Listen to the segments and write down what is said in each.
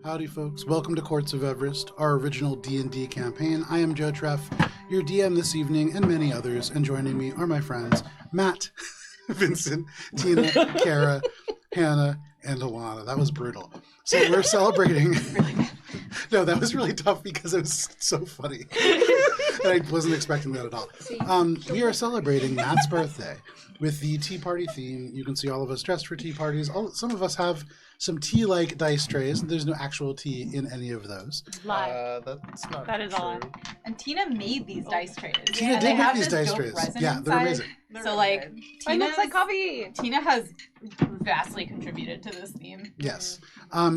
Howdy, folks. Welcome to Courts of Everest, our original D&D campaign. I am Joe Treff, your DM this evening, and many others. And joining me are my friends, Matt, Vincent, Tina, Kara, Hannah, and Alana. That was brutal. So we're celebrating... No, that was really tough because it was so funny. And I wasn't expecting that at all. We are celebrating Matt's birthday with the tea party theme. You can see all of us dressed for tea parties. Some of us have some tea-like dice trays. There's no actual tea in any of those. That's not That is true. all. And Tina made these dice trays. Tina did make these dice trays. Yeah, they're amazing. So like, It looks like coffee. Tina has vastly contributed to this theme. Yes.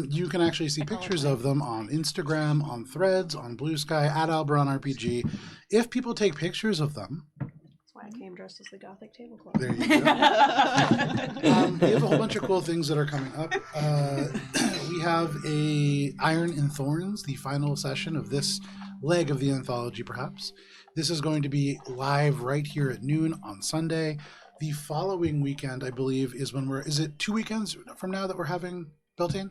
You can actually see pictures of them on Instagram, on Threads, on Blue Sky, at Alberon RPG. If people take pictures of them... That's why I came dressed as the Gothic tablecloth. There you go. We have a whole bunch of cool things that are coming up. We have a Iron and Thorns, the final session of this leg of the anthology, perhaps. This is going to be live right here at noon on Sunday. The following weekend, I believe, is when is it 2 weekends from now that we're having Beltane?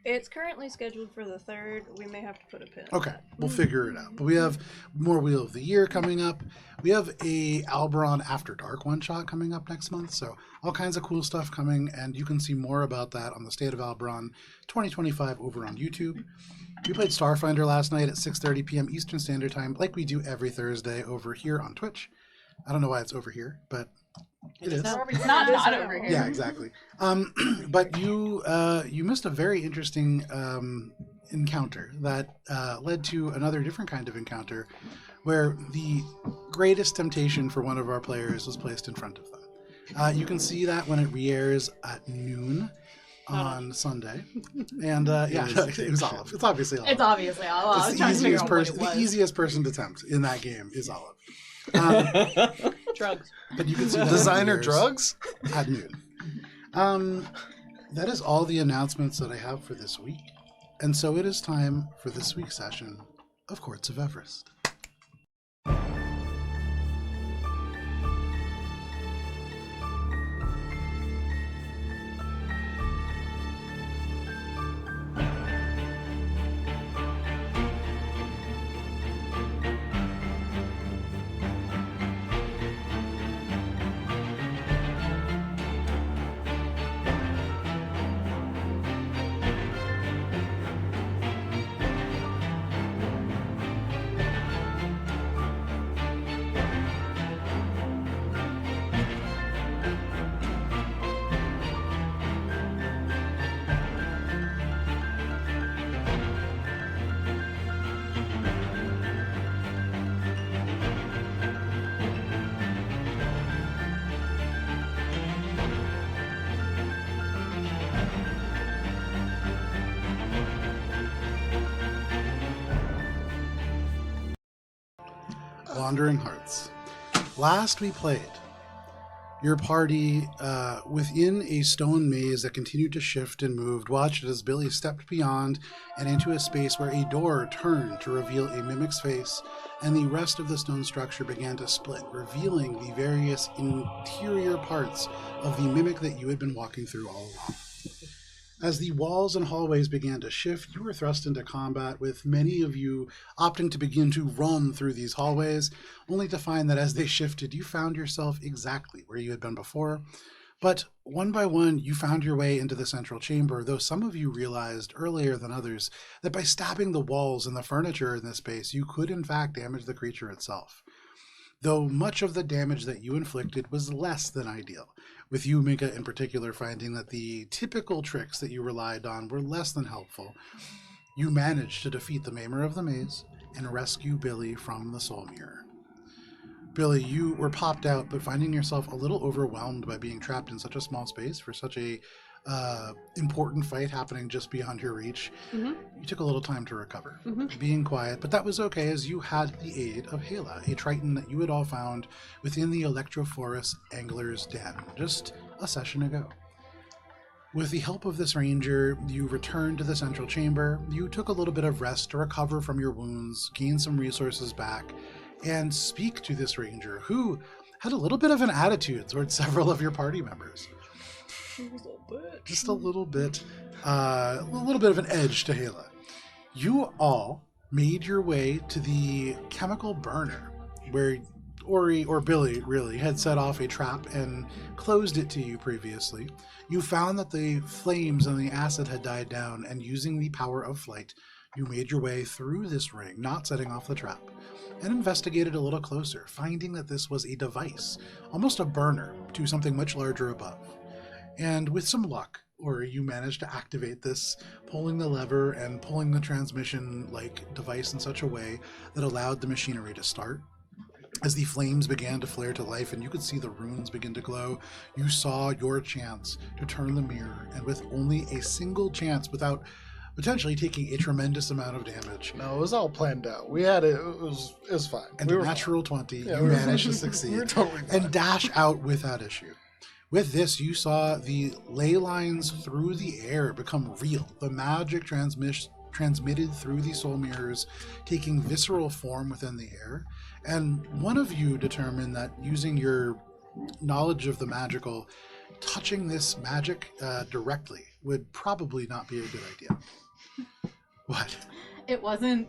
It's currently scheduled for the 3rd. We may have to put a pin. Okay, we'll figure it out. But we have more Wheel of the Year coming up. We have a Alberon After Dark one-shot coming up next month. So all kinds of cool stuff coming, and you can see more about that on the State of Alberon 2025 over on YouTube. We played Starfinder last night at 6:30 p.m. Eastern Standard Time, like we do every Thursday over here on Twitch. I don't know why it's over here, but it is. It's not over here. Yeah, exactly. But you missed a very interesting encounter that led to another different kind of encounter where the greatest temptation for one of our players was placed in front of them. You can see that when it re-airs at noon on Sunday. And it was Olive. It's obviously Olive. It's obviously all. The easiest person to tempt in that game is Olive. Drugs. But you can see that Designer drugs? at noon. That is all the announcements that I have for this week. And so it is time for this week's session of Courts of Everest. Wandering Hearts. Last we played, your party, within a stone maze that continued to shift and moved, watched as Billy stepped beyond and into a space where a door turned to reveal a mimic's face, and the rest of the stone structure began to split, revealing the various interior parts of the mimic that you had been walking through all along. As the walls and hallways began to shift, you were thrust into combat, with many of you opting to begin to run through these hallways, only to find that as they shifted, you found yourself exactly where you had been before. But one by one, you found your way into the central chamber, though some of you realized earlier than others that by stabbing the walls and the furniture in this space, you could in fact damage the creature itself. Though much of the damage that you inflicted was less than ideal, with you, Mika, in particular, finding that the typical tricks that you relied on were less than helpful. You managed to defeat the Maimer of the Maze and rescue Billy from the Soul Mirror. Billy, you were popped out, but finding yourself a little overwhelmed by being trapped in such a small space for such a important fight happening just beyond your reach, you took a little time to recover, being quiet, but that was okay as you had the aid of Hela, a Triton that you had all found within the Electrophorus Angler's Den just a session ago. With the help of this ranger, you returned to the central chamber. You took a little bit of rest to recover from your wounds, gain some resources back, and speak to this ranger, who had a little bit of an attitude towards several of your party members. just a little bit of an edge to Hala. You all made your way to the chemical burner where Ori, or Billy really, had set off a trap and closed it to you previously. You found that the flames and the acid had died down, and using the power of flight, you made your way through this ring, not setting off the trap, and investigated a little closer, finding that this was a device, almost a burner, to something much larger above. And with some luck, Ori, you managed to activate this, pulling the lever and pulling the transmission-like device in such a way that allowed the machinery to start. As the flames began to flare to life and you could see the runes begin to glow, you saw your chance to turn the mirror, and with only a single chance, without potentially taking a tremendous amount of damage, No, it was all planned out. We had it. It was fine. and we a were natural 20, Yeah, you we were managed to fine. succeed We were totally fine. and dash out without issue. With this, you saw the ley lines through the air become real. The magic transmitted through the soul mirrors, taking visceral form within the air. And one of you determined that using your knowledge of the magical, touching this magic directly would probably not be a good idea. What? It wasn't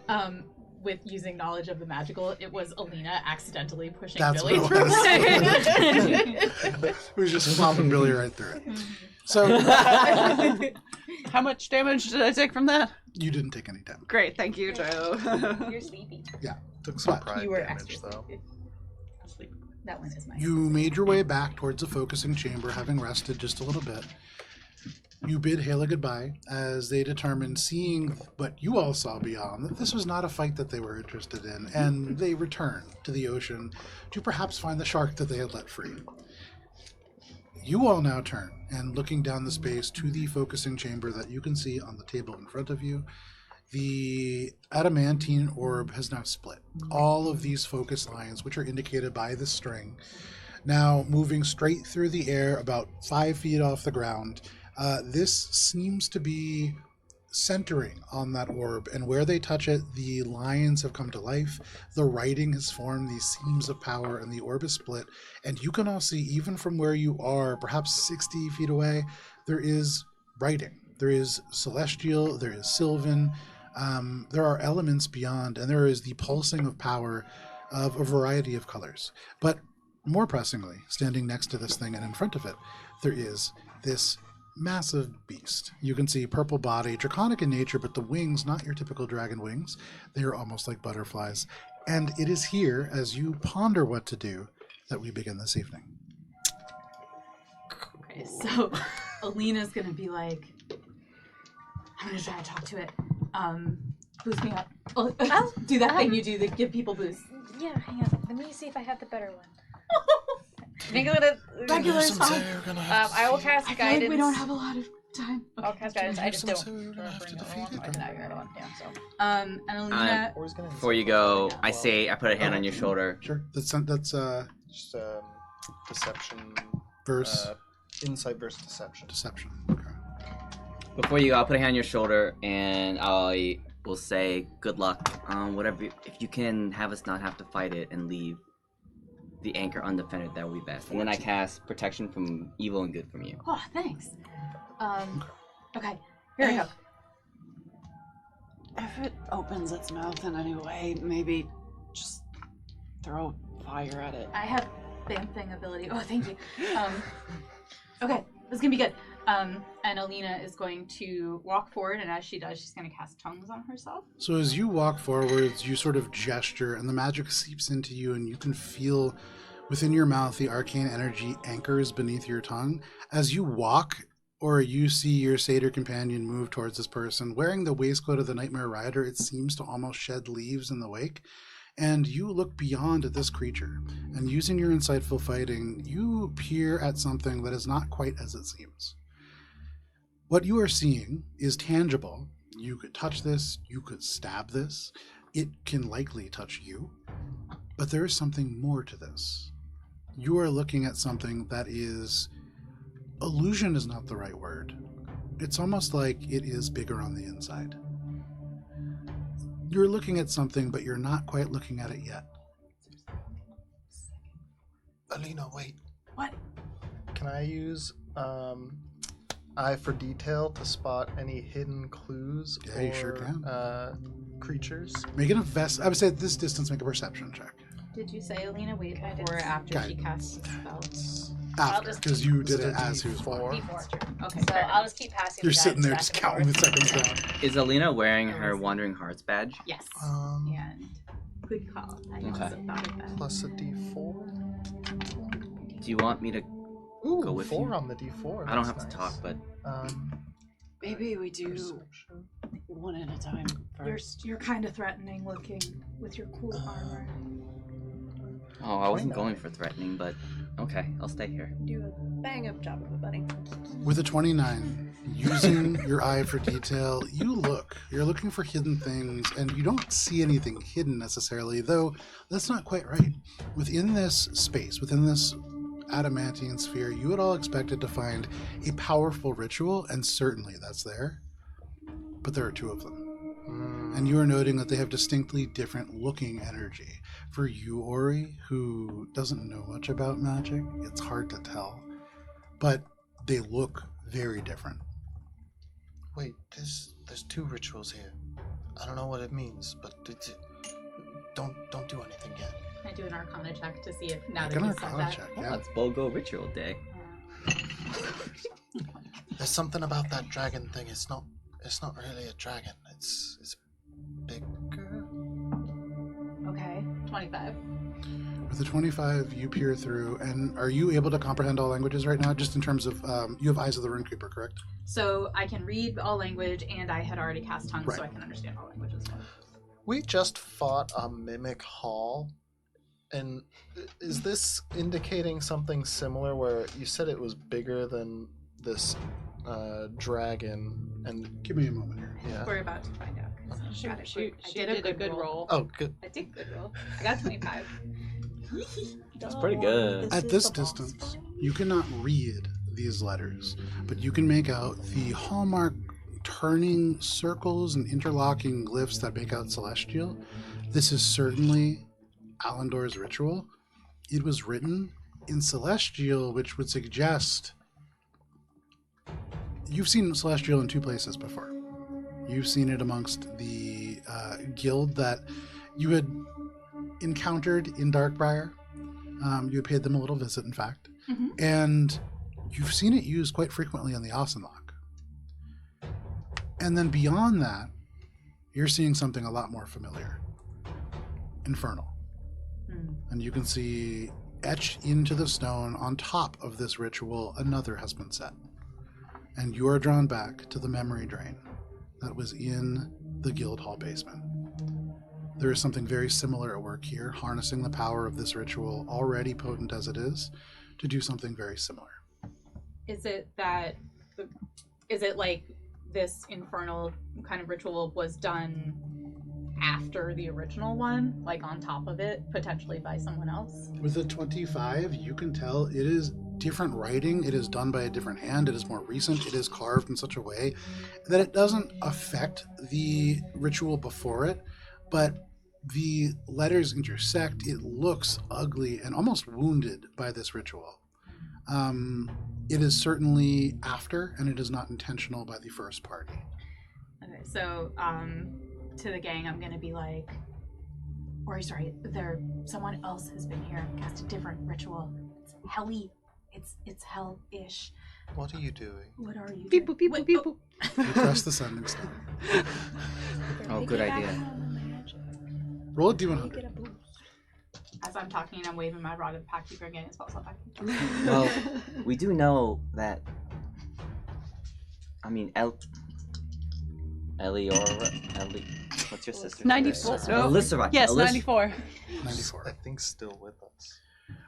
with using knowledge of the magical. It was Alina accidentally pushing That's Billy what through it it. It was just flopping Billy right through it. So How much damage did I take from that? you didn't take any damage. Great, thank you, Joe. You're sleepy. took some But pride You were damage extra though. sleepy. That one is mine. you made your way back towards the focusing chamber, having rested just a little bit. You bid Hala goodbye as they determined, seeing what you all saw beyond, that this was not a fight that they were interested in, and they returned to the ocean to perhaps find the shark that they had let free. You all now turn, and looking down the space to the focusing chamber that you can see on the table in front of you, the adamantine orb has now split. All of these focus lines, which are indicated by the string, now moving straight through the air about 5 feet off the ground. This seems to be centering on that orb, and where they touch it, the lines have come to life. The writing has formed these seams of power, and the orb is split. And you can all see, even from where you are, perhaps 60 feet away, there is writing. There is celestial, there is sylvan, there are elements beyond, and there is the pulsing of power of a variety of colors. But more pressingly, standing next to this thing and in front of it, there is this massive beast. You can see purple body, draconic in nature, but the wings, not your typical dragon wings. They are almost like butterflies. And it is here, as you ponder what to do, that we begin this evening. Okay, so Alina's gonna be like, I'm gonna try to talk to it. Boost me up. Oh, do that thing you do that give people boosts. Yeah, hang on. Let me see if I have the better one. Regular is fine. I will cast I feel guidance. like we don't have a lot of time. I'll cast guidance. I just don't. I can have your other one. Yeah, so. And Alina. Or he's gonna Before you go, I put a hand on your shoulder. Sure. That's just deception. verse Insight versus deception. deception. Okay. Before you go, I'll put a hand on your shoulder, and I will say, good luck. Whatever, if you can have us not have to fight it and leave the anchor undefended, that would be best. And then I cast protection from evil and good from you. Oh, thanks. Okay. Here we go. If it opens its mouth in any way, maybe just throw fire at it. I have Bamfing ability. Oh, thank you. Okay, this is gonna be good. And Alina is going to walk forward, and as she does, she's gonna cast tongues on herself. So as you walk forwards, you sort of gesture, and the magic seeps into you, and you can feel within your mouth the arcane energy anchors beneath your tongue. As you walk, or you see your satyr companion move towards this person, wearing the waistcoat of the Nightmare Rider, it seems to almost shed leaves in the wake. And you look beyond at this creature, and using your insightful fighting, you peer at something that is not quite as it seems. What you are seeing is tangible. You could touch this, you could stab this, it can likely touch you, but there is something more to this. You are looking at something that is, illusion is not the right word. It's almost like it is bigger on the inside. You're looking at something, but you're not quite looking at it yet. Alina, wait. What? Can I use eye for detail to spot any hidden clues Yeah, you sure can. Creatures. Make an invest. I would say at this distance, make a perception check. Did you say Alina wait I did. before or after she Guidance. casts the spell? After, just because keep- you Is did it it a as he was D4? walking. D4, true. Okay, So fair I'll enough. just keep passing. You're the sitting there guidance just back and counting the forth. seconds down. Is Alina wearing her Yes. Wandering Hearts badge? Yes. Um, And good call. I Okay. also thought of that. Plus a D4. Do you want me to? Ooh, Go with 4 you. on the D4. I don't that's have to nice. talk, but Maybe we do Perception. one at a time first. You're kind of threatening looking with your cool armor. oh, I wasn't 29. going for threatening, but okay, I'll stay here. Do a bang up job of it, buddy. With a 29, using your eye for detail, you're looking for hidden things, and you don't see anything hidden necessarily, though that's not quite right. Within this space, within this adamantine sphere, you had all expected to find a powerful ritual, and certainly that's there. But there are two of them. And you are noting that they have distinctly different looking energy. For you, Ori, who doesn't know much about magic, it's hard to tell. But they look very different. Wait, there's 2 rituals here. I don't know what it means, but don't do anything yet. Can I do an Arcana check to see if now Make that an you said Arcana that? check, Oh, yeah. it's Bogo Ritual Day. There's something about that dragon thing. It's not really a dragon. It's bigger. Okay, 25. With the 25, you peer through, and are you able to comprehend all languages right now? Just in terms of, you have Eyes of the Rune Creeper, correct? So I can read all language, and I had already cast tongues, so Right. I can understand all languages. We just fought a mimic hall, and is this indicating something similar? Where you said it was bigger than this dragon, and Give me a moment here. yeah. We're about to find out. 'cause I got it. She I did a good roll. Oh, good. I did good roll. I got 25. That's pretty good. At this distance, you cannot read these letters, but you can make out the hallmark turning circles and interlocking glyphs that make out Celestial. This is certainly Alandor's ritual. It was written in Celestial, which would suggest you've seen Celestial in 2 places before. You've seen it amongst the guild that you had encountered in Darkbriar. You had paid them a little visit, in fact. Mhm. And you've seen it used quite frequently on the Ausenloch. And then beyond that, you're seeing something a lot more familiar. Infernal. Hmm. And you can see etched into the stone on top of this ritual, another has been set. And you are drawn back to the memory drain that was in the guild hall basement. There is something very similar at work here, harnessing the power of this ritual, already potent as it is, to do something very similar. Is it that? Is it like this infernal kind of ritual was done after the original one, like on top of it, potentially by someone else? With a 25, you can tell it is different writing. It is done by a different hand. It is more recent. It is carved in such a way that it doesn't affect the ritual before it, but the letters intersect. It looks ugly and almost wounded by this ritual. It is certainly after, and it is not intentional by the first party. Okay, so to the gang, I'm gonna be like, or sorry, someone else has been here and cast a different ritual. It's helly. It's hell-ish. What are you doing? What are you? Beep, doing? boop, beep, Wait, boop, oh, boop. You press the sending stone. Oh, good idea. Roll a Get D100. a boost. As I'm talking, I'm waving my rod at the packkeeper and getting spell slot back. Well, we do know that. I mean, Ellie, what's your sister? 94. No. Alyssa. Yes, 94. 94. I think still with us.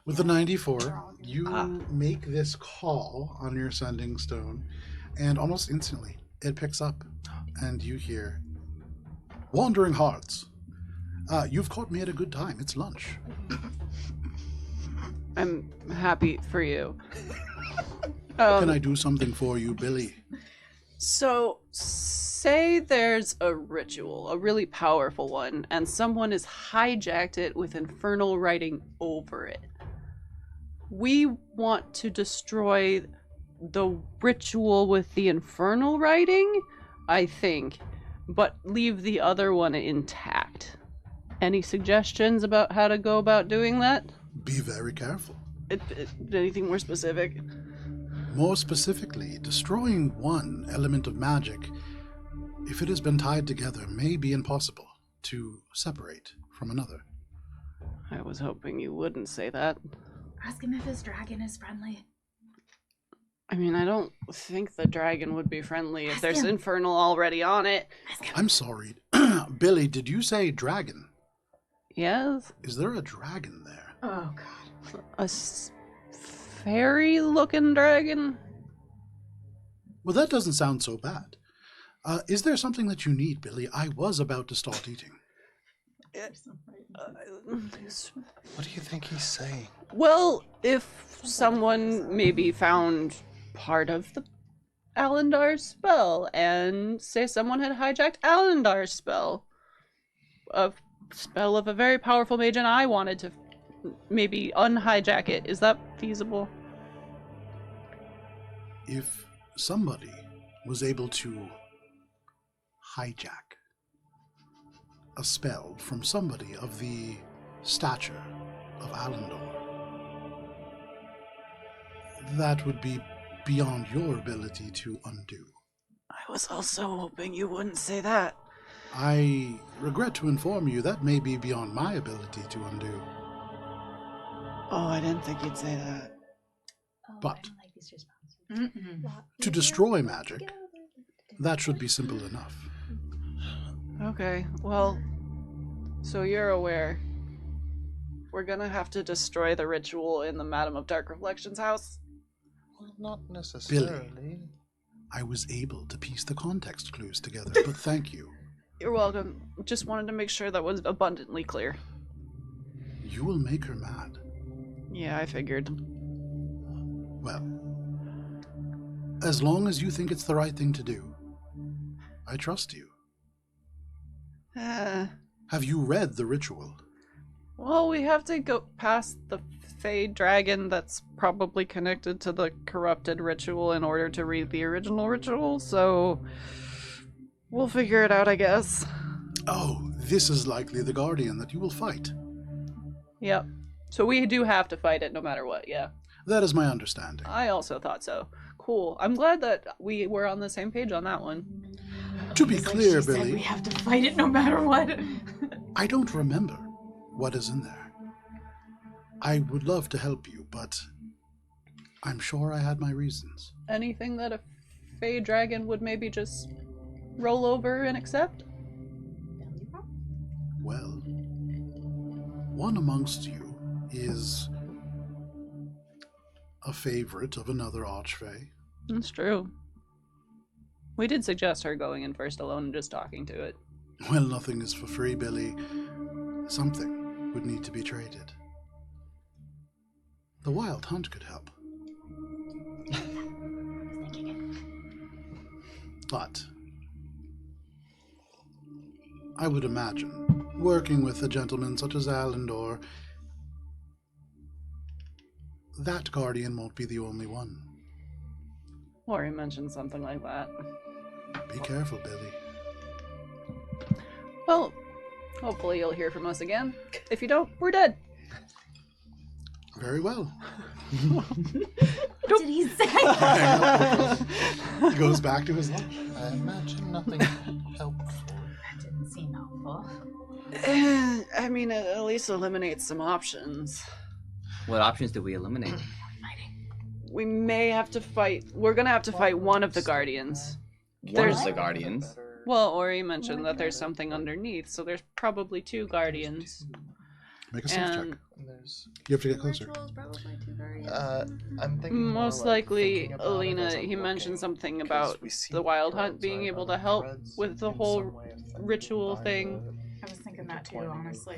With the 94, you Ah. make this call on your sending stone, and almost instantly it picks up, and you hear, "Wandering Hearts, you've caught me at a good time. It's lunch." I'm happy for you. Can I do something for you, Billy? So, say there's a ritual, a really powerful one, and someone has hijacked it with infernal writing over it. We want to destroy the ritual with the infernal writing, I think, but leave the other one intact. Any suggestions about how to go about doing that? Be very careful. Anything more specific? More specifically, destroying one element of magic, if it has been tied together, may be impossible to separate from another. I was hoping you wouldn't say that. Ask him if his dragon is friendly. I mean, I don't think the dragon would be friendly if Ask there's him. infernal already on it. Ask him. I'm sorry. Billy, did you say dragon? Yes? Is there a dragon there? Oh god. A fairy-looking dragon? Well, that doesn't sound so bad. Is there something that you need, Billy? I was about to start eating. What do you think he's saying? Well, if someone maybe found part of the Alandar's spell, and say someone had hijacked Alandar's spell, a spell of a very powerful mage, and I wanted to maybe unhijack it, is that feasible? If somebody was able to hijack a spell from somebody of the stature of Alandor, that would be beyond your ability to undo. I was also hoping you wouldn't say that. I regret to inform you that may be beyond my ability to undo. Oh, I didn't think you'd say that. But Mm-mm. to destroy magic, that should be simple enough. Okay, well, so you're aware. We're gonna have to destroy the ritual in the Madam of Dark Reflections house? Well, not necessarily. Billy. I was able to piece the context clues together, but thank you. You're welcome. Just wanted to make sure that was abundantly clear. You will make her mad. Yeah, I figured. Well, as long as you think it's the right thing to do, I trust you. Have you read the ritual? Well, we have to go past the Fey dragon that's probably connected to the corrupted ritual in order to read the original ritual, so we'll figure it out, I guess. Oh, this is likely the guardian that you will fight. Yep. So we do have to fight it no matter what, yeah. That is my understanding. I also thought so. Cool. I'm glad that we were on the same page on that one. To be It's like clear, she said Billy, we have to fight it no matter what. I don't remember what is in there. I would love to help you, but I'm sure I had my reasons. Anything that a Fey dragon would maybe just roll over and accept? Well, one amongst you is a favorite of another Archfey. That's true. We did suggest her going in first alone and just talking to it. Well, nothing is for free, Billy. Something would need to be traded. The Wild Hunt could help. But I would imagine, working with a gentleman such as Alandor, that guardian won't be the only one. Or he mentioned something like that. Be careful, Billy. Well, hopefully you'll hear from us again. If you don't, we're dead. Very well. What did he say? He goes back to his lunch. I imagine nothing helpful. That didn't seem helpful. I mean, it at least eliminates some options. What options do we eliminate? We may have to fight. We're gonna have to fight one of the guardians. One of There's- the guardians. Well, Ori mentioned that there's something underneath, so there's probably two guardians. Make a stealth check. And And there's, You have to get closer. Rituals probably too very. I'm thinking more most like likely, thinking about it Alina, as I'm he mentioned looking, something 'cause about we see the Wild Hunt threads being are able to other help threads with the in whole some way affected ritual by thing. I was thinking that too, intertwining honestly.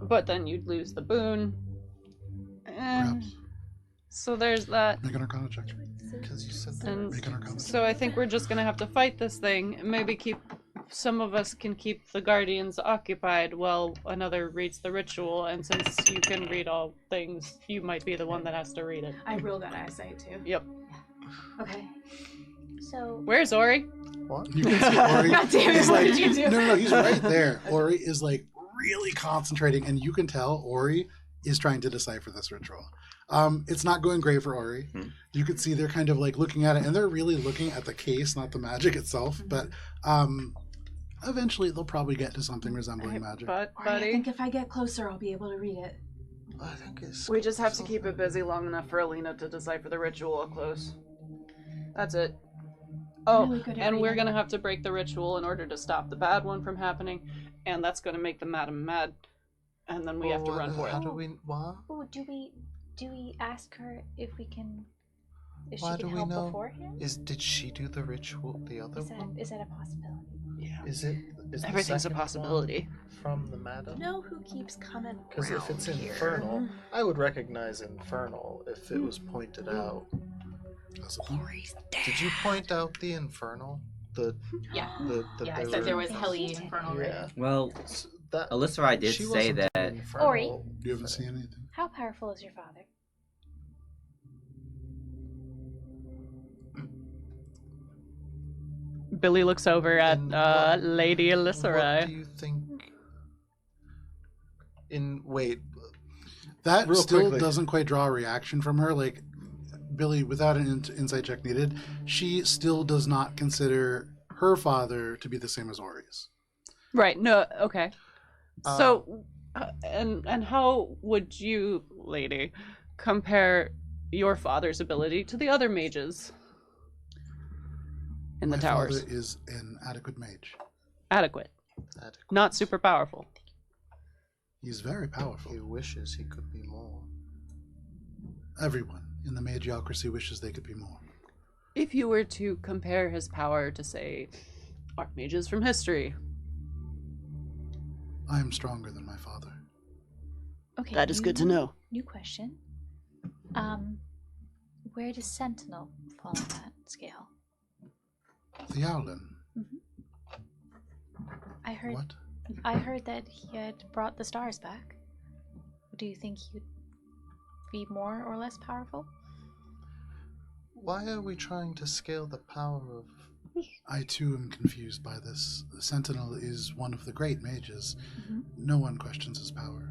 But then you'd lose the boon. Perhaps. So there's that. Make an Arcana check. Because you said there And were Make an Arcana check. so I think we're just gonna have to fight this thing. Maybe some of us can keep the guardians occupied while another reads the ritual. And since you can read all things, you might be the one that has to read it. I rolled that eyesight too. Yep. Okay. So Where's Ori? What? You can see Ori God damn it, is what like, did you do? no, he's right there. Ori is like really concentrating, and you can tell Ori is trying to decipher this ritual. It's not going great for Ori. You could see they're kind of like looking at it, and they're really looking at the case, not the magic itself. But eventually, they'll probably get to something resembling magic. But, I buddy, think if I get closer, I'll be able to read it. I think it's. we just have to keep it busy long enough for Alina to decipher the ritual up close. That's it. Oh, Really good at and we're reading. gonna have to break the ritual in order to stop the bad one from happening, and that's gonna make the madam mad, and then we have to run for How it. do we? What? oh, do we ask her if we can if Why she do can we help know? beforehand? Did she do the ritual? The other one? Is that a possibility? Yeah. Is it? Is the Everything's a second possibility. one from the madam? You know who keeps coming Because if it's around here? infernal, I would recognize infernal if it was pointed out. Did you point out the infernal? Yeah. Yeah, I they said were- there was heli infernal, right? Yeah. Well, That Alyssa, I did she say wasn't that. an infernal Ori. You haven't seen anything. How powerful is your father? Billy looks over at And what- Lady Alyssa What Rai. do you think? Wait, That Real still quickly. doesn't quite draw a reaction from her. Like, Billy, without an insight check needed, she still does not consider her father to be the same as Ori's. Right. No. Okay. So, and how would you, lady, compare your father's ability to the other mages in the My towers? father is an adequate mage. Adequate, adequate. not super powerful. He's very powerful. He wishes he could be more. Everyone in the magiocracy wishes they could be more. If you were to compare his power to, say, archmages from history, I am stronger than my father. Okay. that is good to know. New question. Where does Sentinel fall on that scale? The Owlin. I heard What? I heard that he had brought the stars back. Do you think he would be more or less powerful? Why are we trying to scale the power of? I too am confused by this. The Sentinel is one of the great mages. Mhm. No one questions his power.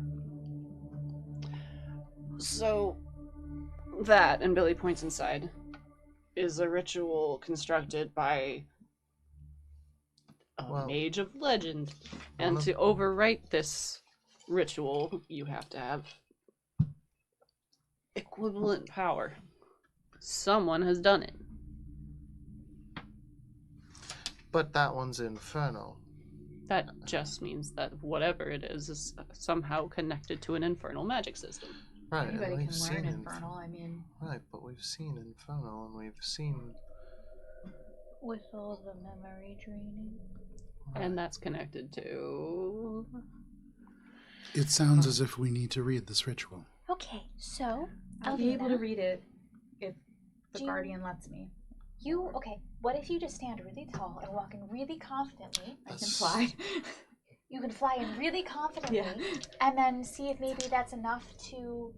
So, that, and Billy points inside, is a ritual constructed by a Well, mage of legend. one And of- to overwrite this ritual, you have to have equivalent power. Someone has done it. But that one's infernal. That just means that whatever it is somehow connected to an infernal magic system. Right, and Anybody we've can seen learn infernal. I mean, Right, but we've seen infernal, and we've seen. With all the memory draining. And that's connected to... It sounds as if we need to read this ritual. Okay, so I'll be able to Alina, read it if the Do you- guardian lets me. what if you just stand really tall and walk in really confidently? I can That's- fly. You can fly in really confidently, Yeah. and then see if maybe that's enough to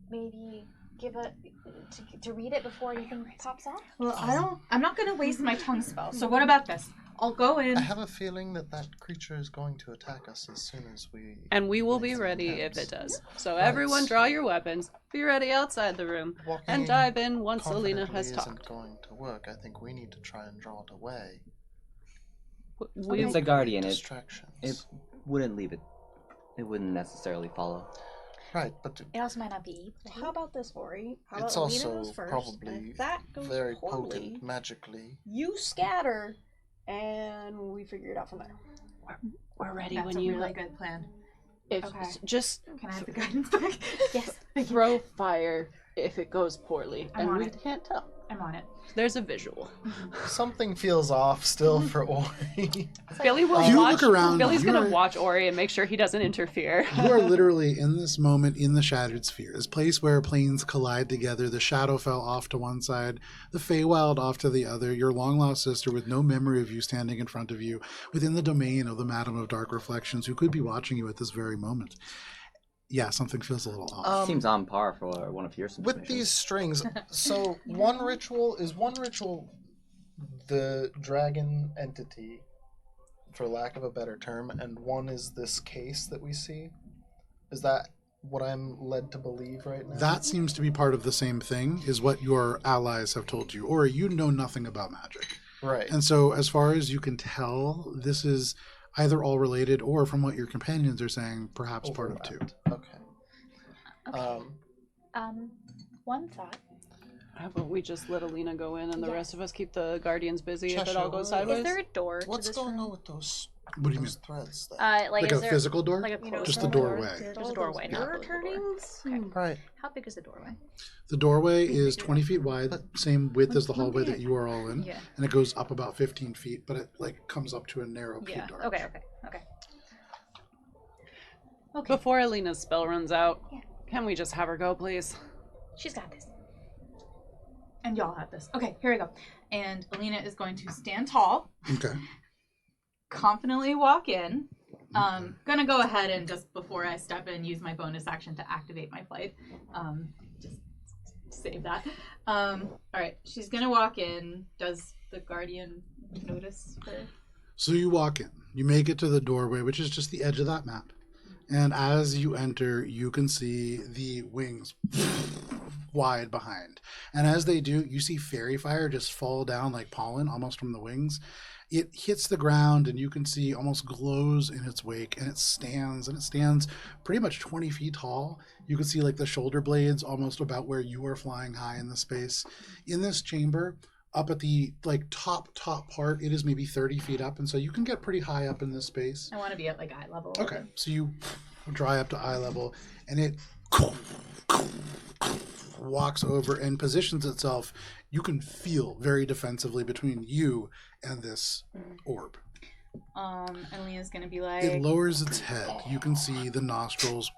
maybe give to read it before anything pops off. Well, I'm not gonna waste my tongue spell. So what about this? I'll go in. I have a feeling that that creature is going to attack us as soon as we. And we will be Nice ready if attempts. it does. So Right. everyone draw your weapons, be ready outside the room, Walking and dive in once Alina confidently has isn't talked. going to work. I think we need to try and draw it away. We, It's a guardian. It Distractions. wouldn't leave it. It wouldn't necessarily follow. Right, but It also might not be. Well, how about this, Ori? How it's about Alina also goes first, probably and if that goes very poorly, potent magically. you scatter, and we figure it out from there. we're ready That's when a you really good plan. if Okay. just Can I have the guidance back? Yes. throw fire if it goes poorly, I'm and on we it. can't tell. I'm on it. There's a visual. Something feels off still for Ori. Billy will You watch. look around, Billy's gonna you're- watch Ori and make sure he doesn't interfere. You are literally in this moment in the Shattered Sphere, this place where planes collide together. The shadow fell off to one side, the Feywild off to the other. Your long lost sister, with no memory of you standing in front of you, within the domain of the Madam of Dark Reflections, who could be watching you at this very moment. Yeah, something feels a little off. Seems on par for one of your submissions. With these strings, so one ritual the dragon entity, for lack of a better term, and one is this case that we see. Is that what I'm led to believe right now? That seems to be part of the same thing, is what your allies have told you. Or you know nothing about magic. Right. And so, as far as you can tell, this is either all related or, from what your companions are saying, perhaps part of two. Okay. Okay. One thought. How about we just let Alina go in and the Yeah. rest of us keep the guardians busy if it Cheshire, all goes what- sideways? Is there a door to What's this going room? on with those, What do you mean? those threads? Like is a there physical door? like a Just closed the door? doorway. There's a doorway, not Mirror a door. turnings? Okay. Right. How big is the doorway? The doorway is 20 feet wide, same width as the Let me hallway get- that you are all in. Yeah. And it goes up about 15 feet, but it like comes up to a narrow Yeah. paved arch. Okay. Before Alina's spell runs out, Yeah. can we just have her go, please? She's got this. And y'all have this. Okay, here we go. And Alina is going to stand tall, Okay. confidently walk in. Gonna go ahead and just before I step in, use my bonus action to activate my flight. Just save that. All right, she's gonna walk in. Does the guardian notice her? So you walk in. You make it to the doorway, which is just the edge of that map. And as you enter, you can see the wings wide behind. And as they do, you see fairy fire just fall down like pollen almost from the wings. It hits the ground and you can see almost glows in its wake, and it stands pretty much 20 feet tall. You can see like the shoulder blades almost about where you are flying high in the space. In this chamber, up at the like top part, it is maybe 30 feet up, and so you can get pretty high up in this space. I want to be at like eye level. Okay, so you dry up to eye level, and it walks over and positions itself. You can feel very defensively between you and this orb. And Alina's gonna be like, It lowers its head. You can see the nostrils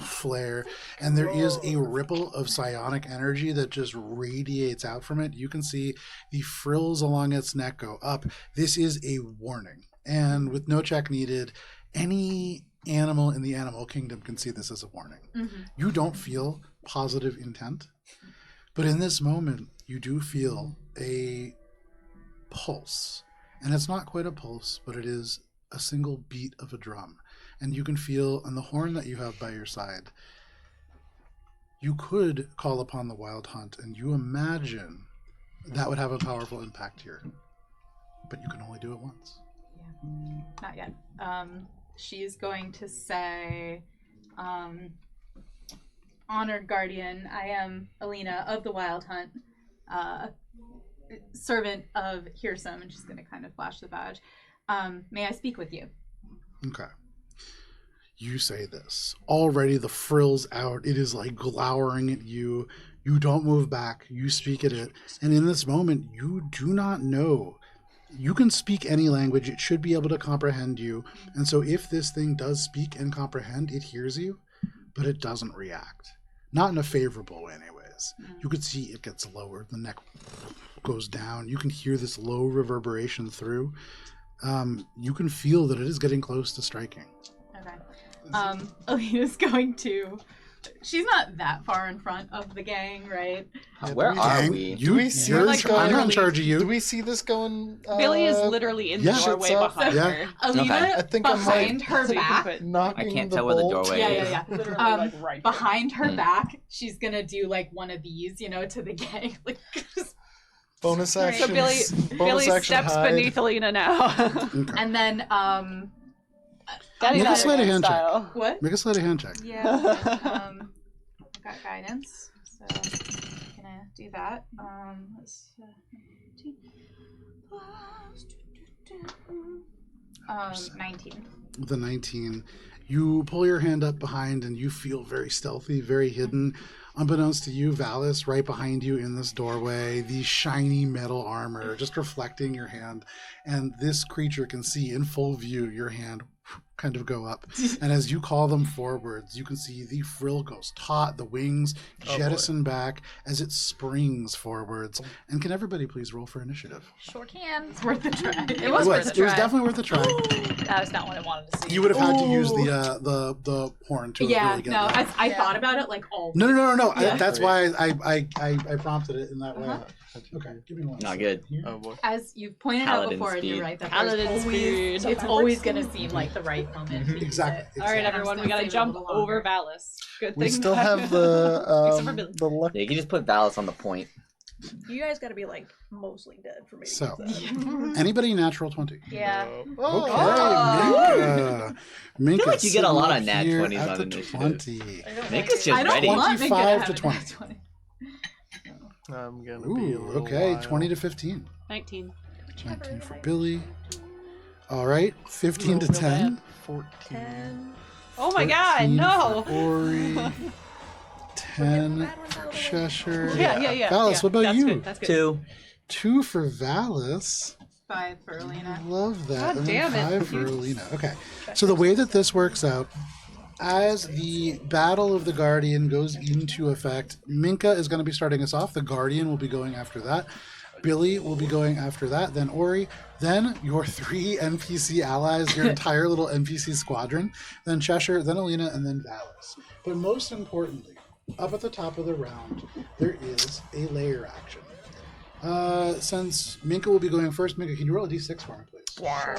flare, and there is a ripple of psionic energy that just radiates out from it. You can see the frills along its neck go up. This is a warning, and with no check needed, any animal in the animal kingdom can see this as a warning. You don't feel positive intent, but in this moment, you do feel a pulse. And it's not quite a pulse, but it is a single beat of a drum. And you can feel on the horn that you have by your side, you could call upon the wild hunt, and you imagine that would have a powerful impact here. But you can only do it once. yeah, not yet. She's going to say, honored guardian, I am Alina of the Wild Hunt, servant of Hearsome, and she's going to kind of flash the badge. May I speak with you? Okay. You say this. Already the frill's out. It is like glowering at you. You don't move back. You speak at it. And in this moment, you do not know. You can speak any language. It should be able to comprehend you. And so if this thing does speak and comprehend, it hears you, but it doesn't react. Not in a favorable way, anyways. You could see it gets lower. The neck goes down. You can hear this low reverberation through. You can feel that it is getting close to striking. Okay. Alina's going to... She's not that far in front of the gang, right? Yeah, Where do are Gang, we? Do we see you're- this I'm going? in charge of you. Do we see this going? Billy is literally in the yeah. doorway Shits up. behind Yeah. her. Alina, Okay. I think I'm behind like- her So you can back... put Knocking I can't the tell where the bolt. doorway is. Yeah. literally Um, like right Behind her Hmm. back, she's gonna do like one of these, you know, to the gang. Like, just- Bonus Right. action. So Billy steps beneath Alina now. Okay. and then, Daddy Make a sleight of hand check. style. what? Make a sleight of hand check. Yeah. Got guidance, so I'm gonna do that. Let's 19. With a 19, you pull your hand up behind and you feel very stealthy, very hidden. Unbeknownst to you, Valis, right behind you in this doorway, the shiny metal armor just reflecting your hand. And this creature can see in full view your hand kind of go up. And as you call them forwards, you can see the frill goes taut, the wings jettison back as it springs forwards. And can everybody please roll for initiative? Sure can. It's worth the try. It was worth a try. It was definitely worth a try. That was not what I wanted to see. You would have had to use the horn to really get that. I thought about it like all. No. Yeah. That's why I prompted it in that way. Okay, give me one. Not good. Oh boy. As you've pointed Paladin out before, speed. you're right. That Paladin there's always, speed. it's always going to seem like the right moment. to use Exactly. it. All right, And I'm everyone, just we gonna gotta save it a jump little over longer. Valis. Good We thing. still that- have the Billy. the luck. Yeah, you can just put Valis on the point. You guys gotta be like mostly dead for me. to So, use that. anybody natural 20? Yeah. Okay, Minka. feel like you get a lot of sitting nat here 20s at on the initiative. 20. Minka's just I don't ready. want Minka to 25 have to a 20. nat 20. I'm gonna be a Ooh, little okay, wild. 20 to 15. 19. 19 for Billy. All right, 15 to 10. 14. 10. Oh my god, 14 no! for Ori. 10 for Cheshire. Yeah. Valis, yeah. what about That's you? Good. That's good. 2. 2 for Valis. 5 for Alina. Love that. God and then damn it. 5 for Alina. Okay. So the way that this works out, as the Battle of the Guardian goes into effect, Minka is going to be starting us off. The Guardian will be going after that. Billy will be going after that. Then Ori. Then your 3 NPC allies, your entire little NPC squadron. Then Cheshire. Then Alina. And then Valis. But most importantly, up at the top of the round, there is a layer action. Since Minka will be going first, Minka, can you roll a d6 for me, please? Sure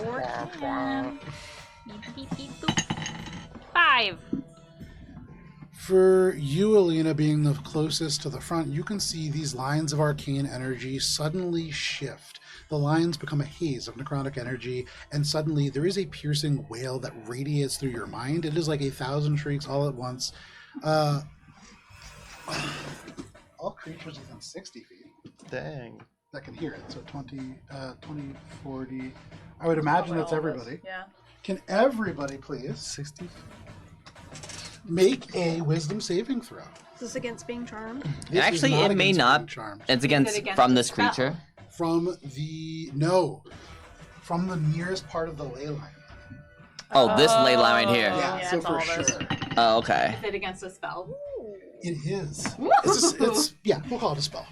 can. Beep, beep, beep, boop. 5. For you, Alina, being the closest to the front, you can see these lines of arcane energy suddenly shift. The lines become a haze of necrotic energy, and suddenly there is a piercing wail that radiates through your mind. It is like 1,000 shrieks all at once. All creatures within 60 feet Dang. that can hear it. So 20, 40. I would imagine that's everybody. Yeah. Can everybody please 60. make a wisdom saving throw? Is this against being charmed? This is Actually, it may against not. being charmed. It's against, against from the this spell? creature. From the nearest part of the ley line. Oh, this ley line right here. Yeah, so it's for all of us. sure. Oh, okay. Is it against a spell? It is. It's we'll call it a spell.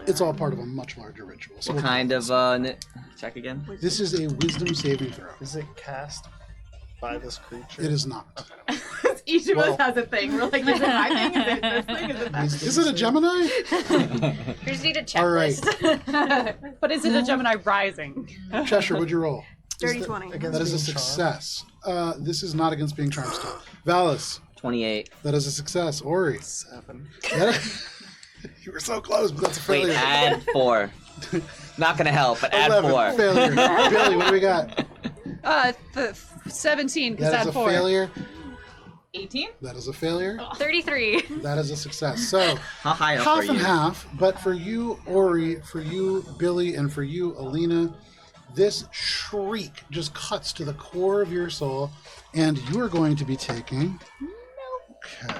It's all part of a much larger ritual. So What we'll- kind of check again? This is a wisdom saving throw. Is it cast by this creature? It is not. Each of Well- us has a thing. We're like, is it my thing? Is it this thing? Is it that Is it a Gemini? You just need a checklist. All right. thing? But is it a Gemini rising? Cheshire, would you roll? Dirty 20. Against That is a being charmed? success. This is not against being charmed still. Valis, 28. that is a success. Ori, 7. you were so close, but that's a Wait, failure. add 4. Not gonna help, but add 11, 4. failure. Billy, what do we got? 17, because That is add a 4. failure. 18? That is a failure. 33. That is a success. So How high up half are and you? half, but for you, Ori, for you, Billy, and for you, Alina, this shriek just cuts to the core of your soul, and you are going to be taking. Okay.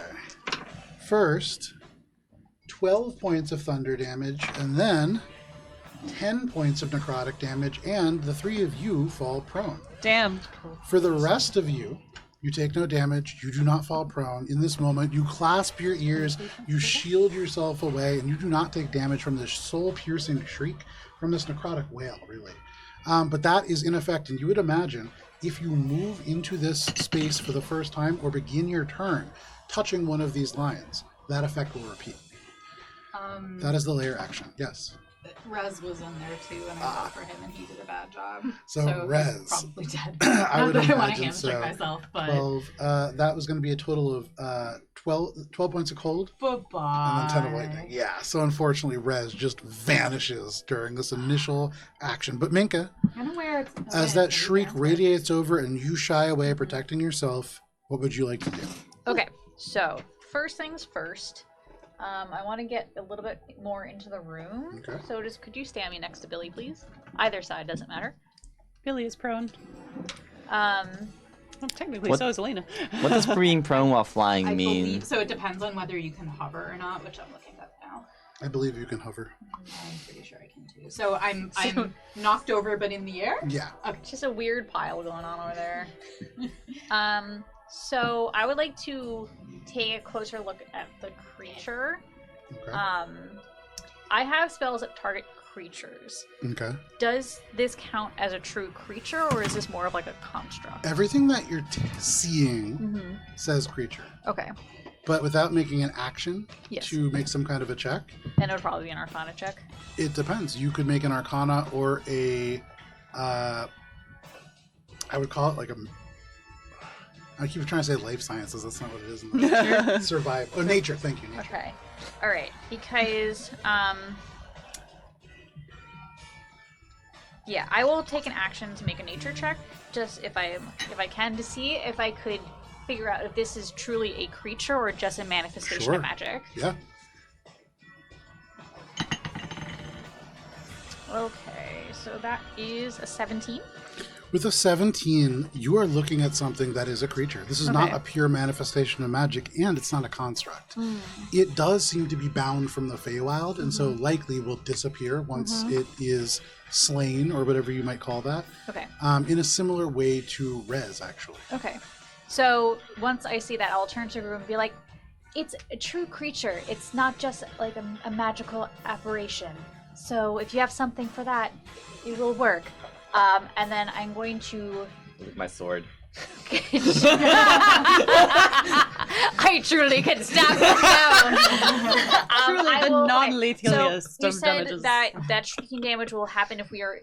First, 12 points of thunder damage, and then 10 points of necrotic damage, and the 3 of you fall prone. Damn. For the rest of you, you take no damage. You do not fall prone. In this moment, you clasp your ears, you shield yourself away, and you do not take damage from this soul-piercing shriek, from this necrotic wail, really. But that is in effect, and you would imagine, if you move into this space for the first time or begin your turn touching one of these lines, that effect will repeat. That is the layer action. Yes. Rez was in there too, and I fought for him, and he did a bad job. So Rez. he's probably dead. I would Not that I want to imagine hamstring so. myself, but 12. That was going to be a total of 12 points of cold. bye-bye. And then 10 of lightning. Yeah, so unfortunately, Rez just vanishes during this initial action. But Minka, I'm aware it's as that shriek radiates over and you shy away, protecting yourself, what would you like to do? Okay, so first things first. I want to get a little bit more into the room. Okay. So could you stand me next to Billy, please? Either side, doesn't matter. Billy is prone. Um, Well, technically, What- so is Elena. What does being prone while flying I mean? believe so. It depends on whether you can hover or not, which I'm looking up now. I believe you can hover. I'm pretty sure I can too. So I'm knocked over, but in the air. Yeah. It's just a weird pile going on over there. So I would like to take a closer look at the creature. Okay. I have spells that target creatures. Okay. Does this count as a true creature, or is this more of like a construct? Everything that you're seeing says creature, Okay. but without making an action Yes. to make some kind of a check, And it would probably be an Arcana check. it depends. You could make an Arcana or a, I would call it like a. I keep trying to say life sciences. That's not what it is. Survive. Oh, nature. Thank you, nature. Okay. All right. Because yeah, I will take an action to make a nature check, just if I can, to see if I could figure out if this is truly a creature or just a manifestation Sure. of magic. Yeah. Okay, so that is a 17. With a 17, you are looking at something that is a creature. This is not Okay. a pure manifestation of magic, and it's not a construct. It does seem to be bound from the Feywild, and so likely will disappear once it is slain, or whatever you might call that, Okay. in a similar way to Rez, actually. Okay. So once I see that, I'll turn to the room and be like, it's a true creature. It's not just like a magical apparition. So if you have something for that, it will work. And then I'm going to... With my sword. I truly can stab him down. Truly the non-lethaliest So you of said damages. that shrieking damage will happen if we are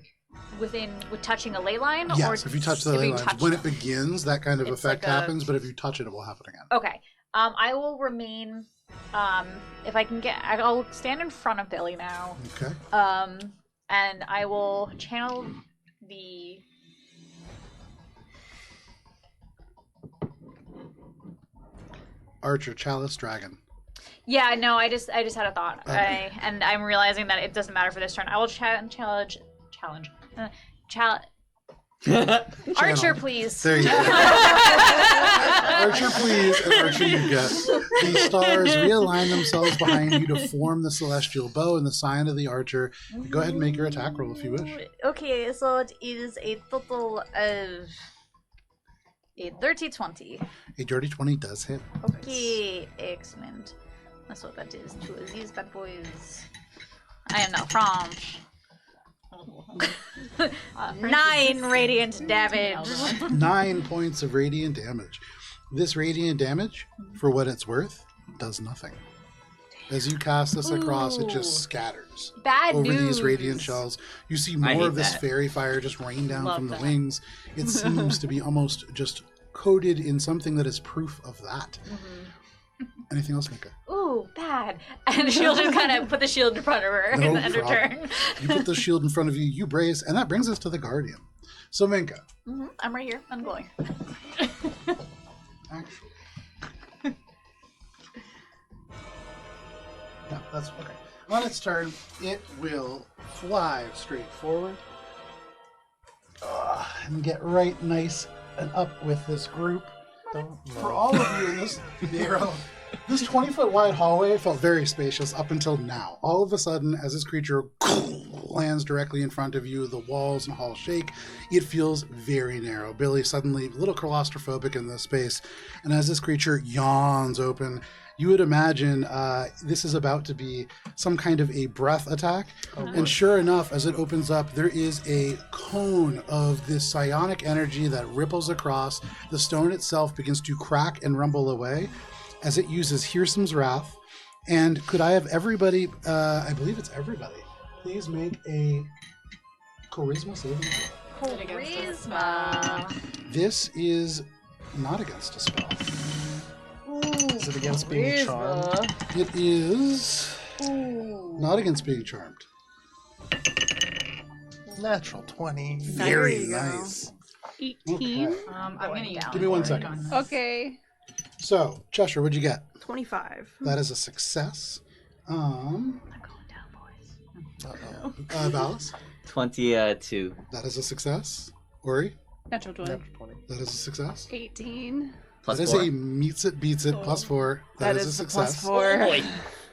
with touching a ley line? Yes, or if you touch the if ley we lines, touch when them? it begins, that kind of It's effect like a- happens, but if you touch it, it will happen again. Okay. I will remain. If I can get, I'll stand in front of Billy now. Okay. And I will channel the. Archer, Chalice, Dragon. Yeah, no, I just had a thought, Okay. and I'm realizing that it doesn't matter for this turn. I will challenge. Archer, please. There you go. Archer, please, and Archer, you get. The stars realign themselves behind you to form the celestial bow and the sign of the archer. Go ahead and make your attack roll if you wish. Okay, so it is a total of a dirty 20. A dirty 20 does hit. Okay, excellent. That's what that is. Two of these bad boys. I am now French. 9 radiant damage. 9 points of radiant damage. This radiant damage, for what it's worth, does nothing. As you cast this across, it just scatters Bad over news. these radiant shells. You see I more hate of this that. fairy fire just rain down Love from the that. wings. It seems to be almost just coated in something that is proof of that. Anything else, Mika? Ooh, bad. And she'll just kind of put the shield in front of her No and her problem. turn. You put the shield in front of you, you brace, and that brings us to the Guardian. So, Minka, I'm right here. I'm going. actually. No, that's okay. On its turn, it will fly straight forward and get right nice and up with this group. For all of you in this narrow, this 20-foot wide hallway felt very spacious up until now. All of a sudden, as this creature lands directly in front of you, the walls and hall shake. It feels very narrow. Billy suddenly a little claustrophobic in this space, and as this creature yawns open, you would imagine this is about to be some kind of a breath attack. And sure enough, as it opens up, there is a cone of this psionic energy that ripples across. The stone itself begins to crack and rumble away as it uses Hearsom's Wrath. And could I have everybody, I believe it's everybody, please make a charisma saving throw. Charisma. This is not against a spell. Is it against being charmed? It is not against being charmed. Natural 20. Very nice. 18. Okay. I'm gonna use Give me 1 second. on this. Okay. So, Cheshire, what'd you get? 25. That is a success. I'm going down, boys. Valis, 22. that is a success. Ori, Natural 20. Natural 20. that is a success. 18. Plus That is 4. a meets it, beats it, plus 4. That is a is the success. plus 4. Boy.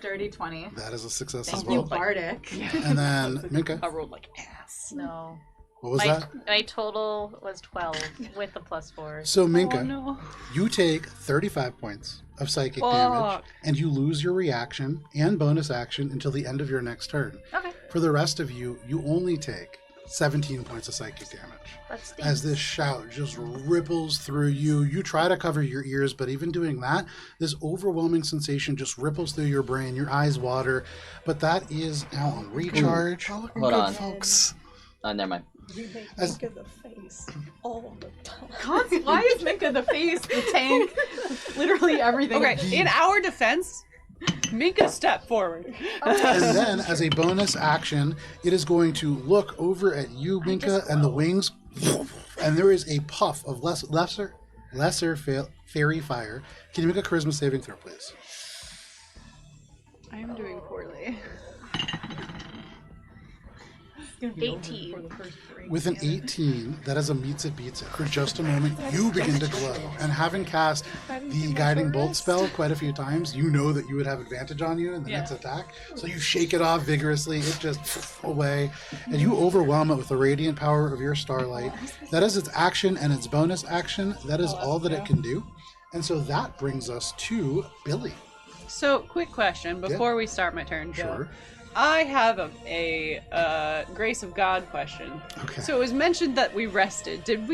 Dirty 20. That is a success as Thank you, well. Bardic. And then Minka, I rolled like ass. No. what was my, that? my total was 12 with the +4. So Minka, Oh no. you take 35 points of psychic damage, and you lose your reaction and bonus action until the end of your next turn. Okay. For the rest of you, you only take 17 points of psychic damage. Let's see. As this shout just ripples through you, you try to cover your ears, but even doing that, this overwhelming sensation just ripples through your brain. Your eyes water, but that is now on recharge. Hold on. folks. Never mind. You make As- Minka the face all the time. Why is Minka the face, the tank, literally everything? Okay, in our defense, Minka step forward. And then, as a bonus action, it is going to look over at you, Minka, and the wings, and there is a puff of lesser fairy fire. Can you make a charisma saving throw, please? I am doing poorly. 18. With an 18, that is a meets it beats it. For just a moment, you begin to glow. And having cast the guiding bolt spell quite a few times, you know that you would have advantage on you in the next attack. So you shake it off vigorously, it just away, and you overwhelm it with the radiant power of your starlight. That is its action and its bonus action. That is all that it can do. And so that brings us to Billy. So, quick question before we start my turn. Sure. I have a Grace of God question. Okay. So it was mentioned that we rested. Did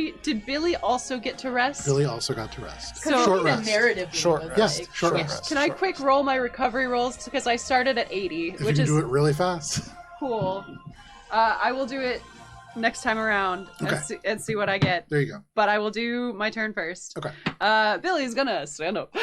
Billy also get to rest? Billy also got to rest. So- Short The rest. narrative. Short Yes, rest. short Short rest. Can I quick roll my recovery rolls because I started at 80, If you which can is do it really fast. cool. I will do it next time around Okay. and see what I get. There you go. But I will do my turn first. Okay. Billy's gonna stand up.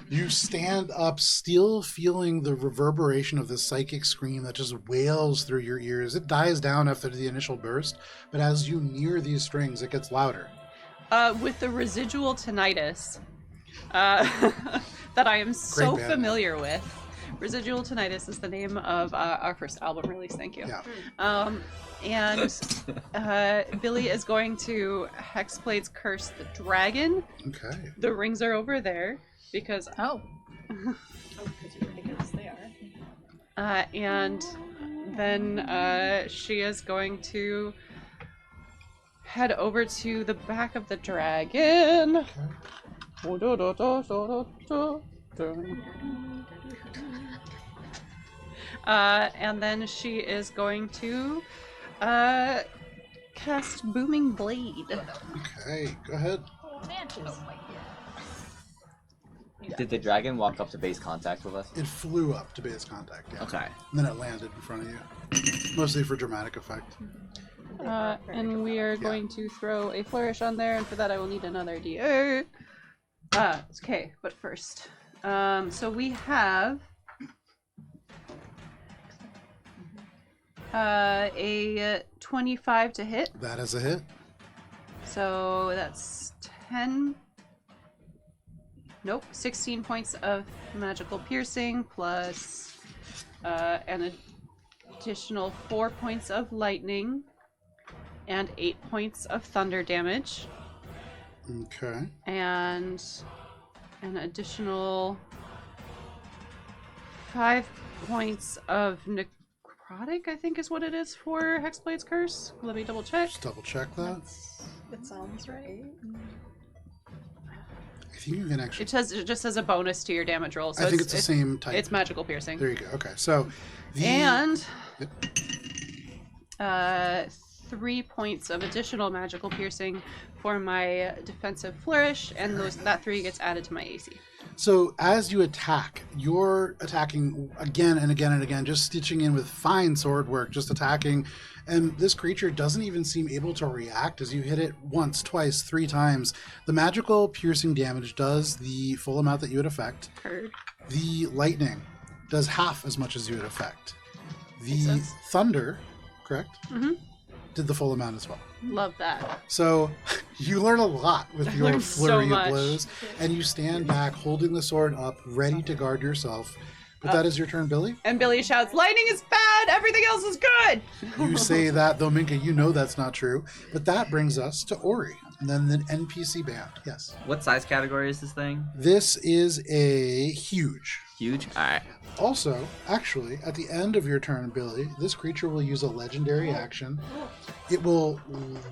You stand up, still feeling the reverberation of this psychic scream that just wails through your ears. It dies down after the initial burst, but as you near these strings, it gets louder. With the residual tinnitus that I am so band. familiar with. Residual Tinnitus is the name of our first album release. Thank you. Yeah. And Billy is going to Hexblade's Curse the Dragon. Okay. The rings are over there because Because they are. and then she is going to head over to the back of the dragon. And then she is going to cast Booming Blade. Okay, go ahead. Did the dragon walk up to base contact with us? It flew up to base contact, yeah. Okay. And then it landed in front of you. Mostly for dramatic effect. And we are going to throw a flourish on there, and for that I will need another D8. Okay, but first. So we have a 25 to hit. That is a hit. So that's 10. Nope, 16 points of magical piercing plus an additional 4 points of lightning and 8 points of thunder damage Okay. and an additional 5 points of necrotic, I think is what it is for Hexblade's Curse. Let me double check. Just double check that. It sounds right. I think you can actually. It just says a bonus to your damage roll. So I think it's the same type. It's magical piercing. There you go. Okay, so the And Yep. 3 points of additional magical piercing for my defensive flourish, and that 3 gets added to my AC. So as you attack, you're attacking again and again and again, just stitching in with fine sword work, just attacking. And this creature doesn't even seem able to react as you hit it once, twice, 3 times. The magical piercing damage does the full amount that you would affect. Heard. The lightning does half as much as you would affect. The Makes sense. thunder, correct? Mhm. Did the full amount as well. Love that. So you learn a lot with your learned so flurry of much. blows, and you stand back holding the sword up, ready to guard yourself. But that is your turn, Billy. And Billy shouts, "Lightning is bad! Everything else is good!" You say that, though, Minka, you know that's not true. But that brings us to Ori, and then the NPC band. Yes. What size category is this thing? This is a huge. Huge? Alright. Also, actually, at the end of your turn, Billy, this creature will use a legendary action. It will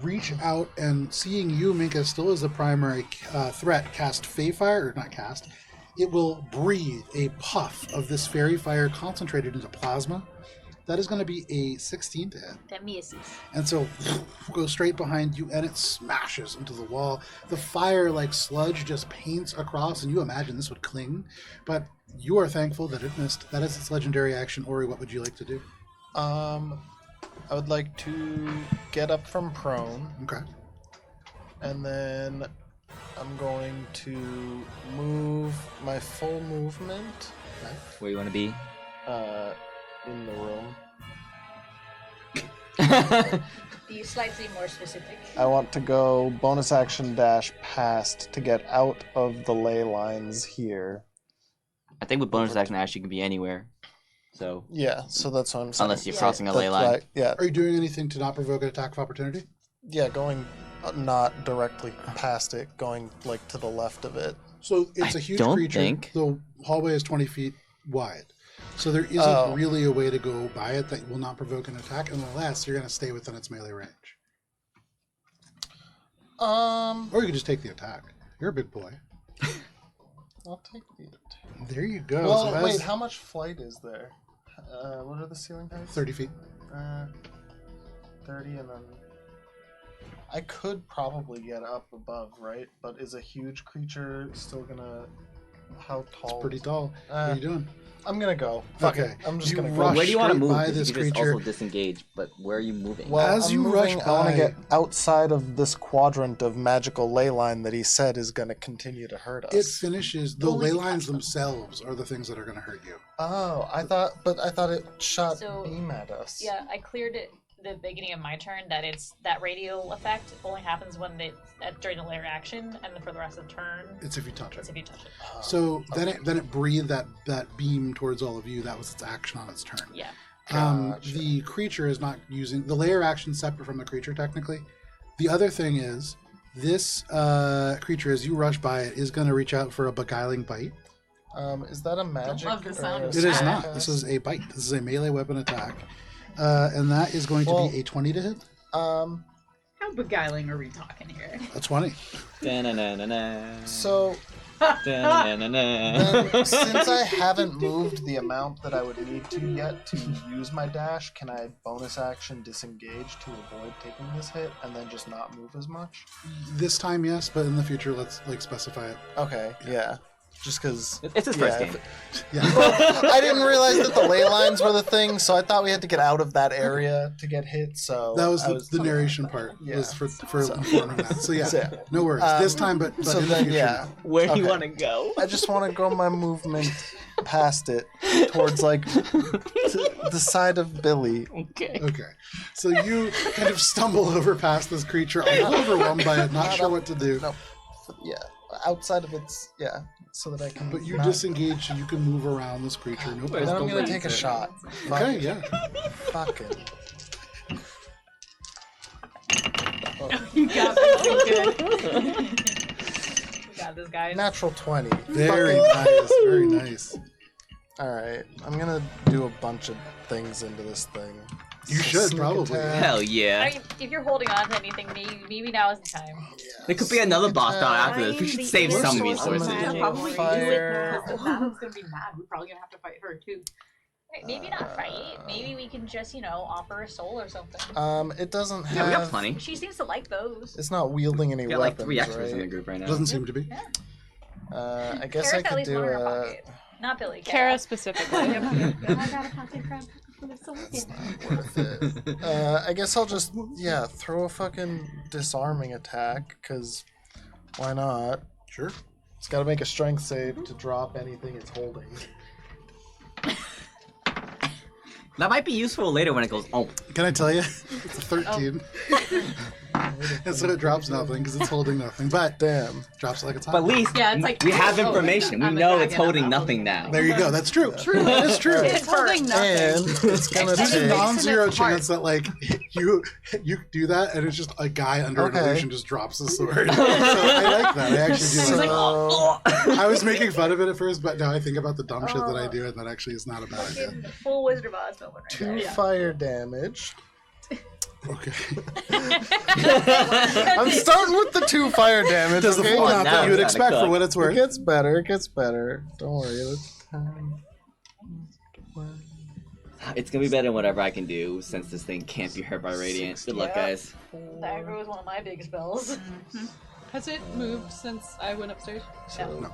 reach out and, seeing you, Minka, still as the primary threat, cast Fey Fire, or not cast. It will breathe a puff of this fairy fire concentrated into plasma. That is going to be a 16 to hit. That misses. And so, goes straight behind you, and it smashes into the wall. The fire, like sludge, just paints across, and you imagine this would cling. But you are thankful that it missed. That is its legendary action. Ori, what would you like to do? I would like to get up from prone, Okay. and then I'm going to move my full movement Where you want to be? in the room. Be slightly more specific. I want to go bonus action dash past to get out of the ley lines here. I think with bonus action, Ash, you can be anywhere. So, Yeah, so that's what I'm saying. unless you're crossing a ley That's line. right, yeah, Are you doing anything to not provoke an attack of opportunity? yeah, going not directly past it, going like to the left of it. So it's I a huge don't creature. think- The hallway is 20 feet wide. So there isn't really a way to go by it that will not provoke an attack unless you're going to stay within its melee range. Or you could just take the attack. You're a big boy. I'll take the attack. There you go. Well, So wait, that's how much flight is there? What are the ceiling heights? 30 feet. 30, and then I could probably get up above, right? But is a huge creature still gonna? How tall? It's pretty is it? tall. What are you doing? I'm gonna go. Fuck Okay. it. I'm just You gonna rush go. Where do you want to straight move? by 'Cause this you can just creature. also disengage, but where are you moving? Well, As I'm you moving, rush I want by- to get outside of this quadrant of magical ley line that he said is going to continue to hurt us. It finishes. The Well, we ley can lines touch them. themselves are the things that are going to hurt you. Oh, I thought it shot So, beam at us. Yeah, I cleared it the beginning of my turn that it's that radial effect only happens when during the layer action, and then for the rest of the turn, It's if you touch it. it's if you touch it. Oh, So then okay. it breathed that beam towards all of you. That was its action on its turn. Yeah. Gotcha. The creature is not using the layer action separate from the creature technically. The other thing is this creature, as you rush by it, is going to reach out for a beguiling bite. Is that a magic? love the sound or of It is Attack. not. This is a bite. This is a melee weapon attack, and that is going to be a 20 to hit. Um. How beguiling are we talking here? A 20. Da-na-na-na-na. So Da-na-na-na-na. then, since I haven't moved the amount that I would need to yet to use my dash, can I bonus action disengage to avoid taking this hit and then just not move as much? This time, yes, but in the future, let's specify it. Okay, yeah. Just because. It's his first Yeah, game. Yeah. I didn't realize that the ley lines were the thing, so I thought we had to get out of that area to get hit. So That was I the narration part. Yeah. Was for So- informing that. So yeah, So, no worries. This time, but so in the then future, yeah, Where do you Okay. want to go? I just want to go my movement past it towards like the side of Billy. Okay. Okay, so you kind of stumble over past this creature, a little overwhelmed by it, not sure what to do. No, yeah, outside of its so that I can. But you not- disengage, so you can move around this creature. No Where's Then I'm problem. the gonna take a laser? shot. Okay, yeah. Fucking. You got this. Good. We got this, guys. Natural 20. Very nice. Very nice. All right, I'm gonna do a bunch of things into this thing. You should, Sneak probably. attack. Hell I yeah. mean, if you're holding on to anything, maybe now is the time. There could be another boss down after this. We should save We're some so resources. unlucky. Yeah, probably Fire. because Adam's gonna be mad. We're probably gonna have to fight her too. Right, maybe not fight. Maybe we can just, offer a soul or something. It doesn't have. Yeah, we got plenty. She seems to like those. It's not wielding any We got like weapons, 3 extras in the right? group right now. Doesn't seem to be. I guess I Kara's at could least do one in her a. pocket. Not Billy. Kara specifically. I got a pocket crab. Worth it. I guess I'll just throw a fucking disarming attack because why not? Sure. It's got to make a strength save to drop anything it's holding. That might be useful later when it goes, oh. Can I tell you? It's a 13. And so it drops nothing because it's holding nothing. But Damn. drops it like it's hot. But at least Yeah, it's like, we have oh, information. We I'm a know it's dragon, holding I'm not nothing holding now. There you go. That's true. That is true. It's holding And nothing. it's gonna There's a take. non-zero It's in its heart. chance that like you do that and it's just a guy under an Okay. illusion just drops the sword. So I like that. I actually do like that. So, I was making fun of it at first, but now I think about the dumb shit that I do, and that actually is not a bad idea. Fucking full Wizard of Oz moment right 2 there. fire damage. Okay. I'm starting with the 2 fire damage. Does the okay? full amount now that you would it's expect kinda for what it's It worth. gets better. It gets better. Don't worry. It's 10, 12. It's gonna be better than whatever I can do since this thing can't be hurt by radiant. Good luck, Yeah. guys. Dagger was one of my big spells. Has it moved since I went upstairs? So,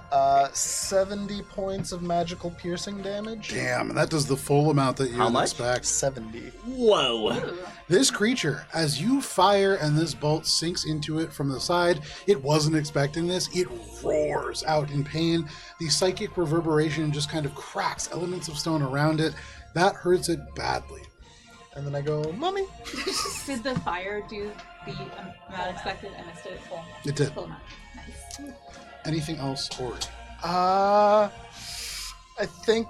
70 points of magical piercing damage. Damn, and that does the full amount that you How would much? expect. 70. Whoa! This creature, as you fire and this bolt sinks into it from the side, it wasn't expecting this. It roars out in pain. The psychic reverberation just kind of cracks elements of stone around it. That hurts it badly. And then I go, Mommy. Did the fire do the amount expected? I missed it. Full. It did. Full amount. Nice. Anything else, Ori? I think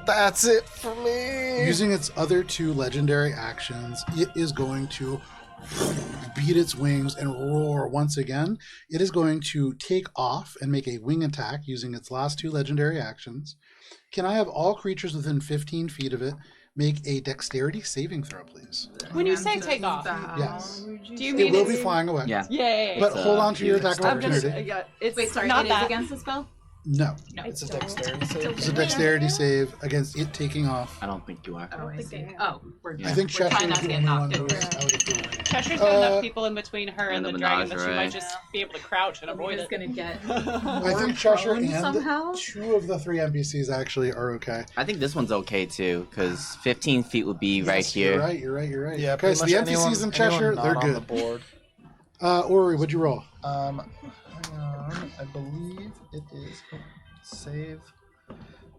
that's it for me. Using its other 2 legendary actions, it is going to beat its wings and roar once again. It is going to take off and make a wing attack using its last 2 legendary actions. Can I have all creatures within 15 feet of it make a dexterity saving throw, please? When you say take off, Yes. do you It mean will it's... be flying away. Yeah. Yay. But It's, hold on to your attack of I'm gonna... opportunity. Yeah, it's Wait, sorry. not It that. is against the spell? No. No. It's a dexterity save. It's a dexterity save against it taking off. I don't think you are. Oh, I think see. they- Oh, we're Yeah. I think we're Cheshire trying is not to the get only one knocked who over. is out of the way. Cheshire's got Uh, enough people in between her and, and the the dragon that she menagerie. might just be able to crouch and avoid Avoid it. gonna get. I think Cheshire prone and somehow? 2 of the 3 NPCs actually are okay. I think this one's okay too, because 15 feet would be right Yes, here. You're right, you're right, you're right. Yeah, Okay, pretty so much the NPCs in Cheshire, anyone they're not on the good. board. Ori, what'd you roll? Hang on. I believe it is save.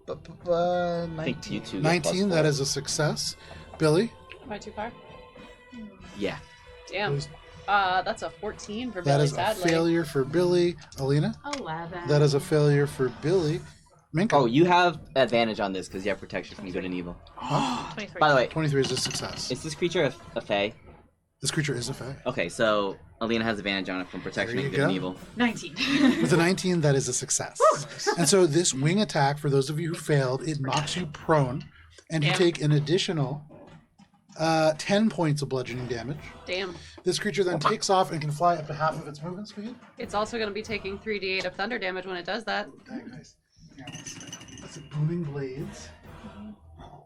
I think you 19. two. get 19, +4. that is a success. Billy? Am I too far? Yeah. Damn. That's a 14 for That Billy, is a sadly. failure for Billy. Alina? 11. That is a failure for Billy. Minka? Oh, you have advantage on this because you have protection from good and evil. 23. By the way, 23 is a success. is this creature a fae? This creature is a fae. Okay, so Alina has advantage on it from protection There and you good and go. evil. 19. With a 19, that is a success. And so this wing attack, for those of you who failed, it knocks you prone, and you Damn. take an additional 10 points of bludgeoning damage. Damn. This creature then takes off and can fly up to half of its movement speed. It's also going to be taking 3d8 of thunder damage when it does that. Dang, nice. Yeah, that's it. Booming blades.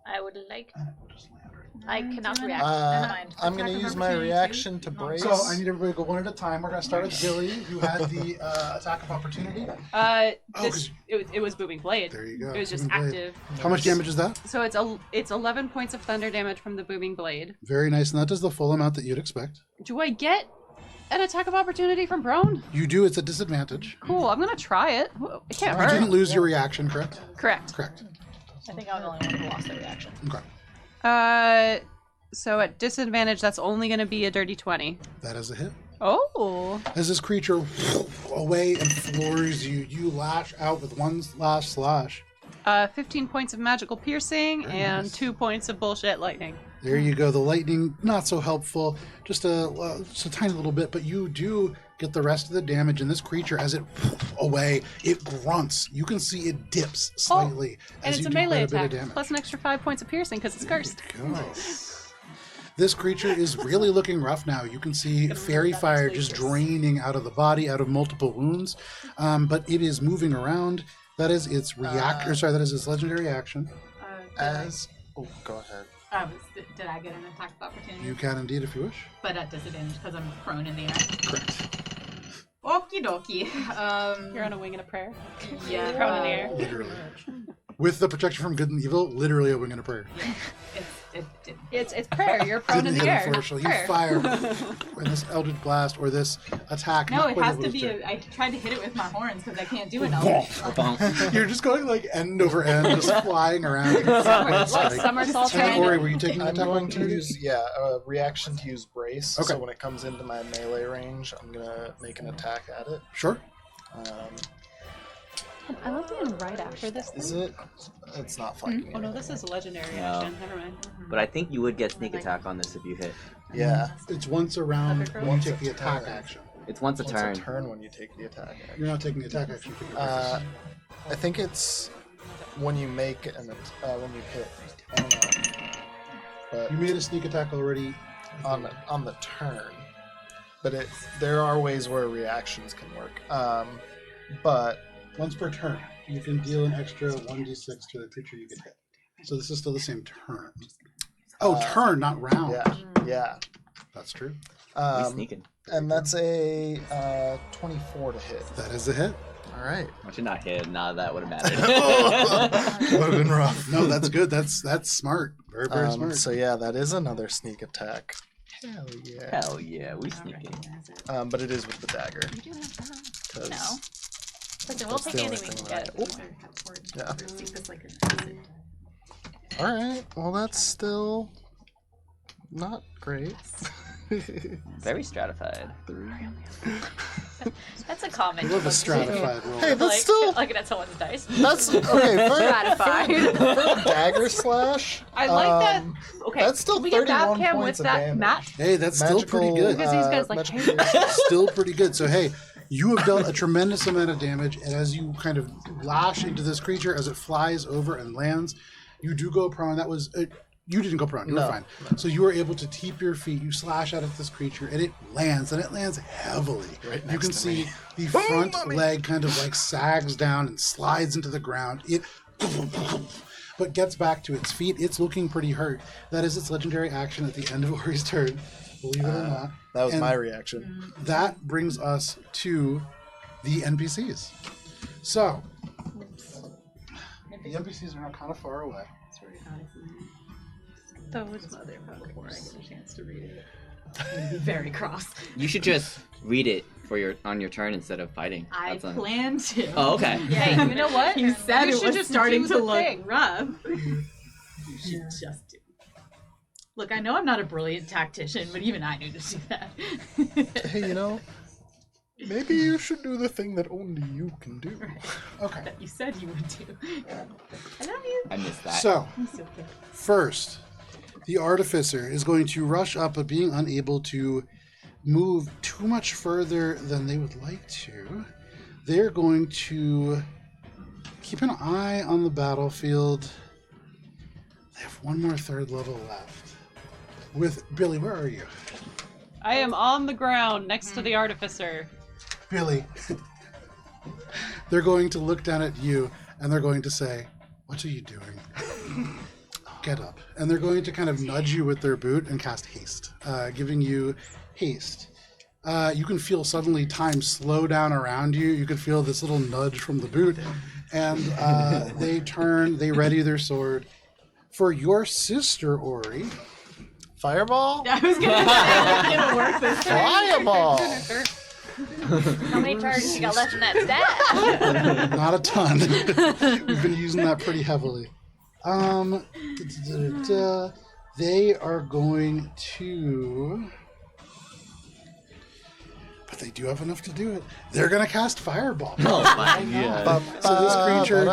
I would like. And it will just land right I cannot react. Uh, Never mind. I'm going to Attack of use my opportunity reaction to too? brace. So I need everybody to go one at a time. We're going to start with Billy, who had the attack of opportunity. This, 'cause- it was booming blade. There you go. It was just Booming blade. active. How much damage is that? So it's 11 points of thunder damage from the booming blade. Very nice. And that does the full amount that you'd expect. Do I get an attack of opportunity from prone? You do. It's a disadvantage. Cool. I'm gonna try it. It can't You hurt. didn't lose your reaction, correct? Correct. Correct. I think I'm the only one who lost their reaction. Okay. So at disadvantage, that's only gonna be a dirty 20. That is a hit. Oh. As this creature away and floors you, you lash out with one last slash. 15 points of magical piercing Very and nice. 2 points of bullshit lightning. There you go. The lightning, not so helpful, just a tiny little bit, but you do get the rest of the damage. And this creature, as it away, it grunts. You can see it dips slightly And as it's you a do melee quite a bit of attack, damage. plus an extra 5 points of piercing because it's cursed. Go. This creature is really looking rough now. You can see fairy fire just draining out of the body, out of multiple wounds, but it is moving around. That is its that is its legendary action. As. Oh, go ahead. Did I get an attack of opportunity? You can indeed if you wish. But at disadvantage because I'm prone in the air. Correct. Okie dokie. You're on a wing and a prayer. Yeah. Prone in the air. Literally. With the protection from good and evil, literally a wing and a prayer. It didn't. It's prayer. You're prone Didn't in hit, the air. unfortunately. You Prayer. fire when this Eldritch Blast or this attack. No, not it quite has able to be. do. I tried to hit it with my horns because I can't do it. Eldritch. You're just going like end over end, just flying around. Somersault And turn. Ori, were you taking an I'm attack going to opportunity? use a reaction to use brace. Okay. So when it comes into my melee range, I'm gonna make an attack at it. Sure. I love being right after this. Is it? It's not flanking. Oh no, this is a legendary No. action. Never mind. But I think you would get sneak attack on this if you hit. Yeah. It's once around when you Once take a the attack turn. action. It's once a It's turn. a turn when you take the attack action. You're not taking the attack action. You're taking the Uh, brace. I think it's when you make when you hit. I don't know. But You made a sneak attack already. on the turn. But there are ways where reactions can work. But Once per turn, you can deal an extra 1d6 to the creature you get hit. So this is still the same turn. Oh, turn, not round. yeah. That's true. We sneaking. And that's a 24 to hit. That is a hit. All right. I should not hit. Nah, that would have mattered. Would have been rough. No, that's good. That's smart. Very, very smart. So yeah, that is another sneak attack. Hell yeah. Hell yeah, we sneaking. But it is with the dagger. No. 'Cause Listen, we'll that's take the anything only we can thing get. Yeah. All right. Well, that's still not great. Very stratified. That's a comment. I love a stratified roll. Hey, that's Like, still looking at someone's dice. that's okay. Stratified. For dagger slash. I like that. Okay, That's still we get 31 Babcam points with of that damage. match. Hey, that's still pretty good. Because these guys like, magical hey. reaction. Still pretty good. So hey, you have dealt a tremendous amount of damage, and as you kind of lash into this creature as it flies over and lands, you do go prone. That was you didn't go prone. You were No. fine. So you were able to keep your feet. You slash out at this creature, and it lands heavily. Right You next can to see me. the front leg kind of like sags down and slides into the ground. It but gets back to its feet. It's looking pretty hurt. That is its legendary action at the end of Ori's turn. Believe it or not. That was And my reaction. that brings us to the NPCs. So, the NPCs are now kind of far away. Those Before I get a chance to read it, I'm gonna be very cross. You should just read it for on your turn instead of fighting. I That's plan to. Oh, okay. Hey, you know what? You said You it should was just starting do to the look thing. rough. You should just do it. Look, I know I'm not a brilliant tactician, but even I knew to do that. Hey, maybe you should do the thing that only you can do. Okay. That you said you would do. I love you. I missed that. So, I'm so good. first, the Artificer is going to rush up, but being unable to move too much further than they would like to, they're going to keep an eye on the battlefield. They have one more third level left. With Billy, where are you? I am on the ground next to the artificer. Billy. They're going to look down at you and they're going to say, "What are you doing? Get up." And they're going to kind of nudge you with their boot and cast haste, giving you haste. You can feel suddenly time slow down around you. You can feel this little nudge from the boot. And they turn, they ready their sword. For your sister, Ori, Fireball? I was gonna work this time. Fireball! How many charges you got left in that staff? not a ton. We've been using that pretty heavily. They are going to... But they do have enough to do it. They're going to cast Fireball. Oh my god. So this creature,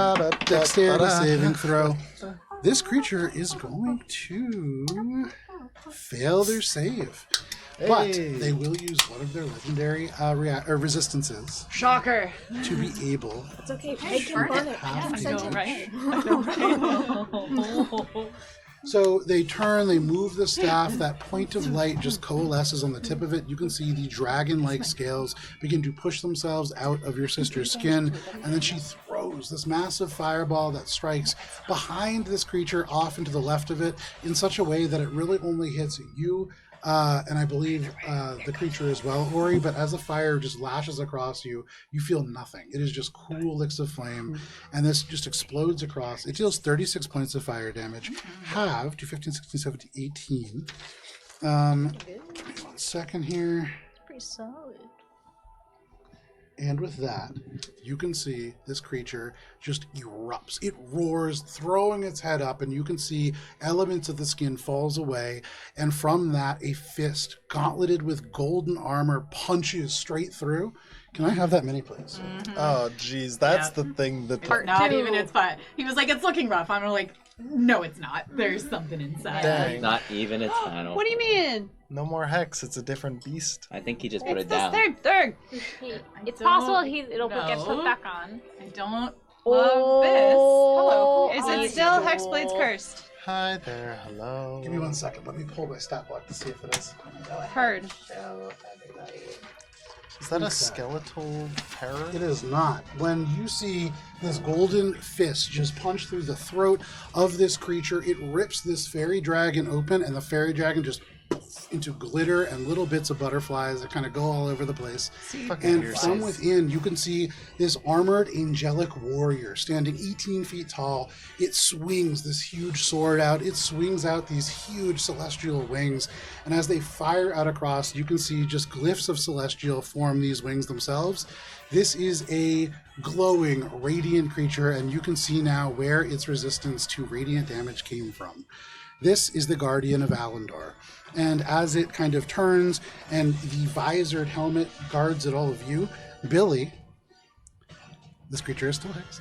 dexterity saving throw. This creature is going to fail their save. But they will use one of their legendary resistances Shocker. to be able It's okay. Peg can burn it. Half I sent him. Right? So they turn, they move the staff, that point of light just coalesces on the tip of it. You can see the dragon-like scales begin to push themselves out of your sister's skin, and then she throws this massive fireball that strikes behind this creature off into the left of it in such a way that it really only hits you. and I believe the creature as well, Ori. But as the fire just lashes across you, you feel nothing. It is just cool licks of flame, and this just explodes across. It deals 36 points of fire damage, halved to 15, 16, 17, 18. Give me 1 second here. Pretty solid. And with that, you can see this creature just erupts. It roars, throwing its head up, and you can see elements of the skin falls away. And from that, a fist, gauntleted with golden armor, punches straight through. Can I have that mini, please? Oh, geez, that's the thing that. It's not even its butt. He was like, it's looking rough. I'm like, no, it's not. There's something inside. Dang. Not even its final. What do you mean? No more hex. It's a different beast. I think he just put It's it the down. third. It's don't possible it'll get know. put back on. I don't love this. Hello. Is Oh, it still Hexblade's cursed? Hi there. Hello. Give me 1 second. Let me pull my stat block to see if it is. Heard. Is that a skeletal terror? It is not. When you see this golden fist just punch through the throat of this creature, it rips this fairy dragon open, and the fairy dragon just into glitter and little bits of butterflies that kind of go all over the place. And from within, you can see this armored angelic warrior standing 18 feet tall. It swings this huge sword out. It swings out these huge celestial wings. And as they fire out across, you can see just glyphs of celestial form these wings themselves. This is a glowing, radiant creature, and you can see now where its resistance to radiant damage came from. This is the Guardian of Alendor. And as it kind of turns and the visored helmet guards at all of you, Billy, this creature is still hexed.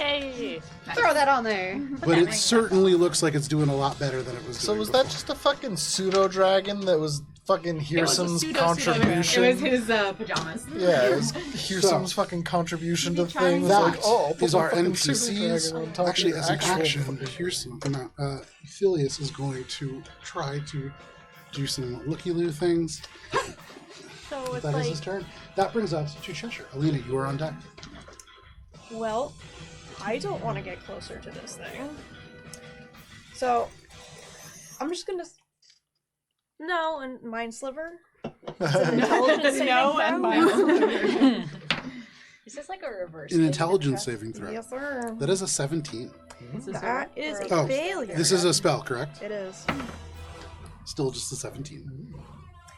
Yay! Throw that on there. But it certainly looks like it's doing a lot better than it was doing So was that before. just a fucking pseudo dragon that was fucking Hearsom's It contribution? was his pajamas. Yeah, it was Hearsom's fucking contribution to things. That Like, oh, I'll put is my our fucking pseudo-dragon on NPCs. top of Actually, the as an actual action, fucking- here's some amount. Philius is going to try to do some looky-loo things. So it's That is like, his turn. That brings us to Cheshire. Alina, you are on deck. well, I don't want to get closer to this thing. So, I'm just gonna. No, and Mind Sliver. Intelligence saving No, throw? and mine. Is this like a reverse? An intelligence saving throw. Yes, sir. That is a 17. That is a Oh, failure. This is a spell, correct? It is. Still just a 17.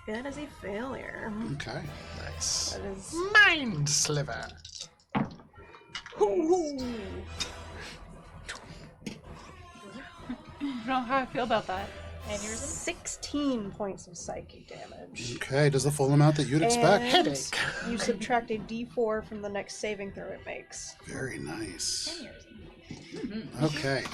That is a failure. Okay. Nice. That is. Mind sliver. I don't know how I feel about that. 16 points of psychic damage. Okay, does the full amount that you'd expect. And Headache. you subtract a d4 from the next saving throw it makes. Very nice. Okay.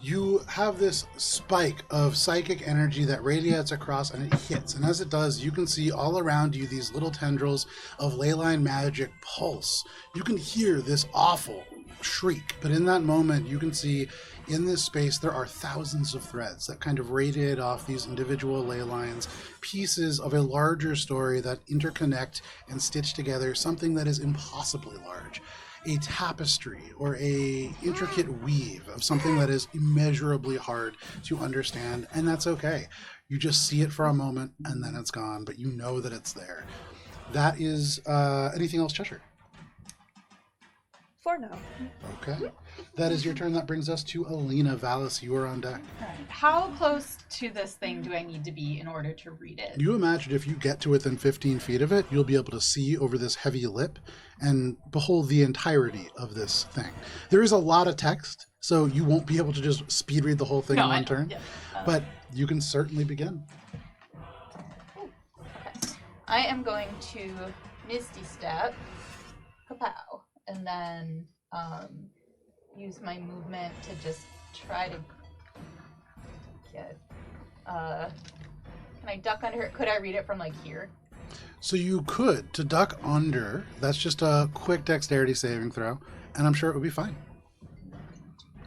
You have this spike of psychic energy that radiates across and it hits. And as it does, you can see all around you these little tendrils of leyline magic pulse. You can hear this awful shriek. But in that moment, you can see in this space there are thousands of threads that kind of radiate off these individual ley lines, pieces of a larger story that interconnect and stitch together something that is impossibly large. A tapestry or a intricate weave of something that is immeasurably hard to understand, and that's okay. You just see it for a moment and then it's gone, but you know that it's there. That is anything else, Cheshire? For now. Okay. That is your turn. That brings us to Alina. Valis, you are on deck. How close to this thing do I need to be in order to read it? You imagine if you get to within 15 feet of it, you'll be able to see over this heavy lip and behold the entirety of this thing. There is a lot of text, so you won't be able to just speed read the whole thing in one turn, but you can certainly begin. I am going to Misty Step, kapow, and then use my movement to just try to get. Can I duck under it? Could I read it from like here? So you could, to duck under, that's just a quick dexterity saving throw, and I'm sure it would be fine.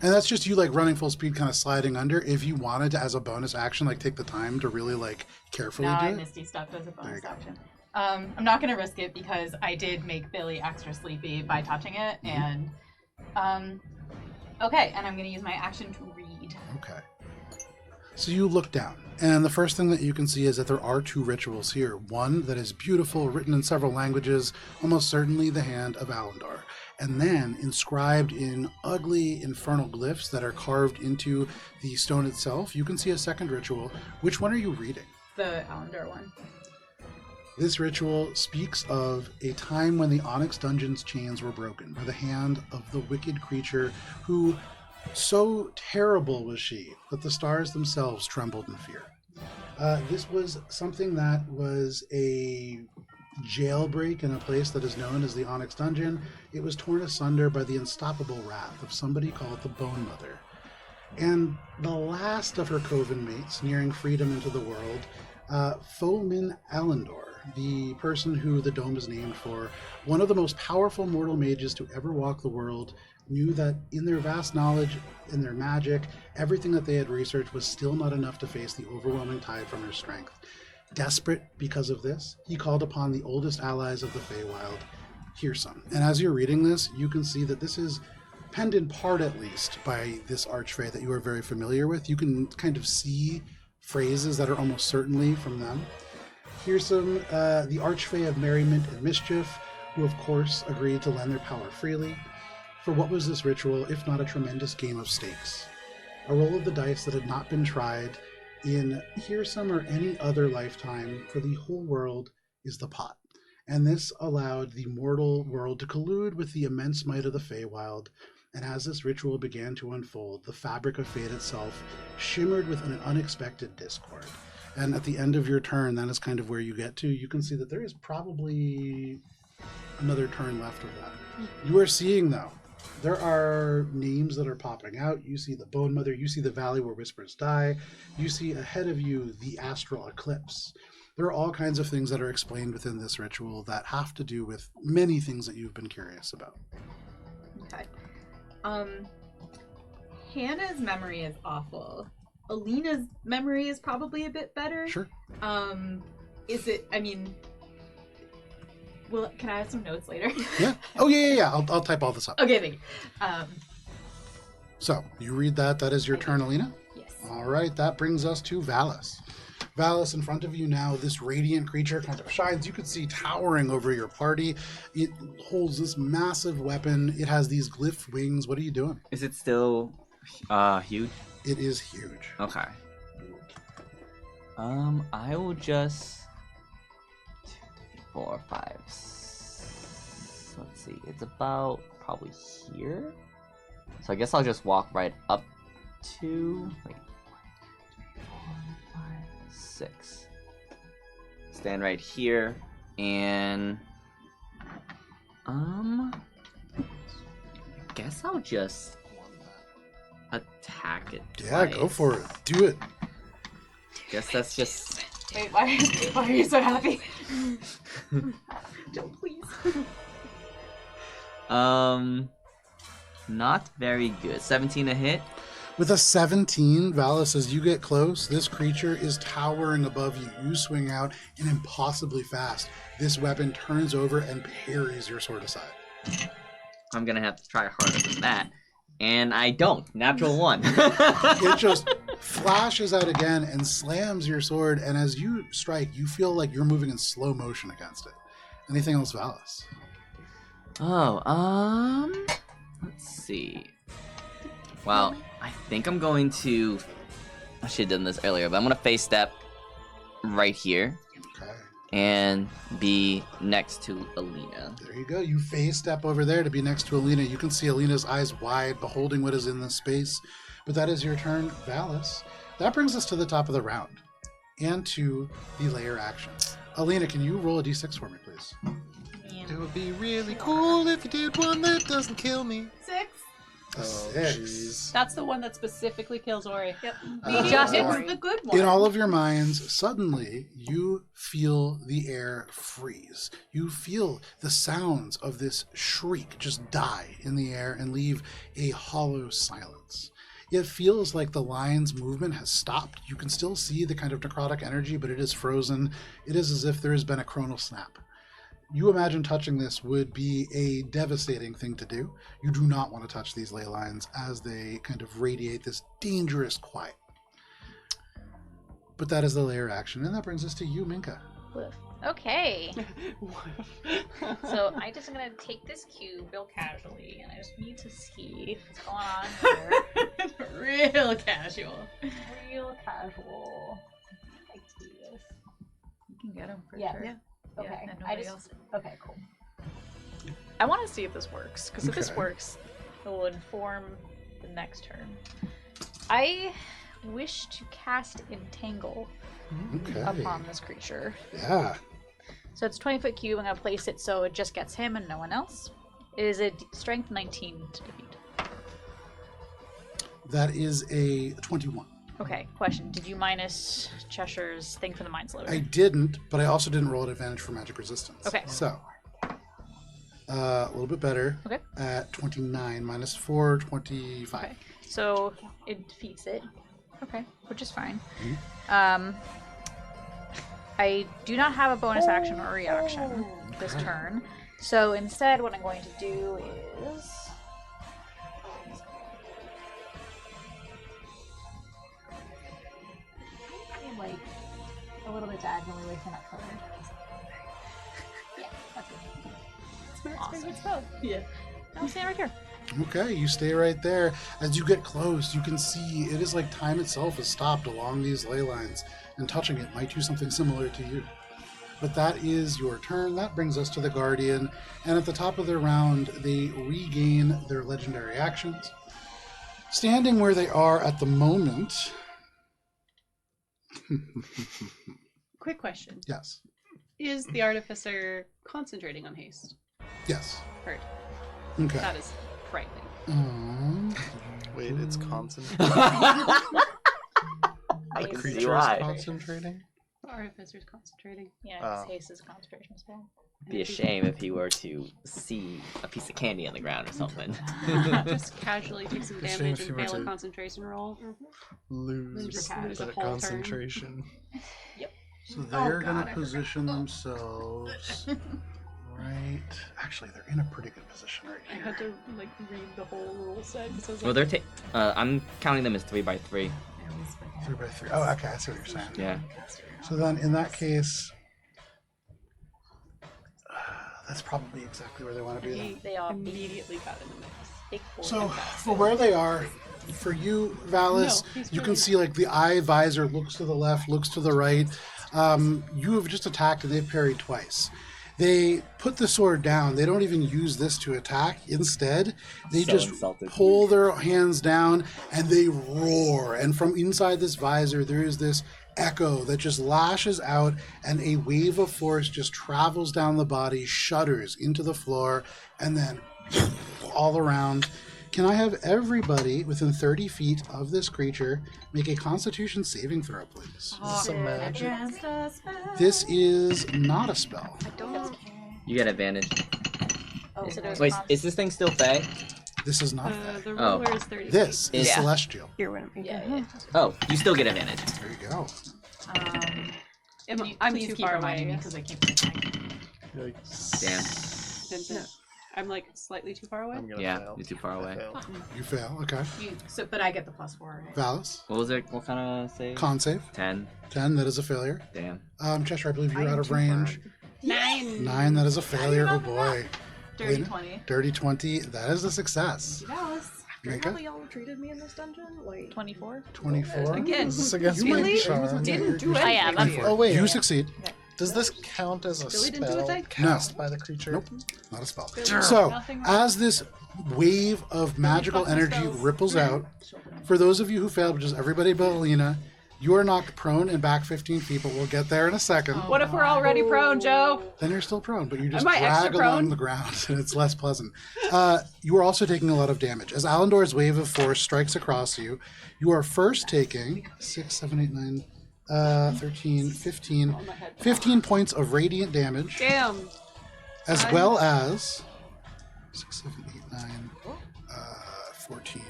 And that's just you like running full speed, kind of sliding under. If you wanted to, as a bonus action, like take the time to really like carefully No, do I it. Misty Step as a There you bonus go. action. I'm not going to risk it because I did make Billy extra sleepy by touching it, and okay, and I'm going to use my action to read. Okay. So you look down, and the first thing that you can see is that there are 2 rituals here. One that is beautiful, written in several languages, almost certainly the hand of Alendar. And then inscribed in ugly infernal glyphs that are carved into the stone itself, you can see a second ritual. Which one are you reading? The Allendar one. This ritual speaks of a time when the Onyx Dungeon's chains were broken by the hand of the wicked creature who, so terrible was she, that the stars themselves trembled in fear. This was something that was a jailbreak in a place that is known as the Onyx Dungeon. It was torn asunder by the unstoppable wrath of somebody called the Bone Mother. And the last of her coven mates nearing freedom into the world, Fomin Alendor, the person who the dome is named for, one of the most powerful mortal mages to ever walk the world, knew that in their vast knowledge, in their magic, everything that they had researched was still not enough to face the overwhelming tide from her strength. Desperate because of this, he called upon the oldest allies of the Feywild, Hearsome. And as you're reading this, you can see that this is penned in part, at least, by this archfey that you are very familiar with. You can kind of see phrases that are almost certainly from them. Hearsome, the archfey of merriment and mischief, who of course agreed to lend their power freely. For what was this ritual, if not a tremendous game of stakes? A roll of the dice that had not been tried in Hearsome or any other lifetime, for the whole world is the pot. And this allowed the mortal world to collude with the immense might of the Feywild, and as this ritual began to unfold, the fabric of fate itself shimmered with an unexpected discord. And at the end of your turn, that is kind of where you get to. You can see that there is probably another turn left of that. You are seeing, though, there are names that are popping out. You see the Bone Mother. You see the Valley Where Whispers Die. You see ahead of you the Astral Eclipse. There are all kinds of things that are explained within this ritual that have to do with many things that you've been curious about. Okay. Hannah's memory is awful. Alina's memory is probably a bit better. Sure. Is it, I mean, well, can I have some notes later? Yeah. Oh, yeah. I'll type all this up. Okay, thank you. So, you read that. That is your turn, Alina? Yes. All right. That brings us to Valis. Valis, in front of you now, this radiant creature kind of shines. You can see towering over your party. It holds this massive weapon. It has these glyph wings. What are you doing? Is it still huge? It is huge. Okay. I will just 2, 3, 4, 5. Let's see. It's about probably here. So I guess I'll just walk right up to 6. Stand right here and guess I'll just attack it Yeah, twice. go for it. Do it. Guess that's just Wait, why are you so happy? Don't please. not very good. 17 a hit. With a 17, Valis, as you get close, this creature is towering above you. You swing out, and impossibly fast, this weapon turns over and parries your sword aside. I'm gonna have to try harder than that. And I don't. Natural 1. It just flashes out again and slams your sword, and as you strike, you feel like you're moving in slow motion against it. Anything else, Valis? Let's see. Well, I think I'm going to... I should have done this earlier, but I'm gonna face step right here Okay. and be next to Alina. There you go. You phase step over there to be next to Alina. You can see Alina's eyes wide, beholding what is in this space. But that is your turn, Valis. That brings us to the top of the round and to the layer action. Alina, can you roll a d6 for me, please? It would be really cool if you did one that doesn't kill me. 6. A Oh, 6. jeez. That's the one that specifically kills Ori. Yep. It's the good one. In all of your minds, suddenly you feel the air freeze. You feel the sounds of this shriek just die in the air and leave a hollow silence. It feels like the lion's movement has stopped. You can still see the kind of necrotic energy, but it is frozen. It is as if there has been a chronal snap. You imagine touching this would be a devastating thing to do. You do not want to touch these ley lines as they kind of radiate this dangerous quiet. but that is the layer action, and that brings us to you, Minka. Okay. So I just am gonna take this cube real casually, and I just need to see what's going on here. Real casual. Real casual. I do this. You can get him for Yeah. sure. Yeah. Okay. and I nobody just. else. Okay. Cool. I want to see if this works, because if this Okay. works, it will inform the next turn. I wish to cast Entangle Okay. upon this creature. Yeah. So it's 20-foot cube. I'm going to place it so it just gets him and no one else. It is a strength 19 to defeat. That is a 21. Okay, question. Did you minus Cheshire's thing for the Mind Sliver? I didn't, but I also didn't roll at advantage for magic resistance. Okay. So, a little bit better. Okay. At 29 minus 4, 25. Okay. So it defeats it. Okay, which is fine. Mhm. I do not have a bonus action or reaction this turn. So instead, what I'm going to do is. Like a little bit diagonally away from that color. Yeah, that's it. Awesome. Yeah. I'll stand right here. Okay, you stay right there. As you get close, you can see it is like time itself has stopped along these ley lines, and touching it might do something similar to you. But that is your turn. That brings us to the Guardian, and at the top of their round, they regain their legendary actions. Standing where they are at the moment. Quick question. Yes. Is the artificer concentrating on haste? Yes. Heard. Okay. That is frightening. Wait, it's constant. I The can see creature is why. concentrating? The artificer's concentrating. Yeah, Oh. his haste is a concentration spell. Be a shame if he were to see a piece of candy on the ground or something. Just casually take some It's a shame damage if and you were fail a to- concentration roll. Lose Just lose a that whole turn. concentration. So they're God, going I to forgot. position themselves right. Actually, they're in a pretty good position right I here. had to like read the whole rule set because I was Well, like, they're I'm counting them as 3x3. 3 by 3. Oh, okay, I see what you're saying. Yeah. So then, in that case, that's probably exactly where they want to be. Then. They all immediately got in the mix. big four. So, for where they are, for you, Valis, No, he's you can really- see like the eye visor looks to the left, looks to the right. You have just attacked and they've parried twice. They put the sword down. They don't even use this to attack. Instead, they So just insulted. pull their hands down and they roar. And from inside this visor, there is this echo that just lashes out, and a wave of force just travels down the body, shudders into the floor, and then all around. Can I have everybody within 30 feet of this creature make a Constitution saving throw, please? Some magic. This is not a spell. You get advantage. Oh, so there's Wait, is this thing still Fey? This is not the fair. Oh. ruler is 30 This is Yeah. celestial. Here, when Yeah. Oh, you still get advantage. There you go. I'm Please too keep far reminding away. me because I can't find Yikes. Damn. Vincent. I'm like slightly too far away. I'm gonna Yeah, fail. you're too far I away. failed. You fail. Okay. but I get the +4, right? Valis, What was it? What kind of save? con save. 10. 10, that is a failure. Damn. Cheshire, I believe you're I am out of too range. 9, that is a failure. Oh boy. Dirty Lena? 20. Dirty 20, that is a success. Dallas, after Minka? how y'all treated me in this dungeon, like 24. 24. Again, Is this against You my might- charm? didn't do I anything. am. here. Oh wait, You succeed. does this count as a Billy didn't do a spell thing? cast by the creature? Nope. Not a spell. Billy, So, nothing wrong. as this wave of magical fucking energy spells. ripples out, for those of you who failed, which is everybody but Alina, you are knocked prone and back 15 feet, but we'll get there in a second. What if we're already prone, Joe? Then you're still prone, but you just Am I extra drag along prone? the ground, and it's less pleasant. You are also taking a lot of damage. As Alendor's wave of force strikes across you, you are first taking 6, 7, 8, 9, 13, 15, 15 points of radiant damage, Damn. as well as 6, 7, 8, 9, 14,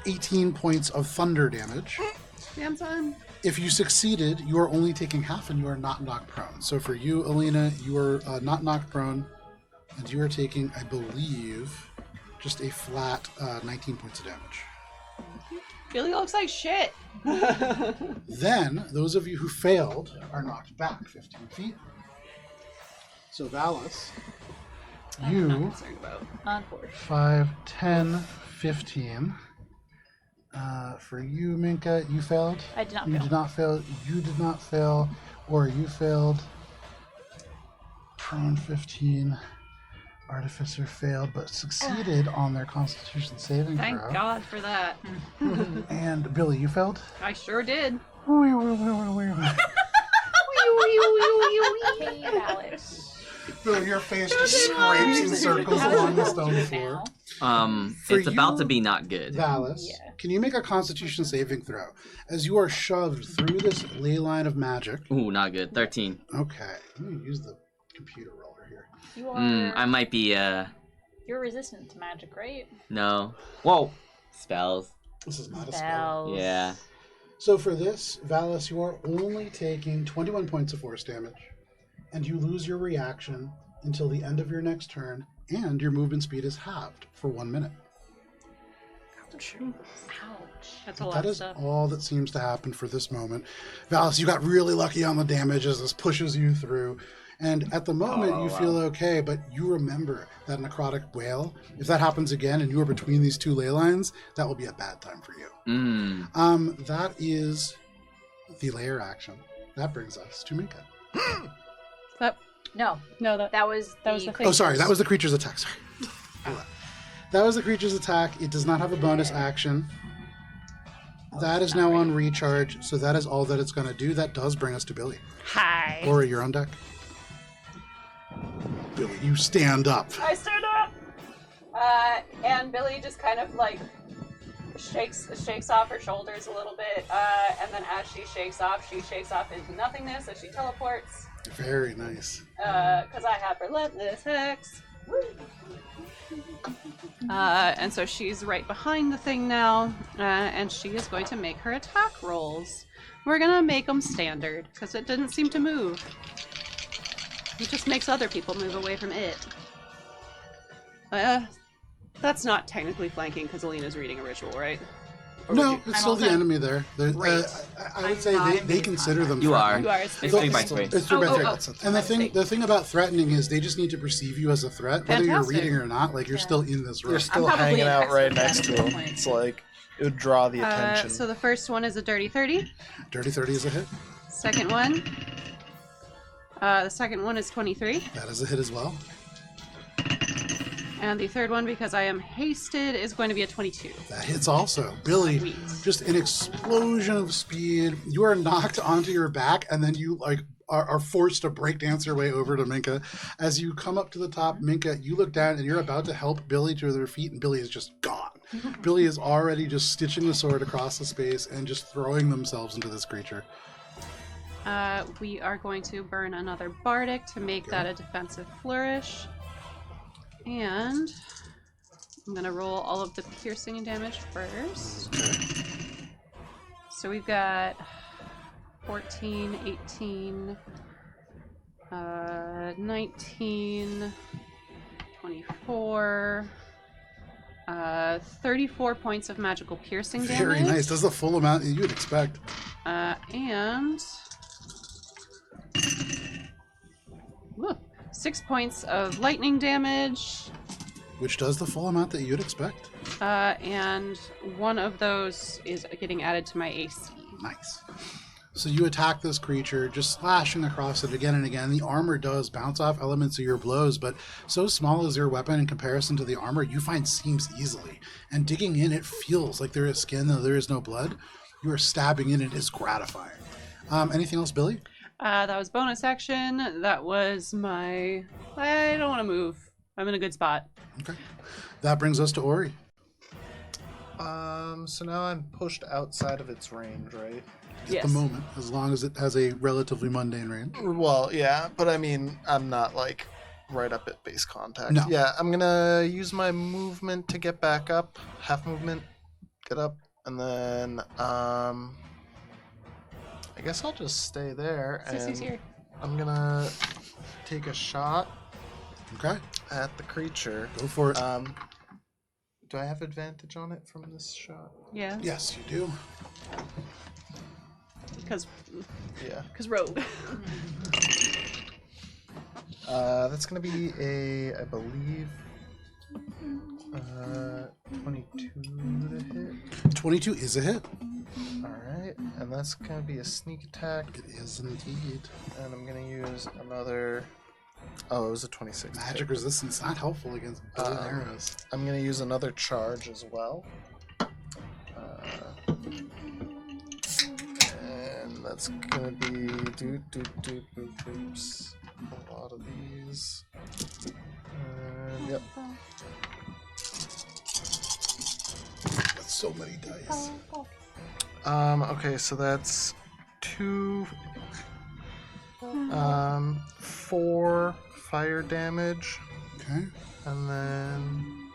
18 points of thunder damage. Damn son. If you succeeded, you are only taking half and you are not knocked prone. So for you, Alina, you are not knocked prone, and you are taking, I believe, just a flat 19 points of damage. Billy looks like shit. Then, those of you who failed are knocked back 15 feet. So, Valis, you, Concerned about. Unfortunately. 5, 10, 15. For you, Minka, you failed. I did not You fail. did not fail. You did not fail. Or you failed. Prone 15. Artificer failed, but succeeded on their Constitution saving Thank throw. God for that. And Billy, you failed. I sure did. Hey, Alice. Billy, your face just scrapes in circles along the stone floor. It's For about to you- be not good. Valis, can you make a Constitution saving throw as you are shoved through this ley line of magic? Ooh, not good. 13. Okay, let me use the computer roller here. You are. I might be, You're resistant to magic, right? no. Whoa. Spells. This is not a spell. Spells. Yeah. So for this, Valis, you are only taking 21 points of force damage, and you lose your reaction until the end of your next turn, and your movement speed is halved for 1 minute. Ouch. That's a lot That of is stuff. all that seems to happen for this moment. Valis, you got really lucky on the damage as this pushes you through. And at the moment, you feel okay, but you remember that necrotic whale. If that happens again and you are between these two ley lines, that will be a bad time for you. That is the layer action. That brings us to Minka. No, No, that was That was the Oh, sorry, that was the creature's attack. Sorry. That was the creature's attack. It does not have a bonus action. That is now on recharge, so that is all that it's going to do. That does bring us to Billy. Hi. Ori, you're on deck. Billy, you stand up. I stood up. And Billy just kind of like shakes off her shoulders a little bit, and then as she shakes off into nothingness as she teleports. Very nice. Because I have relentless hex. And so she's right behind the thing now, and she is going to make her attack rolls. We're gonna make them standard because it didn't seem to move. It just makes other people move away from it. That's not technically flanking because Alina's reading a ritual, right? Or No, would you- it's still the enemy there. Great. I would say they consider them. You are. You are. It's It's So- 3 by 3. It's 3 by 3. oh. And the thing about threatening is they just need to perceive you as a threat, whether you're Fantastic. reading or not. Like you're still in this room. You're still probably hanging an out right expert next to at this him. point. It's like it would draw the attention. So the first one is a dirty 30. Dirty 30 is a hit. Second one. The second one is 23. That is a hit as well. And the third one, because I am hasted, is going to be a 22. That hits also. Billy, Sweet. just an explosion of speed. You are knocked onto your back, and then you are forced to breakdance your way over to Minka. As you come up to the top, Minka, you look down and you're about to help Billy to their feet, and Billy is just gone. Billy is already just stitching the sword across the space and just throwing themselves into this creature. We are going to burn another Bardic to make that a defensive flourish. And I'm going to roll all of the piercing damage first. So we've got 14, 18, 19, 24, 34 points of magical piercing damage. Very nice. That's the full amount that you would expect. And 6 points of lightning damage. Which does the full amount that you'd expect. And one of those is getting added to my AC. Nice. So you attack this creature, just slashing across it again and again. The armor does bounce off elements of your blows, but so small is your weapon in comparison to the armor, you find seams easily. And digging in, it feels like there is skin, though there is no blood. You are stabbing in, it is gratifying. Anything else, Billy? That was bonus action. That was my... I don't want to move. I'm in a good spot. Okay. That brings us to Ori. So now I'm pushed outside of its range, right? At the moment, as long as it has a relatively mundane range. Well, yeah, but I mean, I'm not like right up at base contact. No. Yeah, I'm gonna use my movement to get back up, half movement, get up, and then I guess I'll just stay there. Sissy's And here. I'm gonna take a shot Okay. at the creature. Go for it. Do I have advantage on it from this shot? Yeah. Yes, you do. Because Yeah. rogue. That's gonna be I believe, 22 to hit. 22 is a hit. Alright, and that's gonna be a sneak attack, It is indeed. and I'm gonna use another... Oh, it was a 26. to Magic hit. resistance not helpful against bow and arrows. I'm gonna use another charge as well. And that's gonna be oops. A lot of these. Yep. That's so many dice. Okay, so that's 4 fire damage, Okay. and then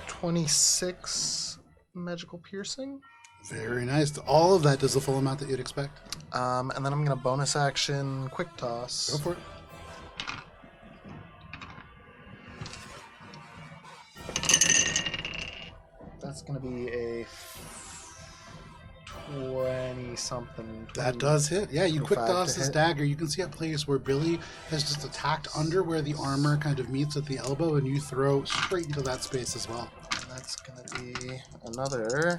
26 magical piercing. Very nice. All of that does the full amount that you'd expect. And then I'm gonna bonus action quick toss. Go for it. That's gonna be a 20 something. That does hit. Yeah, you quick 25 toss to this hit. dagger. You can see a place where Billy has just attacked under where the armor kind of meets at the elbow, and you throw straight into that space as well. And that's gonna be another.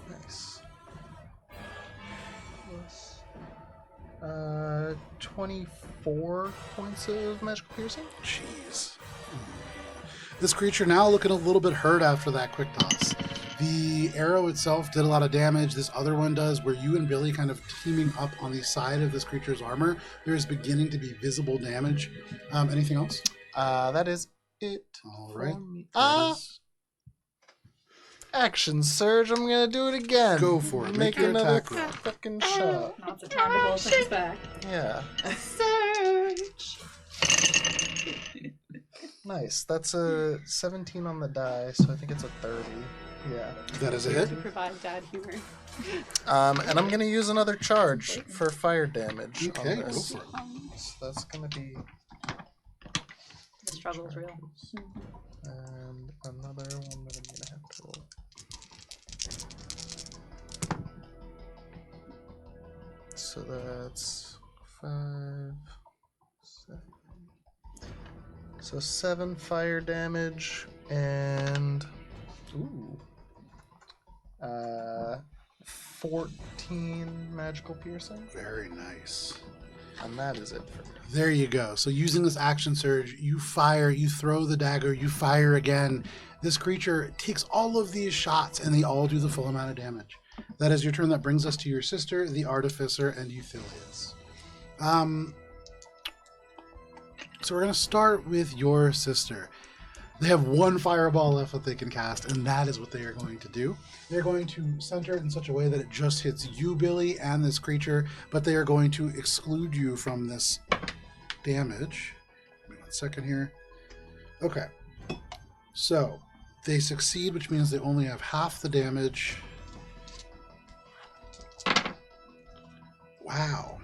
Nice. Plus, 24 points of magical piercing. Jeez. This creature now looking a little bit hurt after that quick toss. The arrow itself did a lot of damage. This other one does, where you and Billy kind of teaming up on the side of this creature's armor. There is beginning to be visible damage. Anything else? That is it. All right. for me. That is- Action surge. I'm gonna do it again. Go for it. Make your another attack roll. fucking shot. Now's the time to roll things back. Yeah. Surge. Nice. That's a 17 on the die, so I think it's a 30. Yeah. That is a hit. To provide dad humor. And I'm gonna use another charge for fire damage Okay, on go this. for it. So that's gonna be The struggle's real. and another one that I'm gonna have to roll. So that's 5, 7. So 7 fire damage and 14 magical piercing, Very nice. and that is it for me. There you go. So using this action surge, you fire, you throw the dagger, you fire again. This creature takes all of these shots and they all do the full amount of damage. That is your turn. That brings us to your sister, the Artificer, and Euthilius. So we're going to start with your sister. They have one fireball left that they can cast, and that is what they are going to do. They're going to center it in such a way that it just hits you, Billy, and this creature, but they are going to exclude you from this damage. Give me 1 second here. Okay. So, they succeed, which means they only have half the damage. Wow.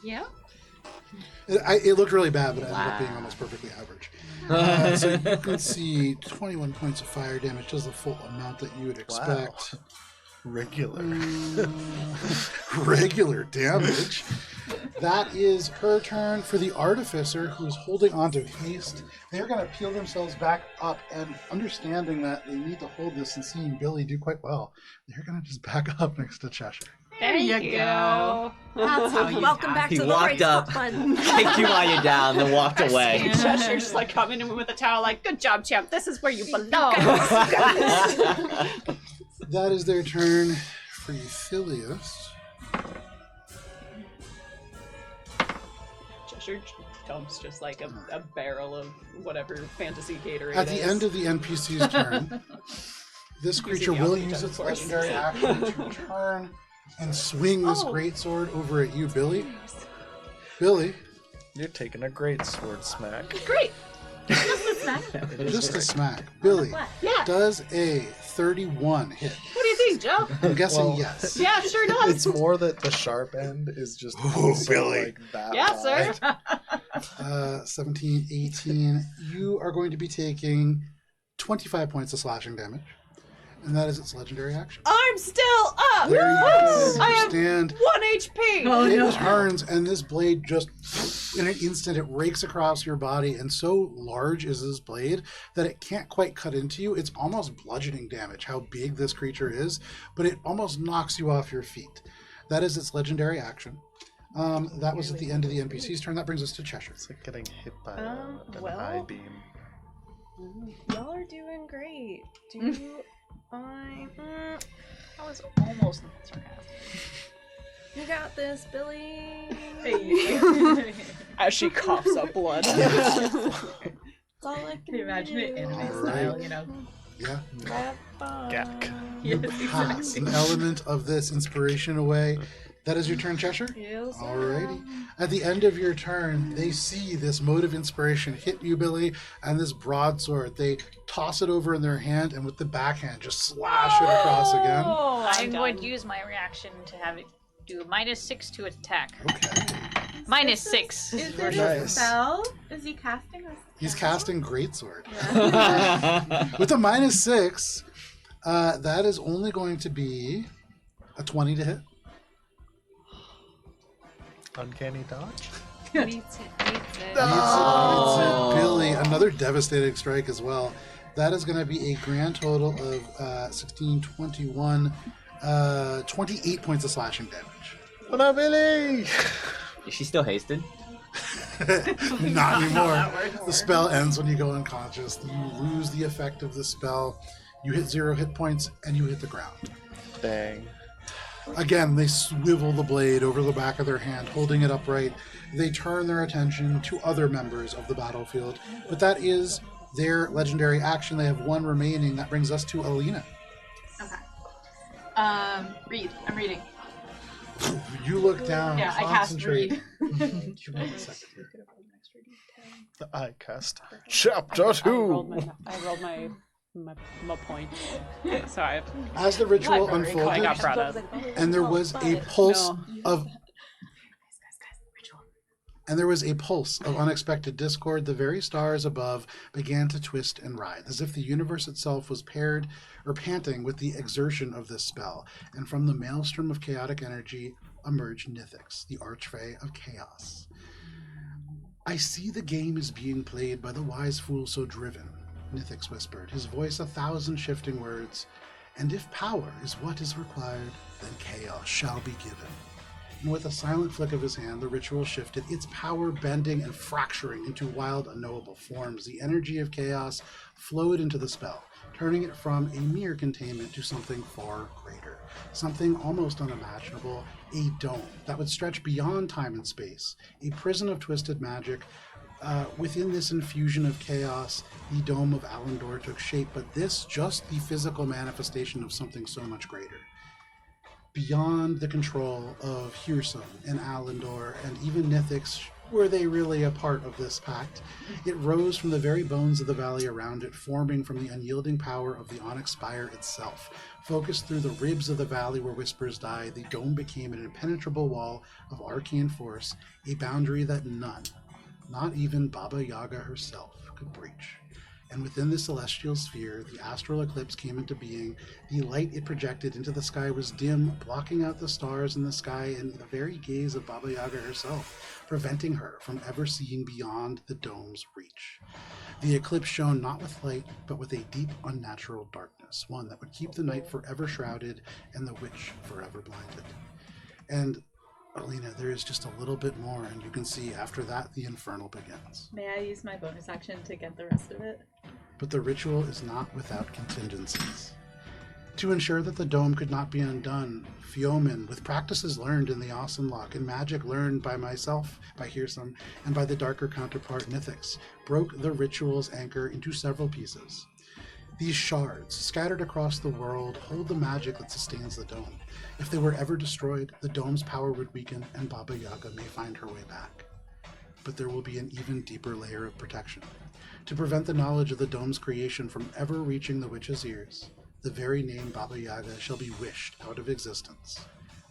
Yeah. It looked really bad, but it ended up being almost perfectly average. So you can see 21 points of fire damage does the full amount that you would expect. Regular. Regular damage. That is her turn. For the Artificer, who's holding onto haste, they're going to peel themselves back up, and understanding that they need to hold this and seeing Billy do quite well, they're going to just back up next to Cheshire. There you go. That's how welcome back He to the walked race up, button. kicked you while you're down, then walked away. Cheshire just like coming in with a towel, like, good job, champ. This is where you belong. That is their turn. For Euthilius, Cheshire dumps just like a barrel of whatever fantasy Gatorade at the is. end of the NPC's turn, this creature the will opposite use its of course. legendary action to turn and swing this Oh. greatsword over at you, Billy. Billy, You're taking a great sword smack. Great. Just the smack? Just a smack. Billy, Yeah. does a 31 hit? What do you think, Joe? I'm guessing Well, yes. Yeah, it sure does. It's more that the sharp end is just Ooh, also, Billy. like that. Yeah, wide. sir. 17, 18. You are going to be taking 25 points of slashing damage. And that is its legendary action. I'm still up. There you go. I You have stand. 1 HP. Oh, It no. turns, and this blade just, in an instant, it rakes across your body, and so large is this blade that it can't quite cut into you. It's almost bludgeoning damage, how big this creature is, but it almost knocks you off your feet. That is its legendary action. That was at the end of the NPC's turn. That brings us to Cheshire. It's like getting hit by Um, an well- eye beam. Y'all are doing great. Do I? I was almost sarcastic. You got this, Billy. As she coughs up blood. That's all I can Can you imagine it do. anime Alright. style, you know? Yeah. Have fun. Gak. You Yes, pass exactly. an element of this inspiration away. That is your turn, Cheshire? Yes, Alrighty. At the end of your turn, they see this mode of inspiration hit you, Billy, and this broadsword. They toss it over in their hand, and with the backhand, just slash it across again. Oh, I'm going to use my reaction to have it do -6 to attack. Okay. -6. Is Very it a nice. spell? Is he casting a spell? He's casting Greatsword. Yeah. With a -6, that is only going to be a 20 to hit. Uncanny dodge? Meets it. Beats it. Billy, another devastating strike as well. That is going to be a grand total of 16, 21, 28 points of slashing damage. What up, Billy? Is she still hasted? Not anymore. The spell ends when you go unconscious. You lose the effect of the spell. You hit 0 hit points, and you hit the ground. Dang. Again, they swivel the blade over the back of their hand, holding it upright. They turn their attention to other members of the battlefield, but that is their legendary action. They have one remaining. That brings us to Alina. Okay. Read. I'm reading. You look down, Yeah, I cast concentrate. read. Give me a second here. The eye cast. Chapter 2. I rolled my point. Sorry. As the ritual I unfolded, got proud of. and there was a pulse No. of unexpected discord, the very stars above began to twist and writhe, as if the universe itself was paired or panting with the exertion of this spell. And from the maelstrom of chaotic energy emerged Nithix, the archfey of chaos. I see the game is being played by the wise fool so driven, Nithix whispered, his voice 1,000 shifting words. And if power is what is required, then chaos shall be given. And with a silent flick of his hand, the ritual shifted, its power bending and fracturing into wild, unknowable forms. The energy of chaos flowed into the spell, turning it from a mere containment to something far greater, something almost unimaginable, a dome that would stretch beyond time and space, a prison of twisted magic. Within this infusion of chaos, the dome of Alandor took shape, but this just the physical manifestation of something so much greater. Beyond the control of Hirsum and Alandor and even Nithix, were they really a part of this pact? It rose from the very bones of the valley around it, forming from the unyielding power of the Onyx Spire itself. Focused through the ribs of the valley where whispers die, the dome became an impenetrable wall of arcane force, a boundary that none, not even Baba Yaga herself, could breach. And within the celestial sphere, the astral eclipse came into being. The light it projected into the sky was dim, blocking out the stars in the sky and the very gaze of Baba Yaga herself, preventing her from ever seeing beyond the dome's reach. The eclipse shone not with light, but with a deep, unnatural darkness, one that would keep the night forever shrouded and the witch forever blinded. And Alina, there is just a little bit more, and you can see after that the infernal begins. May I use my bonus action to get the rest of it? But the ritual is not without contingencies. To ensure that the dome could not be undone, Fiomin, with practices learned in the Awesome Lock and magic learned by myself, by Hirsum, and by the darker counterpart Nithix, broke the ritual's anchor into several pieces. These shards, scattered across the world, hold the magic that sustains the dome. If they were ever destroyed, the dome's power would weaken and Baba Yaga may find her way back. But there will be an even deeper layer of protection. To prevent the knowledge of the dome's creation from ever reaching the witch's ears, the very name Baba Yaga shall be wished out of existence.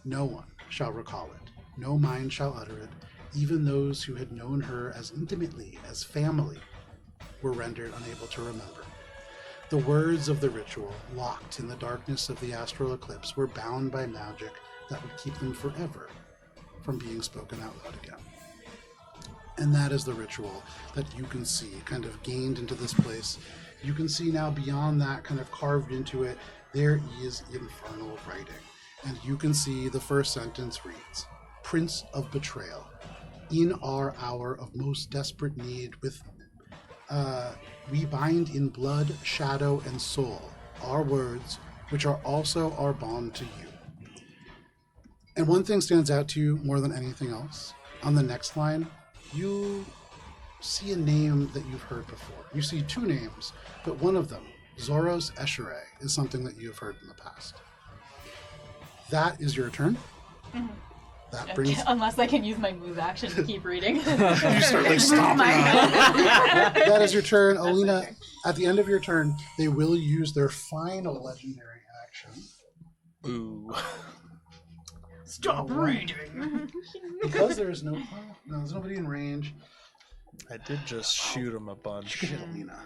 No one shall recall it. No mind shall utter it. Even those who had known her as intimately as family were rendered unable to remember. The words of the ritual, locked in the darkness of the astral eclipse, were bound by magic that would keep them forever from being spoken out loud again. And that is the ritual that you can see kind of gained into this place. You can see now beyond that, kind of carved into it, there is infernal writing. And you can see the first sentence reads, Prince of Betrayal, in our hour of most desperate need, we bind in blood, shadow, and soul our words, which are also our bond to you. And one thing stands out to you more than anything else. On the next line, you see a name that you've heard before. You see two names, but one of them, Zoros Eshere, is something that you've heard in the past. That is your turn. Mhm. That brings... Unless I can use my move action to keep reading. You start like stomping on it. That is your turn. Alina, at the end of your turn, they will use their final legendary action. Ooh. Stop reading. Because there's there's nobody in range. I did just shoot him a bunch. Shit, Alina.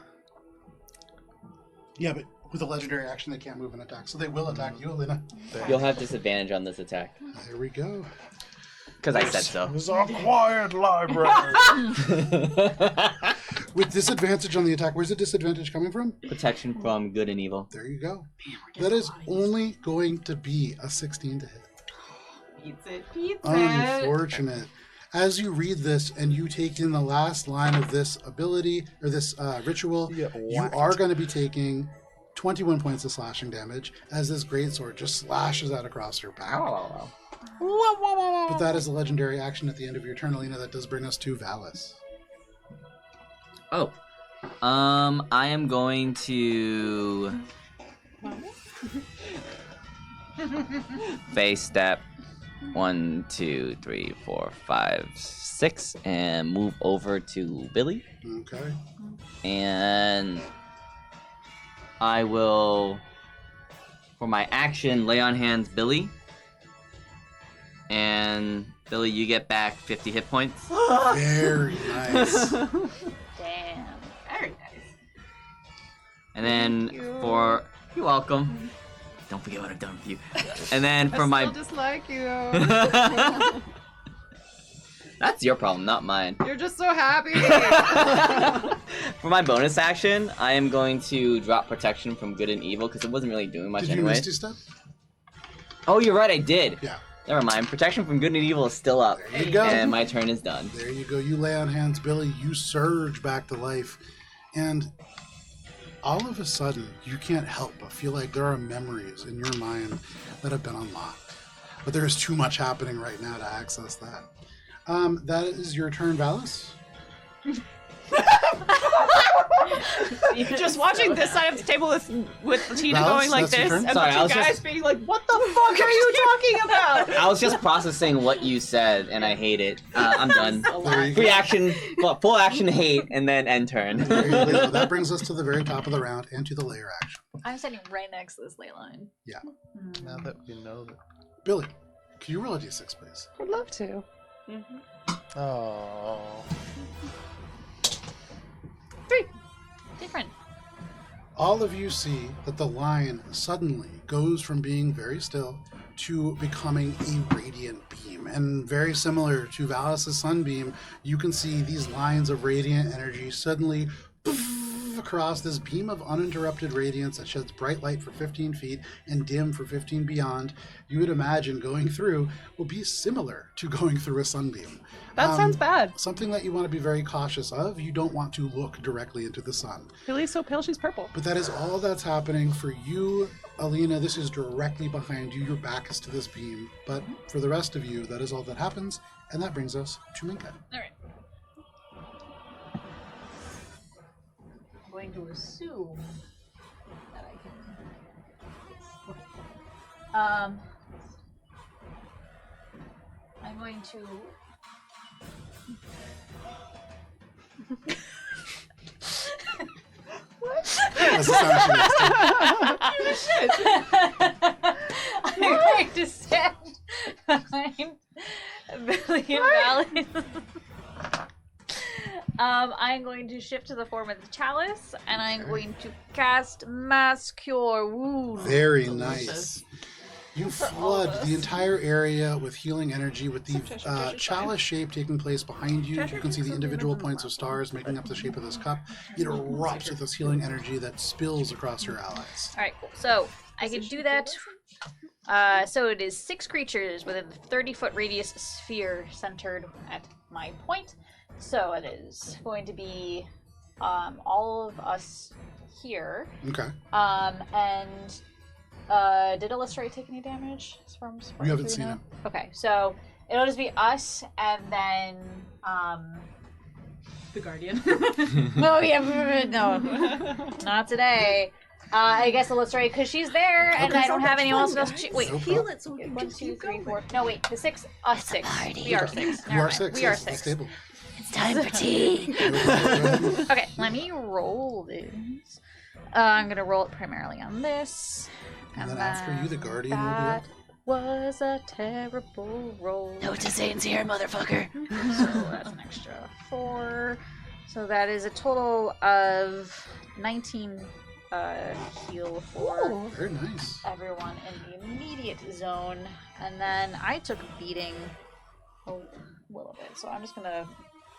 Yeah, but with a legendary action, they can't move and attack, so they will attack you, Alina. You'll have disadvantage on this attack. There we go. Because I said so. This is our quiet library. With disadvantage on the attack, where's the disadvantage coming from? Protection from good and evil. There you go. That is only going to be a 16 to hit. Pizza. Unfortunate. As you read this and you take in the last line of this ability, or this ritual, you are going to be taking 21 points of slashing damage as this greatsword just slashes out across your back. But that is a legendary action at the end of your turn, Alina. That does bring us to Valis. Oh. I am going to... face step 1, 2, 3, 4, 5, 6 and move over to Billy. Okay. And I will, for my action, lay on hands Billy. And Billy, you get back 50 hit points. Very nice. Damn. Very nice. And then you're welcome. Don't forget what I've done for you. And then for I still dislike you. That's your problem, not mine. You're just so happy. For my bonus action, I am going to drop protection from good and evil because it wasn't really doing much Did you anyway. Misty Step? Oh, you're right, I did. Yeah. Never mind. Protection from good and evil is still up. There you go. And my turn is done. There you go. You lay on hands, Billy. You surge back to life. And all of a sudden, you can't help but feel like there are memories in your mind that have been unlocked. But there is too much happening right now to access that. That is your turn, Valis. Just watching this side of the table with Tina Valis, going like that's your this, turn? and Sorry, the I two was guys just- being like, "What the fuck are you talking about?" I was just processing what you said, and I hate it. I'm done. There you Free go. action, full action hate, and then end turn. There you go. That brings us to the very top of the round and to the layer action. I'm sitting right next to this ley line. Now that we know that. Billy, can you roll a d6, please? Would love to. Oh. 3. Different. All of you see that the line suddenly goes from being very still to becoming a radiant beam. And very similar to Valis' sunbeam, you can see these lines of radiant energy suddenly across this beam of uninterrupted radiance that sheds bright light for 15 feet and dim for 15 beyond. You would imagine going through will be similar to going through a sunbeam. That sounds bad. Something that you want to be very cautious of. You don't want to look directly into the sun. Billy's so pale, she's purple. But that is all that's happening for you, Alina. This is directly behind you. Your back is to this beam. But for the rest of you, that is all that happens. And that brings us to Minka. All right. I'm going to assume that I can. I'm going to That's the sound she makes. I'm going to stand behind Billy and Valley. I'm going to shift to the form of the chalice, and I'm going to cast Mass Cure Wounds. Very nice. You flood the entire area with healing energy with the chalice shape taking place behind you. You can see the individual points of stars making up the shape of this cup. It erupts with this healing energy that spills across your allies. Alright, cool. So, I can do that. So it is 6 creatures within the 30-foot radius sphere centered at my point. So it is going to be all of us here. Okay. And did Illustrate take any damage from You haven't seen it. Okay, so it'll just be us and then The Guardian. oh yeah, no, not today. I guess Illustrate because she's there and Okay, I don't have anyone else. Wait, No Heal problem. it so we can 1, just 2, keep 3, going. 4. No, wait, the 6. Us 6. We are 6. You Never are mind. 6. We are Yes, it's 6. stable. It's time for tea. Okay, let me roll this. I'm gonna roll it primarily on this. And then after you, the Guardian will be that up. was a terrible roll. No Satan's here, motherfucker. So that's an extra 4. So that is a total of 19 heal for Very nice. everyone in the immediate zone. And then I took a beating a little bit. So I'm just gonna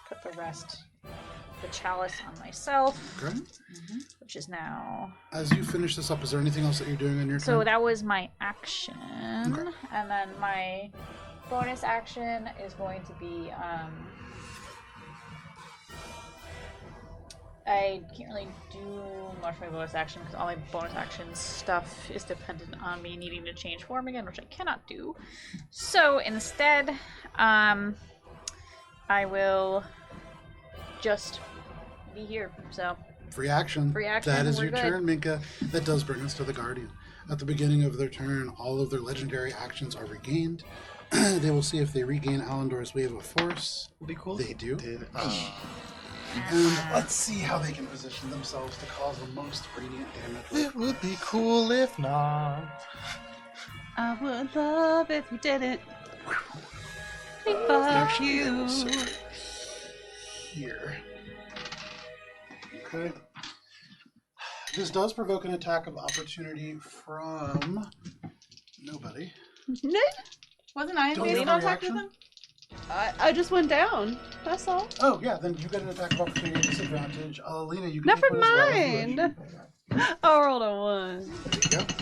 put the rest, the chalice on myself, Okay. which is now. As you finish this up, is there anything else that you're doing in your So turn? that was my action. Okay. And then my bonus action is going to be I can't really do much for my bonus action because all my bonus action stuff is dependent on me needing to change form again, which I cannot do. So instead, I will just be here. So Free action. Free action, That is we're your good. turn, Minka. That does bring us to the Guardian. At the beginning of their turn, all of their legendary actions are regained. They will see if they regain Alendor's Wave of Force. Would be cool. They do. Did, And let's see how they can position themselves to cause the most radiant damage. it would be cool if not. I would love if you didn't. Fuck you. Here. Okay. This does provoke an attack of opportunity from nobody. Wasn't I Don't in you the have a attack with reaction? him? I just went down. That's all. Oh, yeah, then you get an attack of opportunity at disadvantage. Lena, you can Never take one as well if you mind. wish. I rolled a 1. There you go.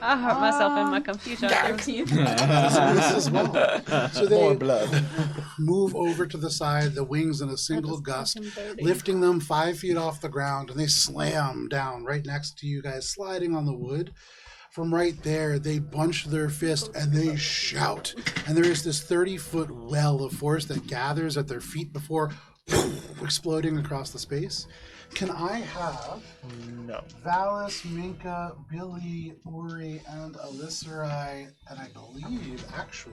I hurt myself in my computer. 13. This as well. So they More blood. move over to the side, the wings in a single gust, lifting them 5 feet off the ground, and they slam down right next to you guys, sliding on the wood. From right there, they bunch their fist and they shout. And there is this 30-foot well of force that gathers at their feet before exploding across the space. Can I have No. Valis, Minka, Billy, Uri, and Elisserai, and I believe, actually,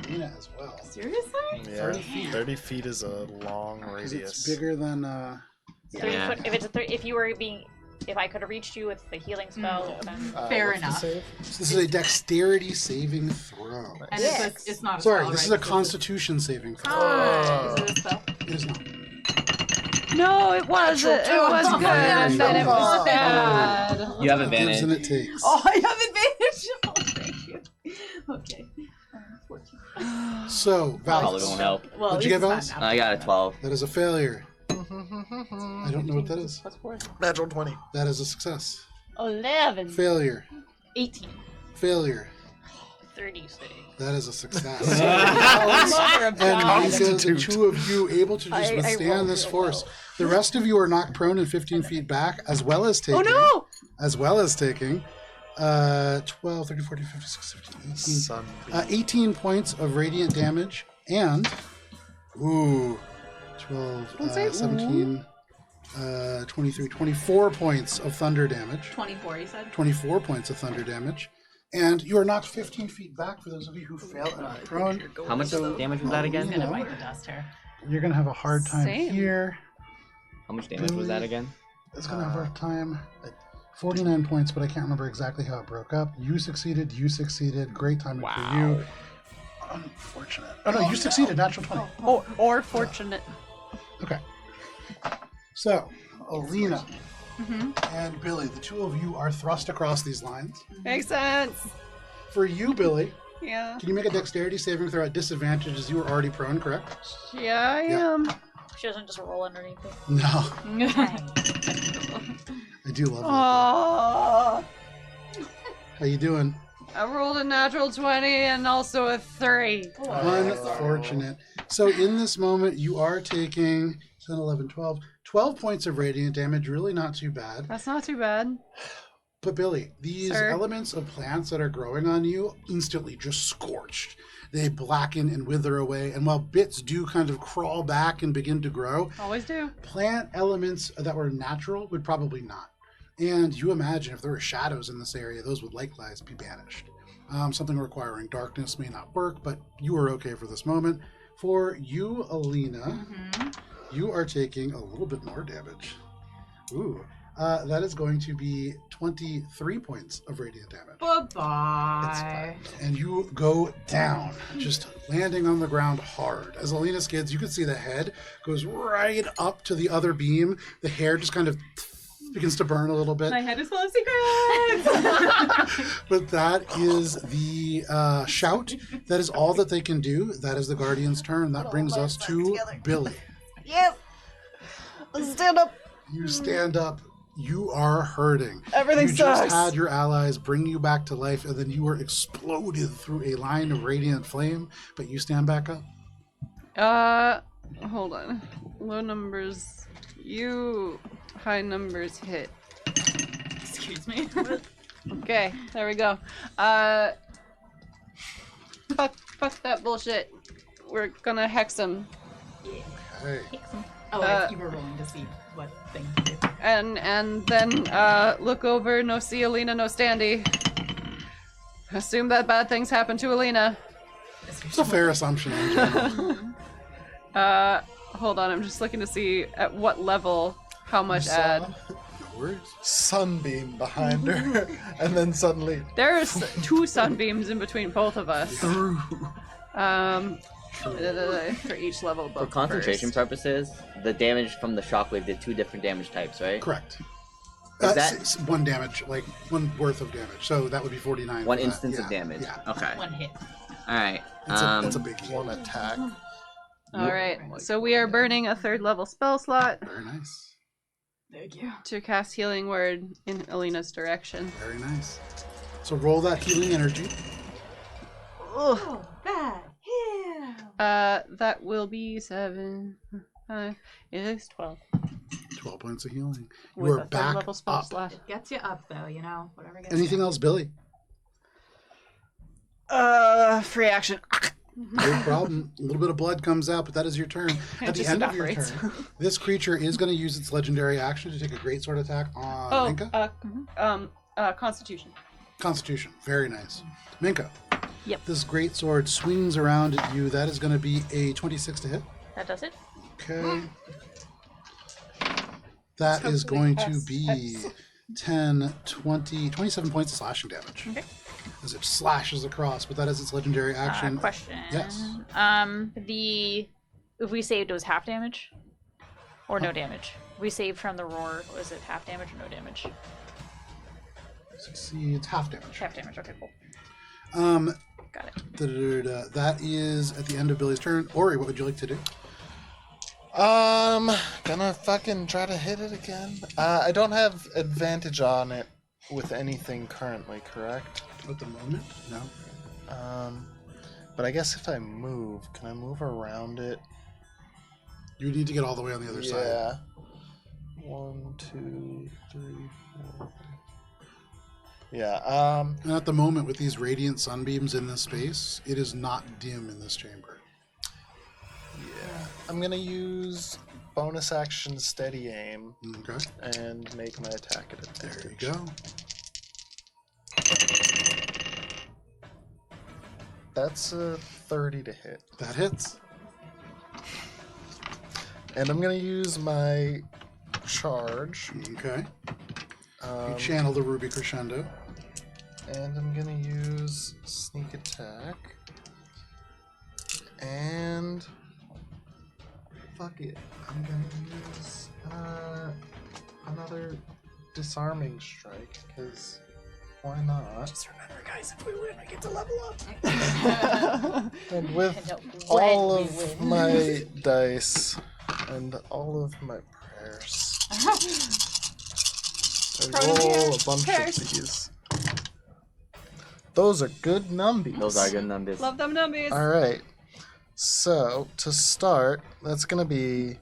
Alina as well. Seriously? Yeah. 30 feet. 30 feet is a long 'Cause radius. it's bigger than... 30 Yeah. foot. If it's a if you were being, if I could have reached you with the healing spell, then Fair what's the enough. save? So this is a dexterity saving throw. And it's not a Sorry, spell, this right? is a It's constitution saving throw. Is it a spell? It is not. No, it wasn't. It was good. And then it was bad. You have It gives and advantage. it takes. Oh, I have advantage. Oh, thank you. Okay. 14. So, Probably Valis, won't help. Well, What'd you get, at Valis? least it's not I got a 12. that is a failure. I don't know what that is. Natural 20. That is a success. 11. Failure. 18. Failure. 36. That is a success. and Minka, the Constitute. two of you able to just I withstand rolled this real force. The rest of you are knocked prone and 15 feet back, as well as taking. Oh As well as taking 12, 13, 14, 15, 16, 17, 18. Sunbeam. 18 points of radiant damage and 12, Don't say 17, 23, 24 points of thunder damage. 24, you said? 24 points of thunder damage. And you are knocked 15 feet back for those of you who fail and are prone. How much damage was that again? You know, Bite the dust here. you're going to have a hard time Same. here. How much damage was that again? is going to have a time. 49 points, but I can't remember exactly how it broke up. You succeeded. Great timing for you. Unfortunate. Oh, no, you succeeded. Natural 20. Or fortunate. Okay. So, Alina and Billy, the two of you are thrust across these lines. Makes sense. For you, Billy, Yeah. can you make a dexterity saving throw at disadvantage as you were already prone, correct? Yeah, I Yeah. am. She doesn't just roll underneath it. No. I do love that. Oh, How you doing? I rolled a natural 20 and also a 3. Unfortunate. So in this moment, you are taking 10, 11, 12. 12 points of radiant damage. Really not too bad. That's not too bad. But Billy, these Sir? elements of plants that are growing on you instantly just scorched. They blacken and wither away. And while bits do kind of crawl back and begin to grow, Always do. plant elements that were natural would probably not. And you imagine if there were shadows in this area, those would likewise be banished. Something requiring darkness may not work, but you are okay for this moment. For you, Alina, you are taking a little bit more damage. Ooh. That is going to be 23 points of radiant damage. Bye-bye. And you go down, just landing on the ground hard. As Alina skids, you can see the head goes right up to the other beam. The hair just kind of begins to burn a little bit. My head is full of secrets! But that is the shout. That is all that they can do. That is the Guardian's turn. That brings us to Billy. Yes. Let's stand up. You stand up. You are hurting. Everything you sucks. just had your allies bring you back to life, and then you were exploded through a line of radiant flame, but you stand back up. Hold on. Low numbers. You. High numbers hit. Excuse me. Okay, there we go. Fuck that bullshit. We're gonna hex him. Hey. Oh, you were rolling to see what thing to do. And then look over, no see Alina, no Standy. Assume that bad things happen to Alina. It's a fair assumption in general. Hold on, I'm just looking to see at what level how much add. No worries. Sunbeam behind her, and then suddenly There's 2 sunbeams in between both of us. through. For each level For book concentration first. purposes, the damage from the shockwave did 2 different damage types, right? Correct. Is that- That's one damage, like one worth of damage. So that would be 49. One for that. instance Yeah, of damage. Yeah. Okay. One hit. Alright. That's a biggie. One attack. Alright, so we are burning a 3rd level spell slot Very nice. Thank you. to cast Healing Word in Alina's direction. Very nice. So roll that healing energy. Oh, bad. Yeah. That will be 7. It is 12. 12 points of healing. You With are a 3rd back level spell up. slot. Gets you up, though, you know? Whatever gets Anything you. else, Billy? Free action. No problem. A little bit of blood comes out, but that is your turn. At the just end of your evaporates. turn, this creature is going to use its legendary action to take a great sword attack on Minka. Constitution. Constitution. Very nice. Minka. Yep. This great sword swings around at you. That is going to be a 26 to hit. That does it. Okay. That is going to be 10, 20, 27 points of slashing damage. Okay. As it slashes across, but that is its legendary action. Question. Yes. If we saved, it was half damage, or no damage. If we saved from the roar. Was it half damage or no damage? Succeeds half damage. Half damage. Okay, cool. Got it. That is at the end of Billy's turn. Ori, what would you like to do? Gonna fucking try to hit it again. I don't have advantage on it with anything currently, correct? At the moment, no. But I guess if I move, can I move around it? You need to get all the way on the other side. Yeah. 1, 2, 3, 4. Yeah. And at the moment, with these radiant sunbeams in this space, it is not dim in this chamber. Yeah. I'm gonna use bonus action steady aim Okay. and make my attack at advantage. There you go. That's a 30 to hit. That hits. And I'm gonna use my charge. Okay. You channel the Ruby Crescendo. And I'm gonna use sneak attack. And fuck it. I'm gonna use another disarming strike, because why not? Just remember, guys, if we win, we get to level up. And with And all when of we win. my dice and all of my prayers, I roll a bunch of these. Those are good numbies. Those are good numbers. Love them numbies. All right. So to start, that's gonna be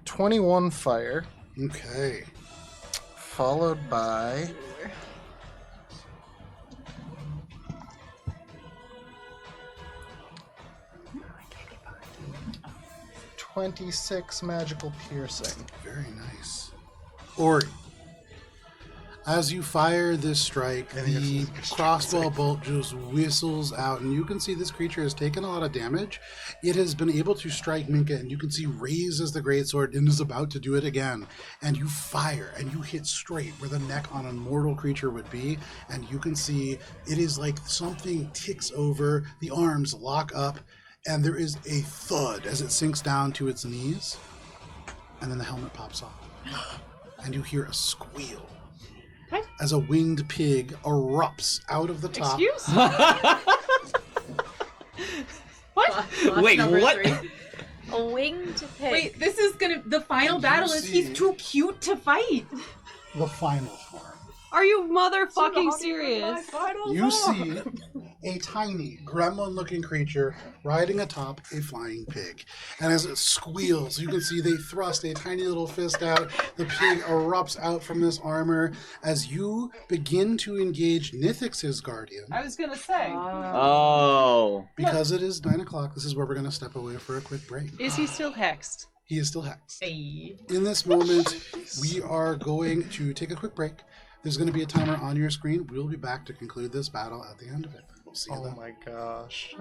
21 fire, Okay. followed by 26 magical piercing. Very nice. Ori, as you fire this strike, the crossbow bolt just whistles out, and you can see this creature has taken a lot of damage. It has been able to strike Minka, and you can see raises the greatsword and is about to do it again. And you fire, and you hit straight where the neck on a mortal creature would be, and you can see it is like something ticks over, the arms lock up, and there is a thud as it sinks down to its knees, and then the helmet pops off. And you hear a squeal as a winged pig erupts out of the top. Excuse? Boss Wait, number what? 3. A winged pig. Wait, this is gonna. The final And you battle is see- he's too cute to fight. The final form. Are you motherfucking serious? You see a tiny, gremlin-looking creature riding atop a flying pig. And as it squeals, you can see they thrust a tiny little fist out. The pig erupts out from this armor. As you begin to engage Nithix's guardian, I was gonna say. Oh. because it is 9 o'clock, this is where we're going to step away for a quick break. Is he still hexed? He is still hexed. Hey. In this moment, we are going to take a quick break. There's going to be a timer on your screen. We'll be back to conclude this battle at the end of it. We'll see you Oh then. my gosh.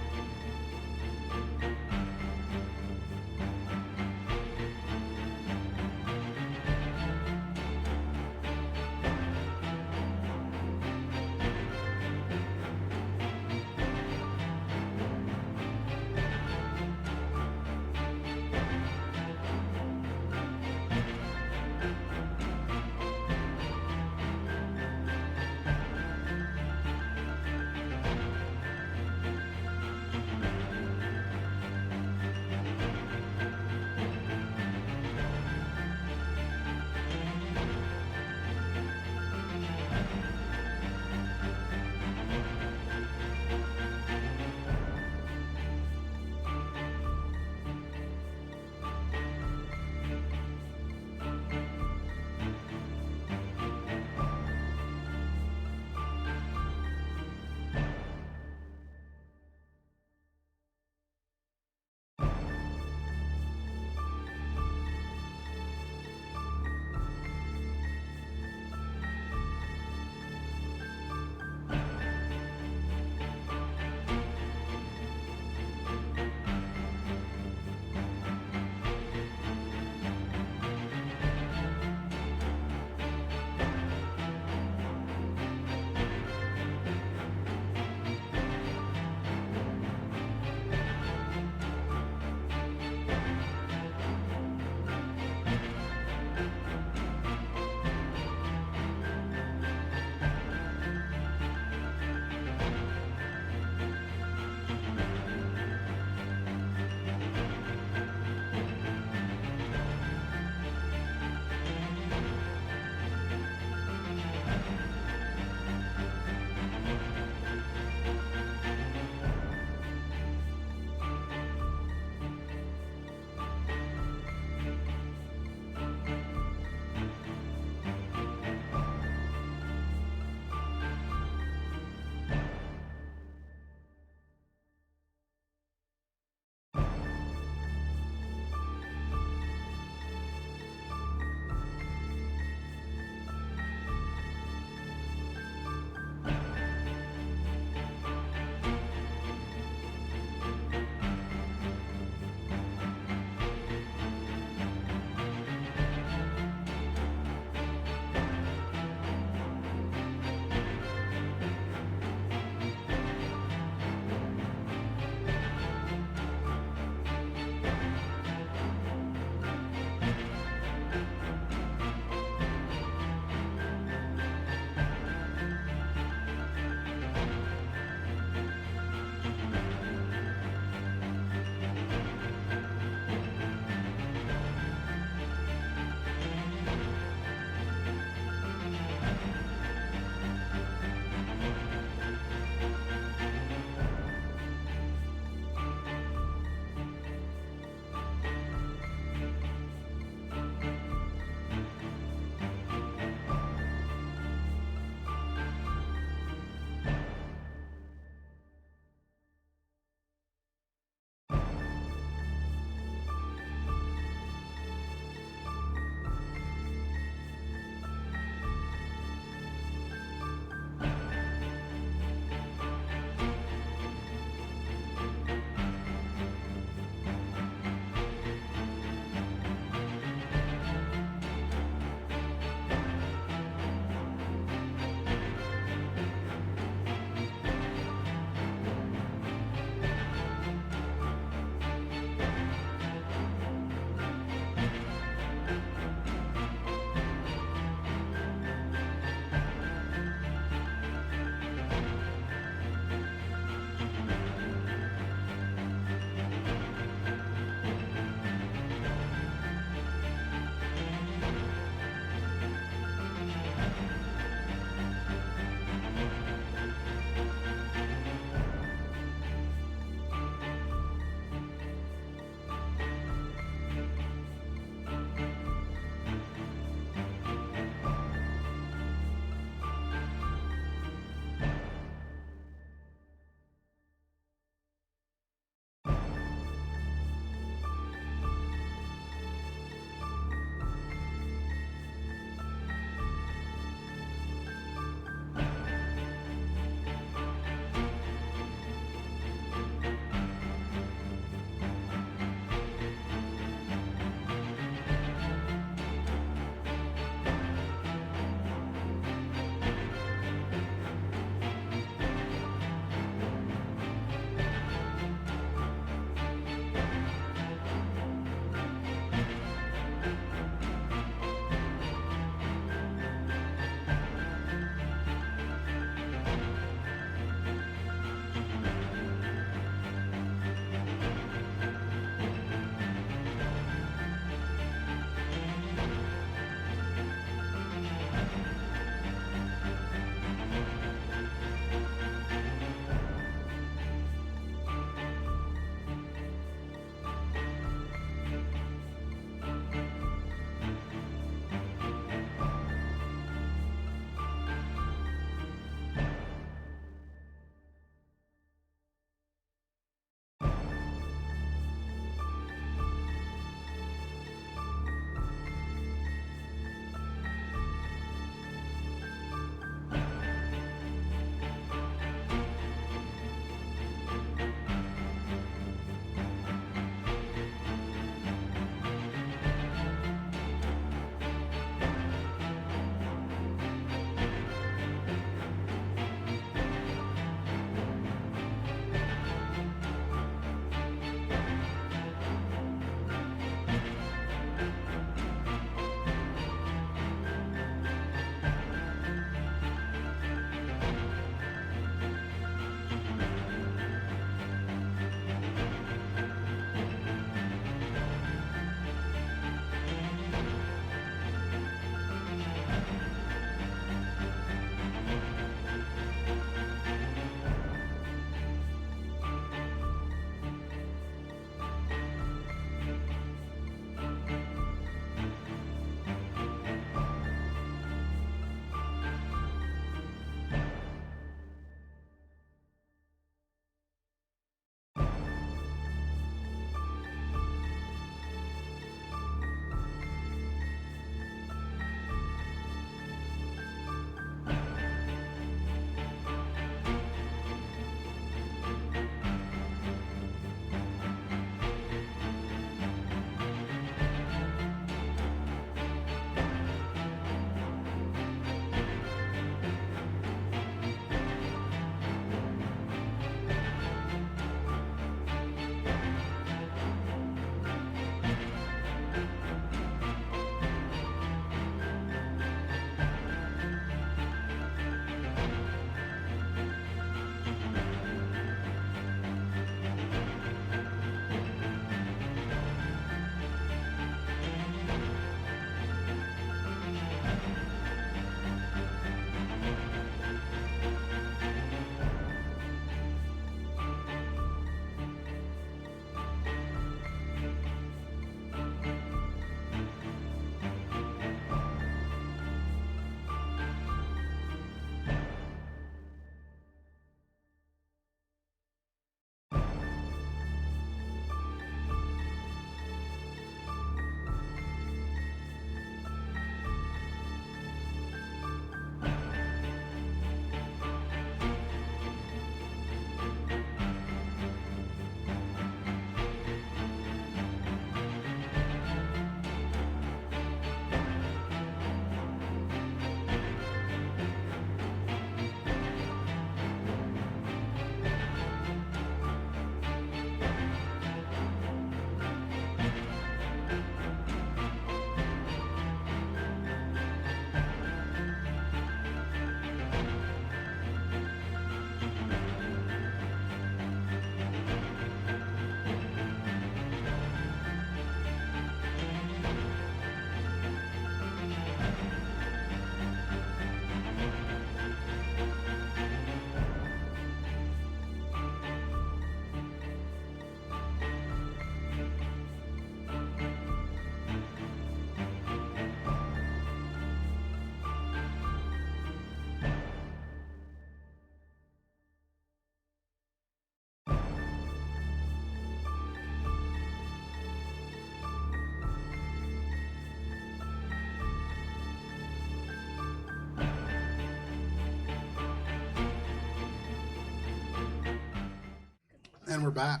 And we're back.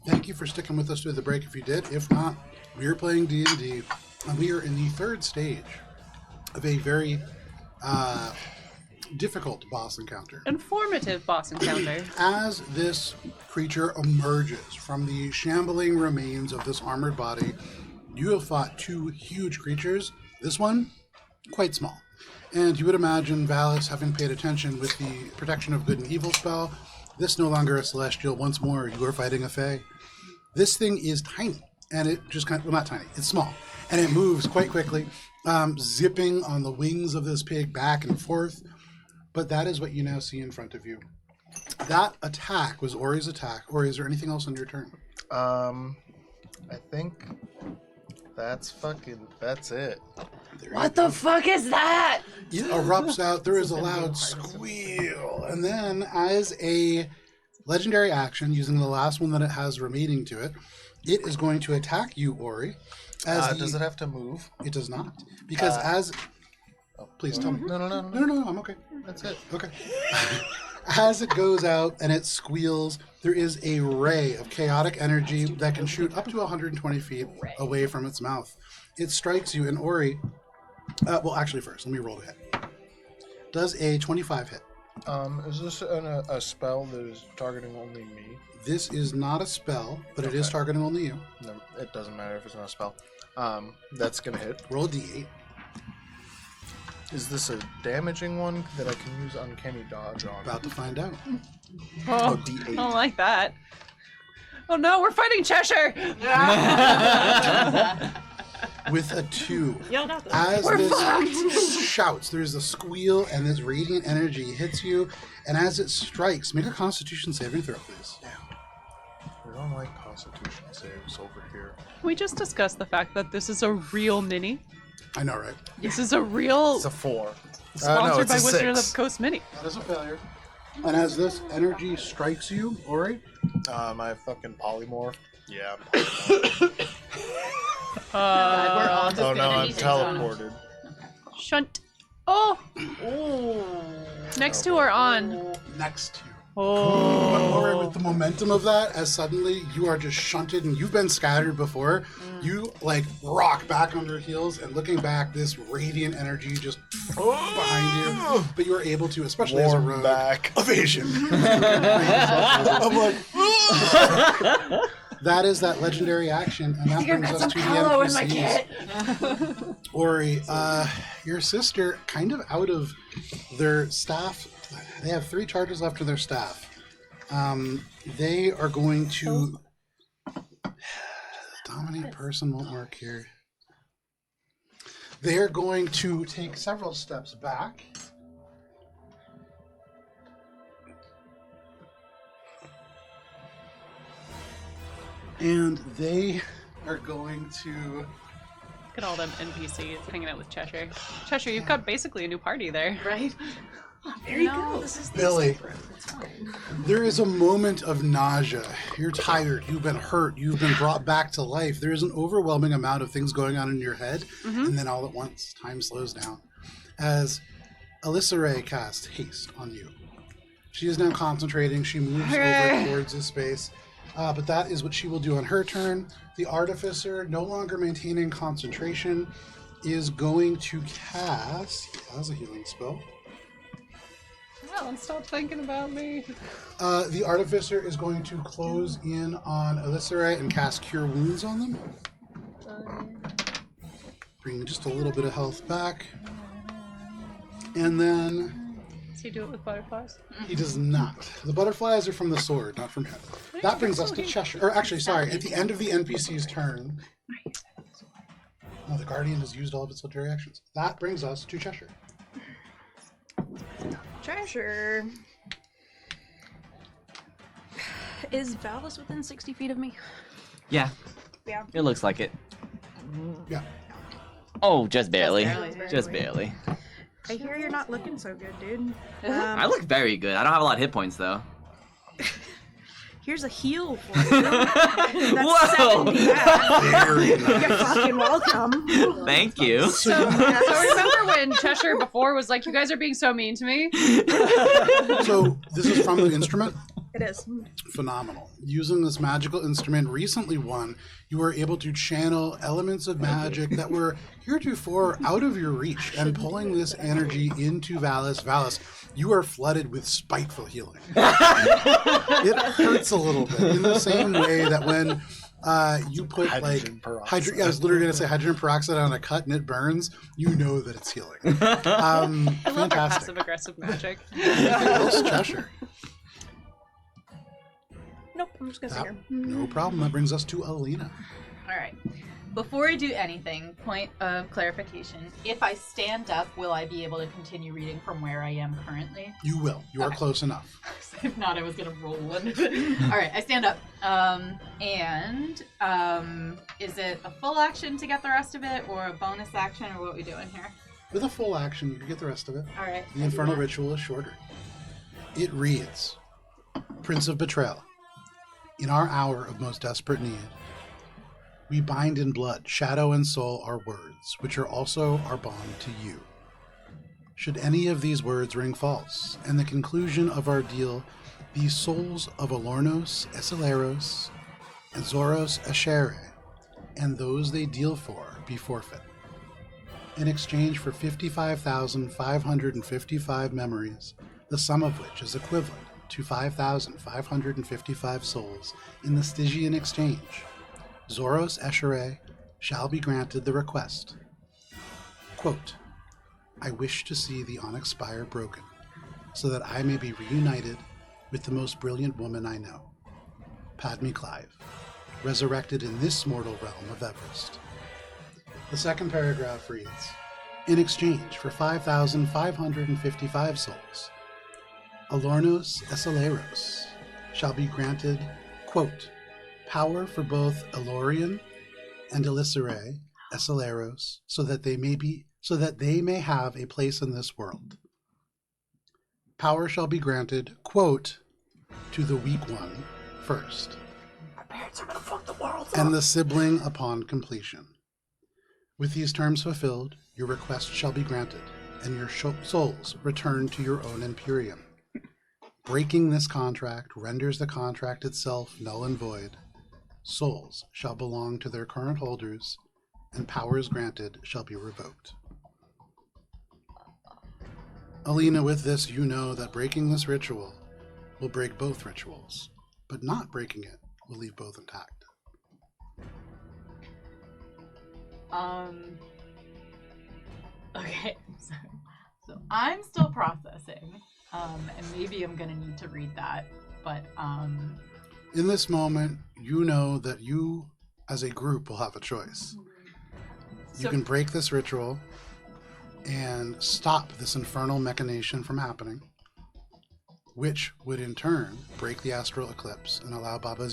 Thank you for sticking with us through the break if you did. If not, we are playing D&D, and we are in the third stage of a very difficult boss encounter. Informative boss encounter. As this creature emerges from the shambling remains of this armored body, you have fought two huge creatures. This one, quite small. And you would imagine Valis having paid attention with the Protection of Good and Evil spell. This no longer a celestial. Once more, you are fighting a fae. This thing is tiny, and it just kind of, well, not tiny, it's small. And it moves quite quickly, zipping on the wings of this pig back and forth. But that is what you now see in front of you. That attack was Ori's attack. Ori, is there anything else on your turn? I think that's it. What the fuck is that? It erupts out. There is a loud squeal. And then, as a legendary action, using the last one that it has remaining to it, it is going to attack you, Ori. Does it have to move? It does not. Because as... Oh, please tell me. No, No, I'm okay. that's it. Okay. As it goes out and it squeals, there is a ray of chaotic energy that can shoot up to 120 feet away from its mouth. It strikes you, and Ori... well, actually, first, let me roll to hit. Does a 25 hit? Is this a spell that is targeting only me? This is not a spell, but it is targeting only you. No, it doesn't matter if it's not a spell. That's gonna hit. Roll a d8. Is this a damaging one that I can use uncanny dodge on? About to find out. Oh, D8. I don't like that. Oh no, we're fighting Cheshire! With a 2. Y'all got this. As We're this fucked! shouts, there's a squeal, and this radiant energy hits you, and as it strikes, make a Constitution saving throw, please. We don't like Constitution saves over here. We just discussed the fact that this is a real mini. I know, right? This is a real It's a 4. sponsored it's by a Wizard of 6. the Coast mini. That is a failure. And as this energy strikes you, Ori, I fucking polymorph. Yeah, I'm polymorph. God, we're all just Oh no, gonna I'm need things on. teleported. Shunt. Oh! Next two are on. next to you. Oh. But Ori, with the momentum of that, as suddenly you are just shunted and you've been scattered before, you like rock back on your heels and looking back, this radiant energy just behind you. But you are able to, especially as a Warm rogue, back. evasion. I'm like, that is that legendary action, and that brings us to the NPCs. Ori, your sister, kind of out of their staff, they have 3 charges left of their staff. They are going to... Dominate person won't work here. They are going to take several steps back. And they are going to... Look at all them NPCs hanging out with Cheshire. Cheshire, you've got basically a new party there. Right? There you go. This is Billy, It's fine. there is a moment of nausea. You're tired. You've been hurt. You've been brought back to life. There is an overwhelming amount of things going on in your head. And then all at once, time slows down. As Alyssa Ray casts haste on you. She is now concentrating. She moves over towards this space. But that is what she will do on her turn. The Artificer, no longer maintaining concentration, is going to cast... That's a healing spell. Alan, stop thinking about me. The Artificer is going to close in on Elissarai and cast Cure Wounds on them. Bring just a little bit of health back. And then... Does he do it with butterflies? He does not. The butterflies are from the sword, not from him. That brings us to Cheshire. Or actually, sorry, at the end of the NPC's turn... No, the Guardian has used all of its legendary actions. That brings us to Cheshire. Treasure. Is Valis within 60 feet of me? Yeah, Yeah. it looks like it. Yeah. Oh, just barely. barely. Just barely. I hear you're not looking so good, dude. I look very good. I don't have a lot of hit points though. Here's a heal for you. That's Whoa! 70 back. Very nice. You're fucking welcome. Thank you. So remember when Cheshire before was like, you guys are being so mean to me? So, this is from the instrument? It is. Phenomenal. Using this magical instrument, recently won, you are able to channel elements of magic that were heretofore out of your reach, and pulling this energy into Valis. Valis, you are flooded with spiteful healing. It hurts a little bit in the same way that when you put Hydrogen peroxide. I was literally going to say hydrogen peroxide on a cut and it burns, you know that it's healing. I love our Fantastic. passive-aggressive magic. Anything else, Cheshire? Nope, I'm just gonna sit here. No problem. That brings us to Alina. All right. Before I do anything, point of clarification. If I stand up, will I be able to continue reading from where I am currently? You will. You are Okay. close enough. If not, I was going to roll one. All right, I stand up. Is it a full action to get the rest of it, or a bonus action, or what are we doing here? With a full action, you can get the rest of it. All right. The Infernal Ritual is shorter. It reads, Prince of Betrayal, in our hour of most desperate need, we bind in blood, shadow, and soul our words, which are also our bond to you. Should any of these words ring false, and the conclusion of our deal, the souls of Alornos, Eseleros, and Zoros Ashere, and those they deal for, be forfeit. In exchange for 55,555 memories, the sum of which is equivalent to 5,555 souls in the Stygian exchange, Zoros Eshere shall be granted the request. Quote, I wish to see the onyx spire broken, so that I may be reunited with the most brilliant woman I know, Padme Clive, resurrected in this mortal realm of Everest. The second paragraph reads, in exchange for 5,555 souls, Alornos Eseleros shall be granted, quote, power for both Elorian and Elisere Eseleros, so that they may have a place in this world. Power shall be granted, quote, to the weak one first, and the sibling upon completion. With these terms fulfilled, your request shall be granted, and your souls returned to your own Imperium. Breaking this contract renders the contract itself null and void. Souls shall belong to their current holders, and powers granted shall be revoked. Alina, with this, you know that breaking this ritual will break both rituals, but not breaking it will leave both intact. Okay, so I'm still processing, and maybe I'm gonna need to read that, but In this moment, you know that you, as a group, will have a choice. You So- can break this ritual and stop this infernal machination from happening, which would in turn break the astral eclipse and allow Baba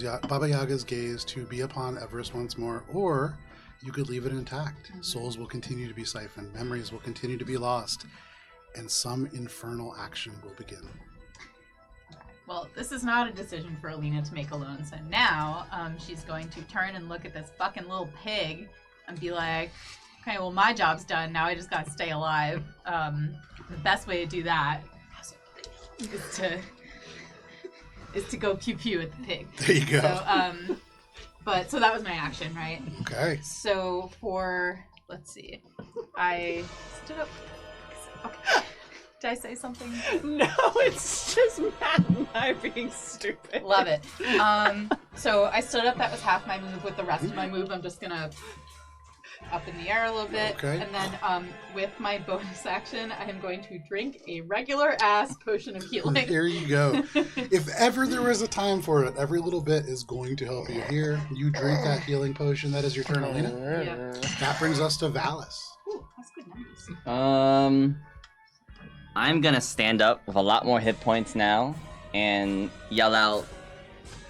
Yaga's gaze to be upon Everest once more, or you could leave it intact. Souls will continue to be siphoned, memories will continue to be lost, and some infernal action will begin. well, this is not a decision for Alina to make alone. So now she's going to turn and look at this fucking little pig and be like, okay, well, my job's done. Now I just gotta stay alive. The best way to do that is to go pew pew at the pig. There you go. So that was my action, right? Okay. So let's see, I stood up. Okay. Did I say something? No, it's just Matt and I being stupid. Love it. So I stood up. That was half my move. With the rest of my move, I'm just gonna up in the air a little bit. Okay. And then with my bonus action, I am going to drink a regular ass potion of healing. There you go. If ever there was a time for it, every little bit is going to help you. Here, you drink that healing potion. That is your turn, Alina. Yeah. That brings us to Valis. Ooh, that's good numbers. I'm gonna stand up with a lot more hit points now and yell out,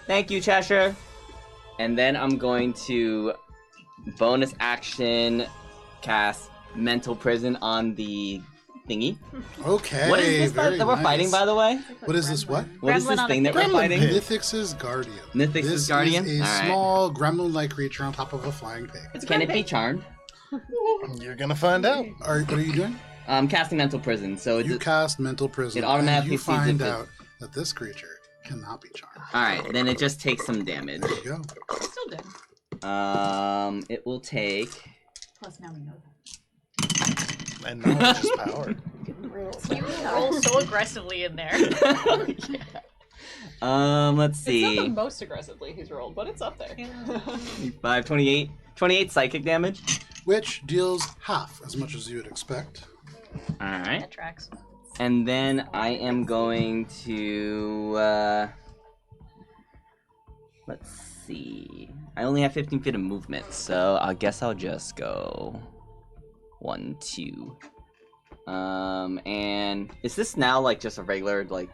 "Thank you, Cheshire!" And then I'm going to bonus action cast Mental Prison on the thingy. Okay. What is this very that we're nice. fighting, by the way? What is this? What? What is Gremlin this on a thing that we're thing. fighting? Nithix's Guardian. Nithix's This Guardian? is a Alright. small gremlin-like creature on top of a flying pig. Can it be charmed? You're gonna find out. What are you doing? I'm casting Mental Prison, so You cast Mental Prison. it automatically and you sees find if it- out that this creature Cannot be charmed. Alright, then it just takes some damage. There you go. Still did. It will take. Plus, now we know that. And now it's just powered. You roll so aggressively in there. Let's It's not the see. most aggressively he's rolled, but it's up there. 5, 28. 28 psychic damage. Which deals half as much as you would expect. Alright. That tracks. And then I am going to. Let's see. I only have 15 feet of movement, so I guess I'll just go 1, 2. And is this now like just a regular like?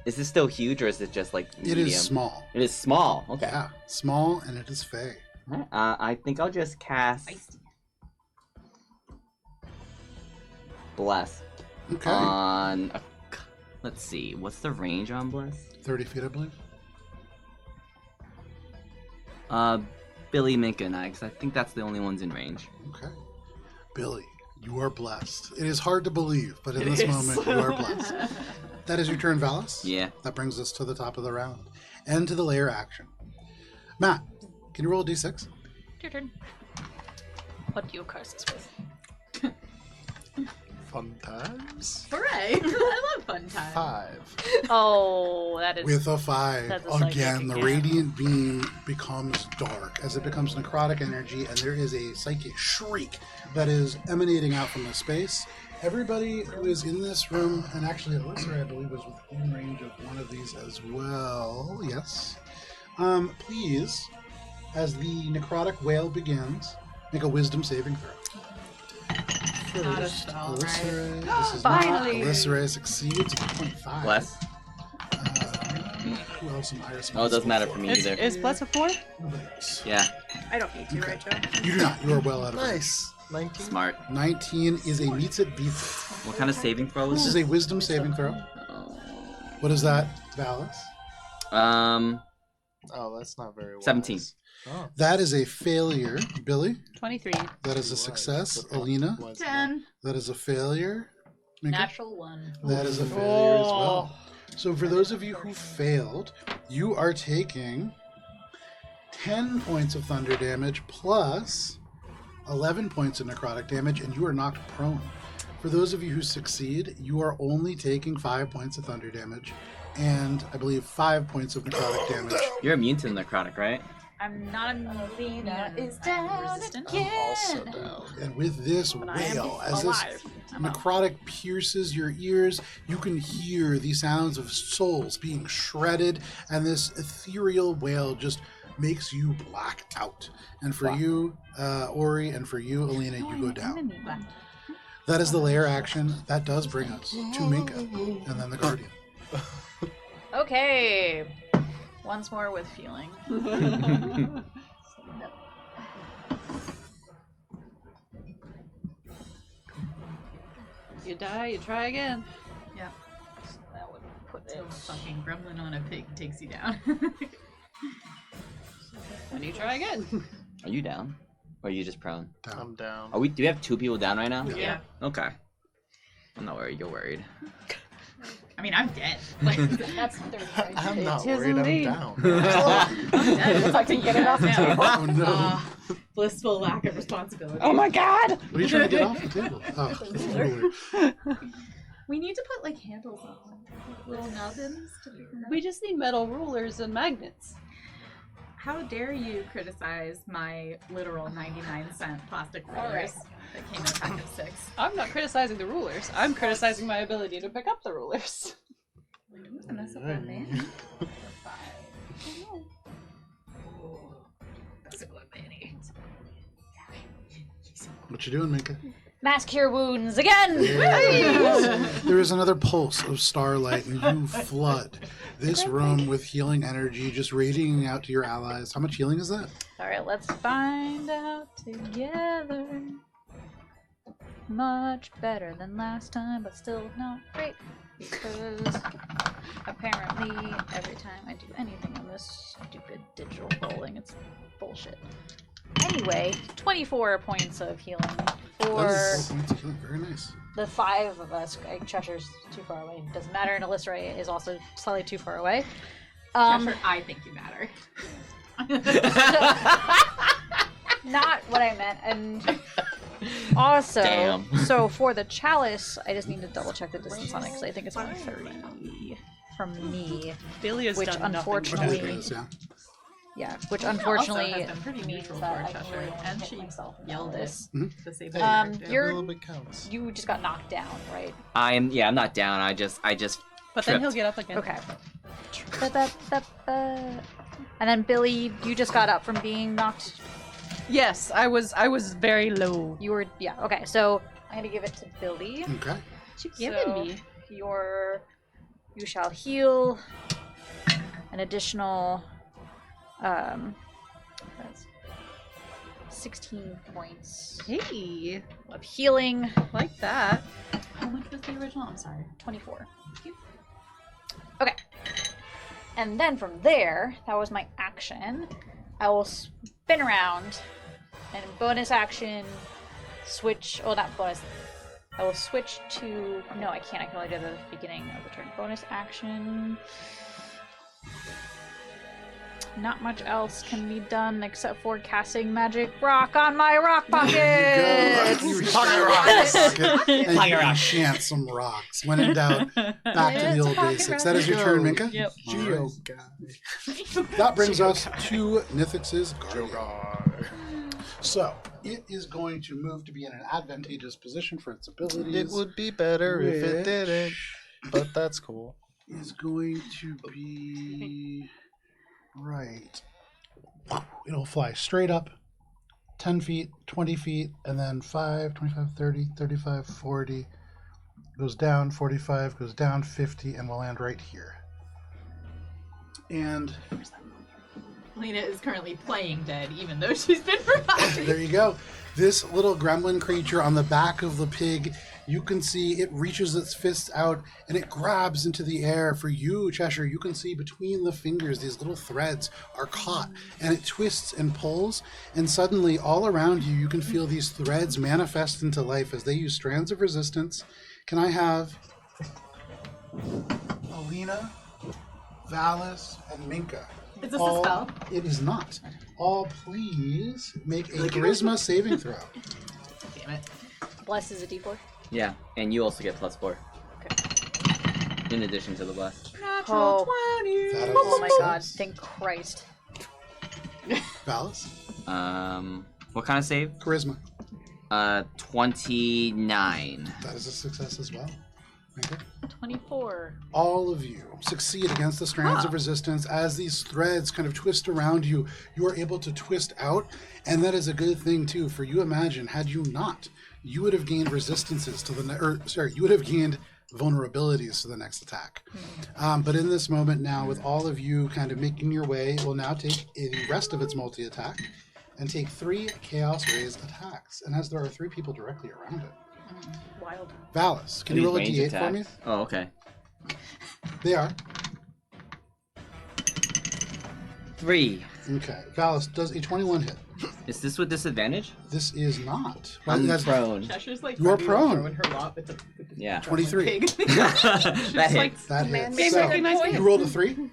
Is this still huge or is it just like medium? It is small. It is small. Okay. Yeah, small, and it is fey. I think I'll just cast Bless Okay. on. Let's see. What's the range on Bless? 30 feet, I believe. Billy, Minka, and I, because I think that's the only ones in range. Okay. Billy, you are blessed. It is hard to believe, but in It this is. moment, you are blessed. That is your turn, Valis. Yeah. That brings us to the top of the round. And to the layer action. Matt, can you roll a d6? Your turn. What do you curse us with? Fun times. Hooray! I love fun time. 5. Oh, that is. With a 5. That's a psychic Again, the again. radiant beam becomes dark as it becomes necrotic energy, and there is a psychic shriek that is emanating out from the space. Everybody who is in this room, and actually Alyssa, I believe, was within range of one of these as well. Yes. Please, as the necrotic wail begins, make a wisdom saving throw. Not a First, spell, Alyssa, right? this is Finally. not. Alyssa succeeds at 0.5. Bless. Who else am I responsible Oh, it doesn't matter for me Is, either. is Bless a 4? Nobody else. Yeah. I don't need to, right, Joe? You do not. You are well out of range. Nice. 19. Smart. 19 is a meets it beats it. What kind of saving throw This is is this? a wisdom saving throw. Oh. What is that, Valis? Oh, that's not very well. 17. Oh. That is a failure, Billy. 23. That is a success, Alina. 10. That is a failure. Minka? Natural 1. That is a failure as well. So for those of you who failed, you are taking 10 points of thunder damage plus 11 points of necrotic damage, and you are knocked prone. For those of you who succeed, you are only taking 5 points of thunder damage, and I believe 5 points of necrotic damage. You're immune to the necrotic, right? I'm not immune. is I'm down resistant. I'm also down. And with this But I am wail, as this alive. I'm up. necrotic pierces your ears, you can hear the sounds of souls being shredded, and this ethereal wail just makes you black out. And for you, Ori, and for you, Alina, you go down. That is the layer action. That does bring us to Minka, and then the Guardian. Okay. Once more with feeling. You die, you try again. Yeah. That would put So it. fucking gremlin on a pig takes you down. And you try again. Are you down? Or are you just prone? Down. I'm down. Are we? Do we have 2 people down right now? Yeah. Okay. I'm not worried. You're worried. I mean, I'm dead. Like, That's 35. I'm not It is worried. I'm indeed. down. I'm dead. It's like to get it off now. Oh no. Blissful lack of responsibility. Oh my god! What are you trying to get off the table? Oh, that's a ruler. We need to put like handles on them, like, little nubbins to pick them up. We just need metal rulers and magnets. How dare you criticize my literal 99-cent plastic rulers Alright. that came in a pack of 6? I'm not criticizing the rulers. I'm criticizing my ability to pick up the rulers. Who's gonna mess up on me? What you doing, Minka? Mass cure wounds again! There is another pulse of starlight, and you flood this room with healing energy, just radiating out to your allies. How much healing is that? Alright, let's find out together. Much better than last time, but still not great. Because apparently every time I do anything on this stupid digital rolling, it's bullshit. Anyway, 24 points of healing That for is 4 points of healing. Very nice. the 5 of us, like, Cheshire's too far away. It doesn't matter, and Alyssa is also slightly too far away. Cheshire, I think you matter. Not what I meant, and also, Damn. so for the chalice, I just need to double check the distance on it because I think it's only 30 from me. Billy has Which done nothing unfortunately- but It is, yeah. Yeah, which Also unfortunately has been pretty means neutral that for I can Cheshire, really only and hit she myself in yelled this. it. The same Hey, You're- every little bit counts. You just got knocked down, right? I'm not down. I just But then tripped. he'll get up again. Okay. And then Billy, you just got up from being knocked. Yes, I was very low. You were, yeah. Okay, so I'm gonna give it to Billy. Okay. What you giving me? You shall heal an additional that's 16 points Hey, of healing. like that. How much was the original? I'm sorry. 24. Okay. And then from there, that was my action. I will spin around and bonus action switch. Oh, not bonus. I will switch to. No, I can't. I can only do it at the beginning of the turn. Bonus action. Not much else can be done except for casting magic rock on my rock pocket. There you go. Pocket rocks. And you Pocket can rock. chant some rocks. When in doubt, back to the old basics. That is your turn, Minka. Yep. All right. Geo guy. That brings us to Nithix's Guardian. So, it is going to move to be in an advantageous position for its abilities. It would be better if it which didn't, but that's cool. Is going to be right. It'll fly straight up 10 feet, 20 feet, and then 5, 25, 30, 35, 40. Goes down 45, goes down 50, and will land right here. And Lena is currently playing dead, even though she's been revived. there you go. This little gremlin creature on the back of the pig, you can see it reaches its fist out and it grabs into the air. For you, Cheshire, you can see between the fingers, these little threads are caught and it twists and pulls. And suddenly, all around you, you can feel these threads manifest into life as they use strands of resistance. Can I have Alina, Valis, and Minka? Is this a All- spell? It is not. All please make a charisma saving throw. Damn it. Bless is a d4. Yeah, and you also get +4. In addition to the blast. Oh. That is Oh my a god, success. thank Christ. Valis, What kind of save? charisma. 29. That is a success as well. Minka? 24. All of you succeed against the strands of resistance. As these threads kind of twist around you, you are able to twist out, and that is a good thing too. For you imagine, had you not, you would have gained resistances to you would have gained vulnerabilities to the next attack. But in this moment now, with all of you kind of making your way, it will now take the rest of its multi-attack and take 3 Chaos Raised attacks. And as there are 3 people directly around it. Wild. Valis, can Are you roll a these d8 range for me? attacks? Oh, okay. They are. 3. Okay. Valis, does a 21 hit? Is this with disadvantage? This is not. I'm That's prone. Cheshire's like You're running prone. over in her lap with the Yeah. 23. pig. That hits. That Man, hits. they So, recognize me. you rolled a 3.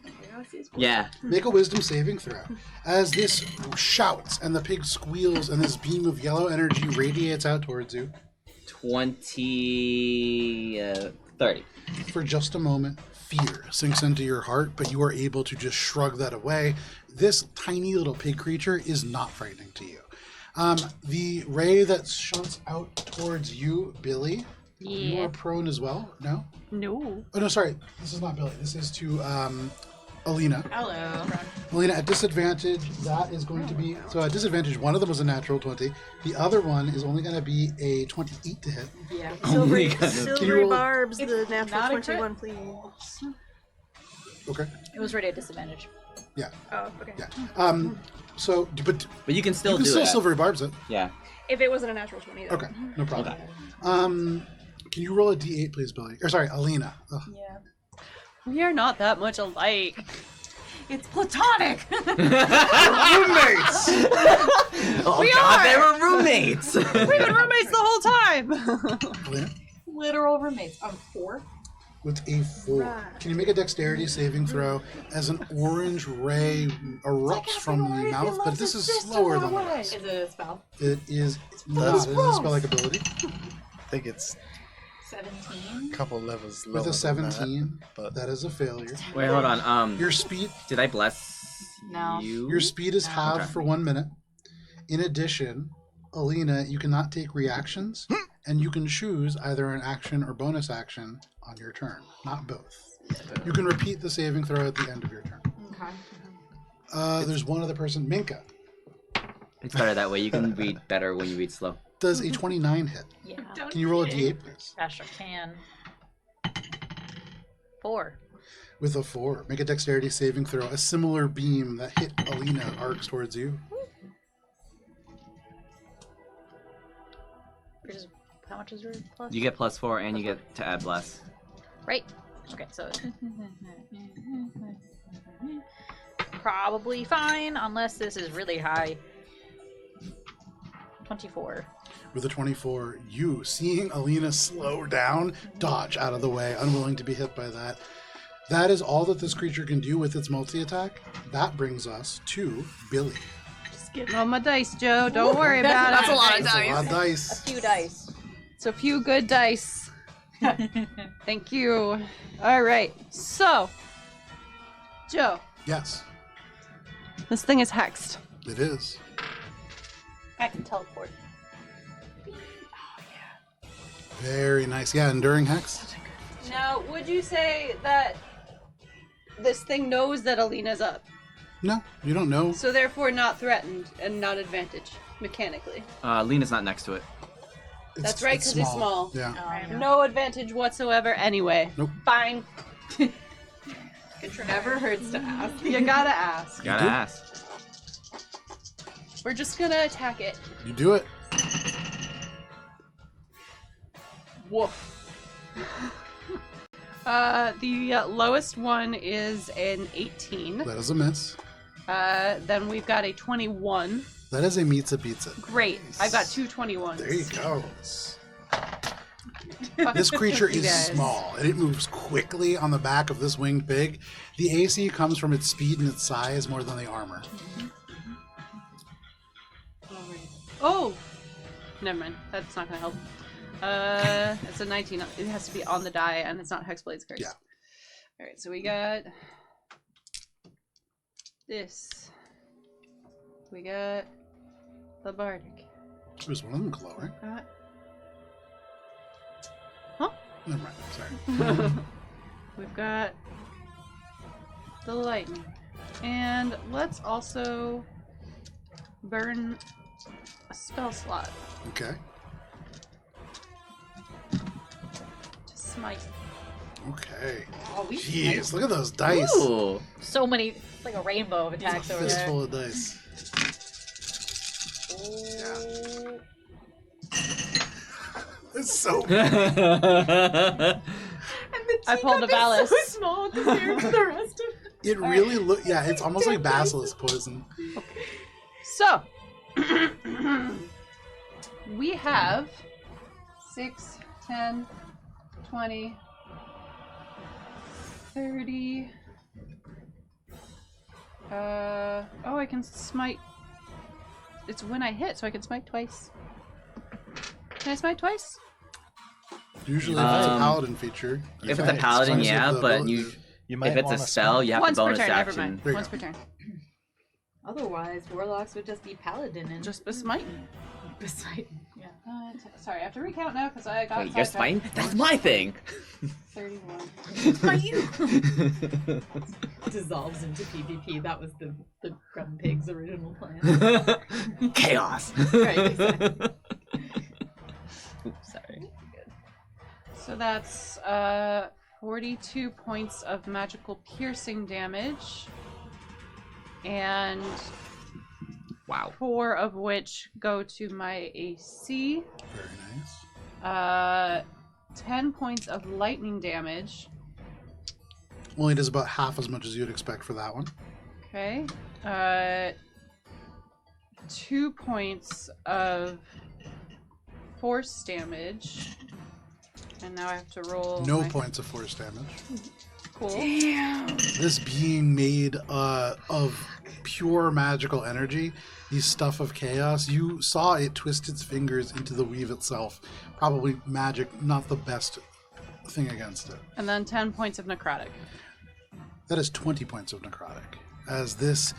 Yeah. Make a wisdom saving throw. As this shouts and the pig squeals and this beam of yellow energy radiates out towards you. 30. For just a moment, fear sinks into your heart, but you are able to just shrug that away. This tiny little pig creature is not frightening to you. The ray that shoots out towards you, Billy, you are prone as well? No? No. Oh, no, sorry. This is not Billy. This is to Alina. Hello. Alina, at disadvantage, that is going to be... So at disadvantage, one of them was a natural 20. The other one is only going to be a 28 to hit. Yeah. Silvery, my God. silvery roll- barbs, the It's natural not a crit. 21, please. Okay. It was already at disadvantage. Yeah. Oh, okay. Yeah. So, but But you can still you can do still it. silvery barbs it. Yeah. If it wasn't a natural 20, though. Okay. No problem. Okay. Can you roll a d8, please, Billy? Or sorry, Alina. Ugh. Yeah. We are not that much alike. It's platonic. Roommates! Oh We god, are! they were roommates! We've been roommates the whole time. Alina? literal roommates. 4. with a 4. Right. Can you make a dexterity saving throw as an orange ray erupts from the mouth? But this is slower than the rest. Is it a spell? It is not. It is a spell-like ability. I think it's 17. a couple levels lower With a than 17, but that is a failure. Wait, hold on. Your speed Did I bless No. you? Your speed is halved Okay. for 1 minute. In addition, Alina, you cannot take reactions, and you can choose either an action or bonus action on your turn, not both. You can repeat the saving throw at the end of your turn. Okay. There's one other person, Minka. It's better that way. You can read better when you read slow. Does a 29 hit? Yeah, Can you roll a d8, please? I sure can. 4. With a 4, make a dexterity saving throw. A similar beam that hit Alina arcs towards you. How much is your plus? You get +4 and you get to add bless. Right. Okay, so probably fine unless this is really high. 24. With a 24, you, seeing Alina slow down, dodge out of the way, unwilling to be hit by that. That is all that this creature can do with its multi-attack. That brings us to Billy. Just getting on my dice, Joe. Don't worry about it. That's a lot of That's a lot of A dice. few dice. It's a few good dice. Thank you. All right. So, Joe, Yes, this thing is hexed. it is. I can teleport. Very nice. Yeah, Enduring Hex. Now, would you say that this thing knows that Alina's up, No, you don't know. so therefore not threatened and not advantage mechanically? Lena's not next to it. That's right, 'cause it's small. Yeah. No advantage whatsoever anyway. Nope. Fine. Never hurts to ask. You gotta ask. Gotta do? ask. We're just gonna attack it. You do it. Woof. The lowest one is an 18. That is a miss. Then we've got a 21. That is a Mitza Pizza. Great. I've got two 21s. There you go. This creature You is guys. small, and it moves quickly on the back of this winged pig. The AC comes from its speed and its size more than the armor. Oh! Never mind. That's not gonna help. It's a 19. It has to be on the die, and it's not Hexblade's curse. Yeah. Alright, so we got this. We got the Bardic. There's one of them glowing. Huh? Never mind. Sorry. We've got the lightning. And let's also burn a spell slot Okay. to smite. Okay. Oh, we Jeez, look at those dice. Ooh. So many, it's like a rainbow of attacks A over there. fistful of dice. It's so. I pulled a Valis. So small compared to the rest of it. It really look. Yeah, it's almost like basilisk poison. So, we have 6, 10, 20, 30. Oh, I can smite. It's when I hit, so I can smite twice. Can I smite twice? Usually, if it's a paladin feature. If it's a paladin, Sometimes yeah, with the but ability- You might if it's a wanna spell, you have Once to per bonus turn, never action. mind. There you Once go. per turn. Otherwise, warlocks would just be paladin and Just besmite. beside. Yeah. Sorry, I have to recount now because I got Wait, you're sidetracked. spine? That's my thing. 31. Dissolves into PvP. That was the Grum Pig's original plan. Chaos. Right, exactly. Oops, sorry. So that's 42 points of magical piercing damage. And Wow. 4 of which go to my AC. Very nice. 10 points of lightning damage. Only does about half as much as you'd expect for that one. Okay. 2 points of force damage. And now I have to roll. No my- points of force damage. Cool. This being made of pure magical energy, the stuff of chaos, you saw it twist its fingers into the weave itself. Probably magic, not the best thing against it. And then 10 points of necrotic. That is 20 points of necrotic. As this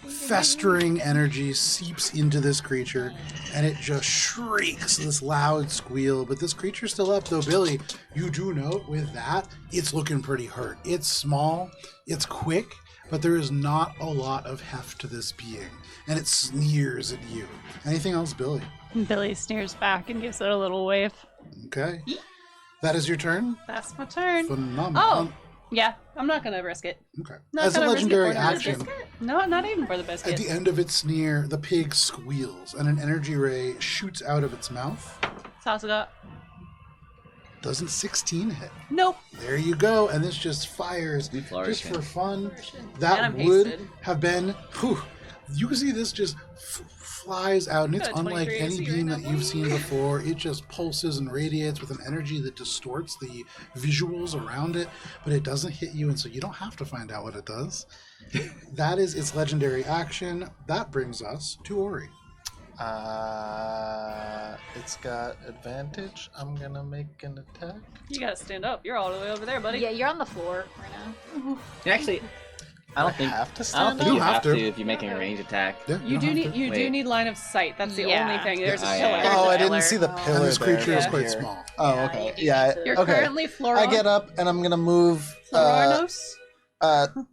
festering energy seeps into this creature, and it just shrieks this loud squeal. But this creature's still up, though, Billy, you do note with that, it's looking pretty hurt. It's small, it's quick, but there is not a lot of heft to this being, and it sneers at you. Anything else, Billy? Billy sneers back and gives it a little wave. Okay. That is your turn? That's my turn. Phenomenal. Oh, yeah. I'm not gonna risk it. Okay. Not As a gonna risk it legendary for the action, biscuit. No, not even for the at biscuit. the end of its sneer, the pig squeals, and an energy ray shoots out of its mouth. Sasuga. Doesn't 16 hit? Nope. There you go, and this just fires We just flourishing. for fun. And That I'm would hasted. have been. Whew, you can see this just flies out, and it's Got a unlike 23 any AC beam right that now, you've boy. seen before. It just pulses and radiates with an energy that distorts the visuals around it, but it doesn't hit you, and so you don't have to find out what it does. That is its legendary action. That brings us to Ori. It's got advantage. I'm gonna make an attack. You gotta stand up. You're all the way over there, buddy. Yeah, you're on the floor right now. Actually, I don't think have to I don't stand think up? you have to You have to. if you're making a range attack. Yeah, You do don't have need to. you do Wait. need line of sight. That's the Yeah. only thing. There's a Yeah. pillar. Yeah. Oh, I Pillar. didn't see the pillar. And this creature there is Yeah. quite here. small. Oh, Yeah, okay. you do Yeah. need to- You're okay. currently Floron. I get up and I'm gonna move Floronos.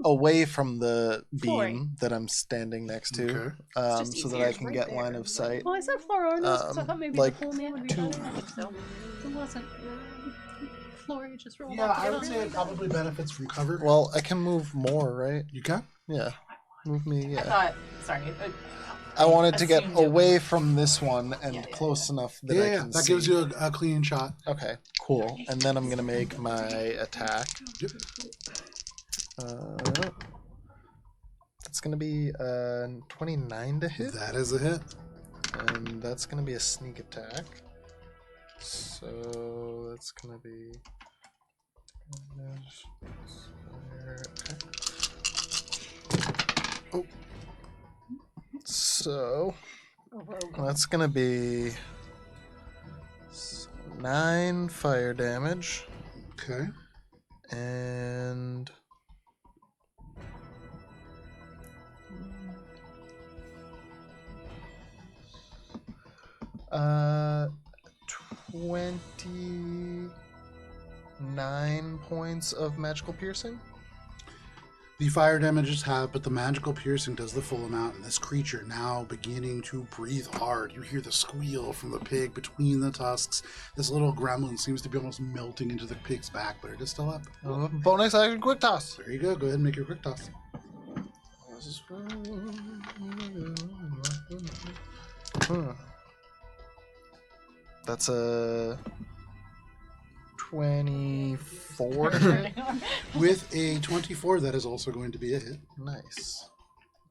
away from the Flooring. beam that I'm standing next to, Okay. just so that easier. I It's can right get there. line of sight. Well, I said Floronos because I thought maybe like the full name would be two. better. I think so. It wasn't. Flory just rolled Yeah, off I together. would say it probably benefits from cover. Well, I can move more, right? You can? Yeah. Move me. I Yeah. thought. Sorry. I wanted to get assumed it away was- from this one and Yeah, yeah, close enough that Yeah, I yeah, can that see. gives you a clean shot. Okay, cool. And then I'm gonna make my attack. Yep. It's gonna be 29 to hit, That is a hit. and that's gonna be a sneak attack. So that's gonna be. Oh. So that's gonna be 9 fire damage Okay. and 29 points of magical piercing. The fire damages have, but the magical piercing does the full amount, and this creature now beginning to breathe hard. You hear the squeal from the pig between the tusks. This little gremlin seems to be almost melting into the pig's back, but it is still up. Bonus action quick toss. There you go. Go ahead and make your quick toss. That's a 24 to hit. With a 24, that is also going to be a hit. Nice.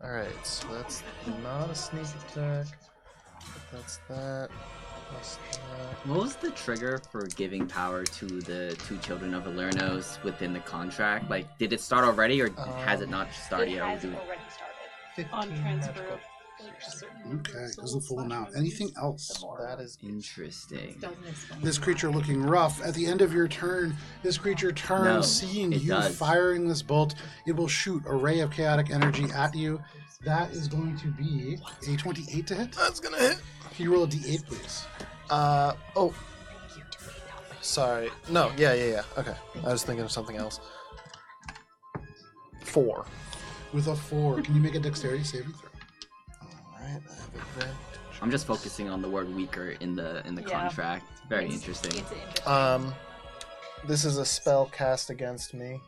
Alright, so that's not a sneak attack. That's that. Plus that. What was the trigger for giving power to the two children of Alernos within the contract? Like, did it start already, or has it not started It yet? has Or do- already started. 15 On transfer magical of piercing. Okay, does the full amount. Anything else? That is Interesting. Doesn't explain. This creature looking rough. At the end of your turn, this creature turns, No, seeing it you does. firing this bolt. It will shoot a ray of chaotic energy at you. That is going to be a 28 to hit. That's gonna hit. Can you roll a d8, please? Oh. Sorry. No, yeah. Okay. I was thinking of something else. 4. With a 4, can you make a dexterity saving throw? Alright, I have advantage. I'm just focusing on the word weaker in the Yeah. contract. Very interesting. It's interesting. This is a spell cast against me.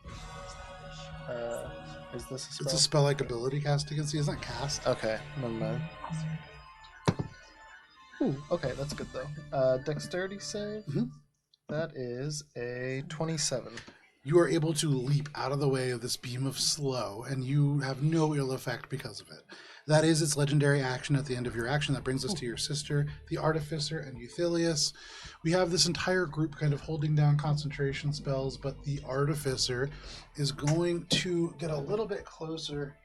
Is this a spell? It's a spell-like ability cast against you. It's not cast. Okay, never mind. Ooh, okay, that's good though. Dexterity save. Mhm. That is a 27. You are able to leap out of the way of this beam of slow, and you have no ill effect because of it. That is its legendary action at the end of your action. That brings us to your sister, the Artificer, and Euthelius. We have this entire group kind of holding down concentration spells, but the Artificer is going to get a little bit closer.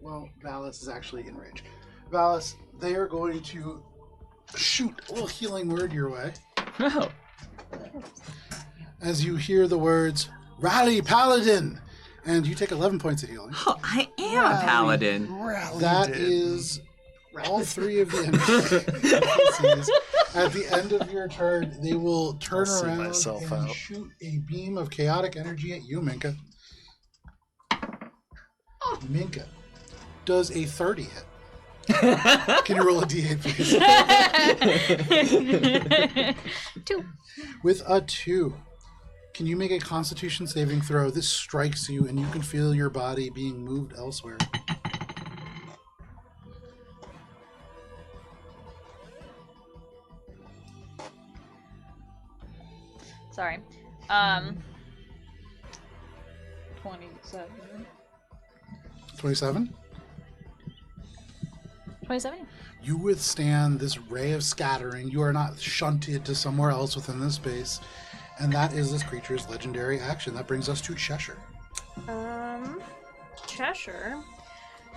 Well, Valis is actually in range. Valis, they are going to shoot a little healing word your way. Oh. As you hear the words, "Rally, Paladin!" And you take 11 points of healing. Oh, I am a paladin. That is all three of the NPCs. At the end of your turn, they will turn I'll see around myself and out. shoot a beam of chaotic energy at you, Minka. Minka does a 30 hit. Can you roll a d8, please? 2. With a 2. Can you make a Constitution saving throw? This strikes you, and you can feel your body being moved elsewhere. Sorry. 27. 27? 27. You withstand this ray of scattering. You are not shunted to somewhere else within this space. And that is this creature's legendary action. That brings us to Cheshire. Cheshire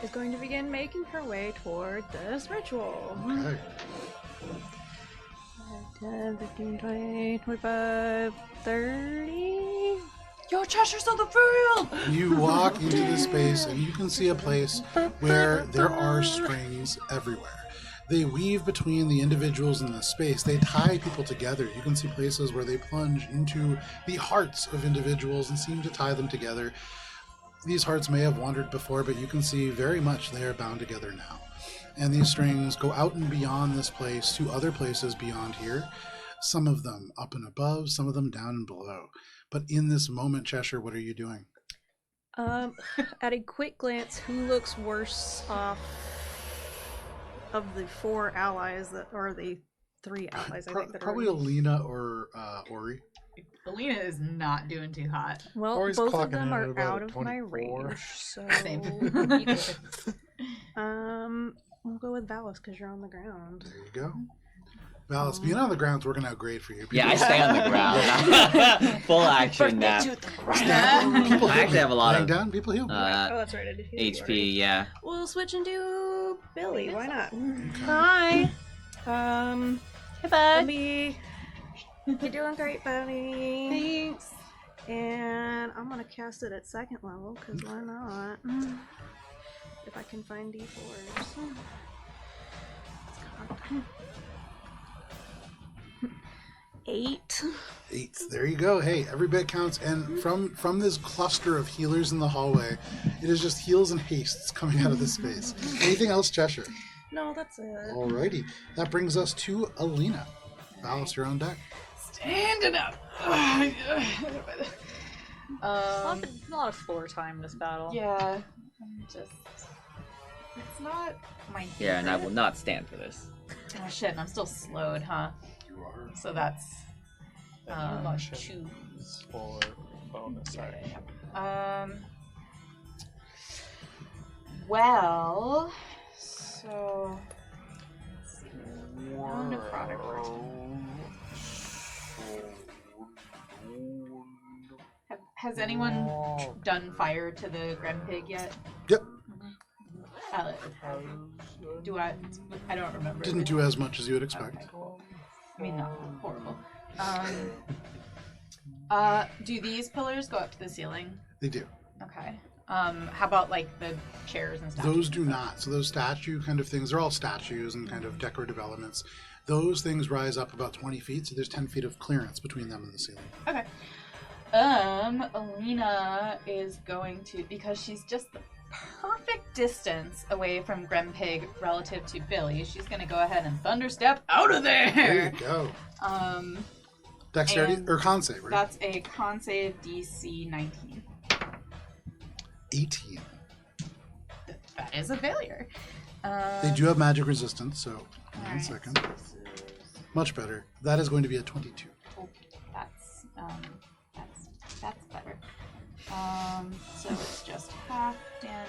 is going to begin making her way toward this ritual. Okay. 10, 15, 20, 25, 30. Yo, Cheshire's on the field! You walk into this space and you can see a place where there are strings everywhere. They weave between the individuals in the space. They tie people together. You can see places where they plunge into the hearts of individuals and seem to tie them together. These hearts may have wandered before, but you can see very much they are bound together now. And these strings go out and beyond this place to other places beyond here. Some of them up and above, some of them down and below. But in this moment, Cheshire, what are you doing? At a quick glance, who looks worse off of the 4 allies that are the 3 allies? I think that Probably are. Alina or Ori. Alina is not doing too hot. Well, Ori's both of clocking them in at are about out a of my 24. range, so Same. we'll go with Valis because you're on the ground. There you go. Valis, being on the ground's working out great for you. Yeah, I stay on the ground. Full action nap. People I actually have a lot laying of down, people heal. Oh, that's right. I did heal you already. HP, yeah. We'll switch and do Billy. Why not? Hi. Um, Hey, bud. Billy, you're doing great, buddy. Thanks. And I'm gonna cast it at 2nd level because why not? If I can find D4s. 8. 8. There you go. Hey, every bit counts. And from this cluster of healers in the hallway, it is just heals and hastes coming out of this space. Anything else, Cheshire? No, that's it. Alrighty. That brings us to Alina. Valis, you're on deck. Standing up. A lot of floor time this battle. Yeah. I'm just. It's not my. Yeah, and I will not stand for this. Oh shit! And I'm still slowed, huh? You are. So that's. Action Choose. for bonus action. Well. So. Let's see. I'm necrotic first. Has anyone done fire to the Gren Pig yet? Yep. Do I? I don't remember. Didn't do as much as you would expect. Okay. I mean, not horrible. Do these pillars go up to the ceiling? They do. Okay. How about like the chairs and stuff? Those do not. So those statue kind of things, they're all statues and kind of decorative elements. Those things rise up about 20 feet, so there's 10 feet of clearance between them and the ceiling. Okay. Alina is going to, because she's just the perfect distance away from Grempig relative to Billy, she's going to go ahead and thunderstep out of There there. you go. Um, Dexterity, and or con save, right? That's a con save DC 19. 18. That is a failure. They do have magic resistance, so one alright, second. so this is- Much better. That is going to be a 22. That's That's better. So it's just half damage.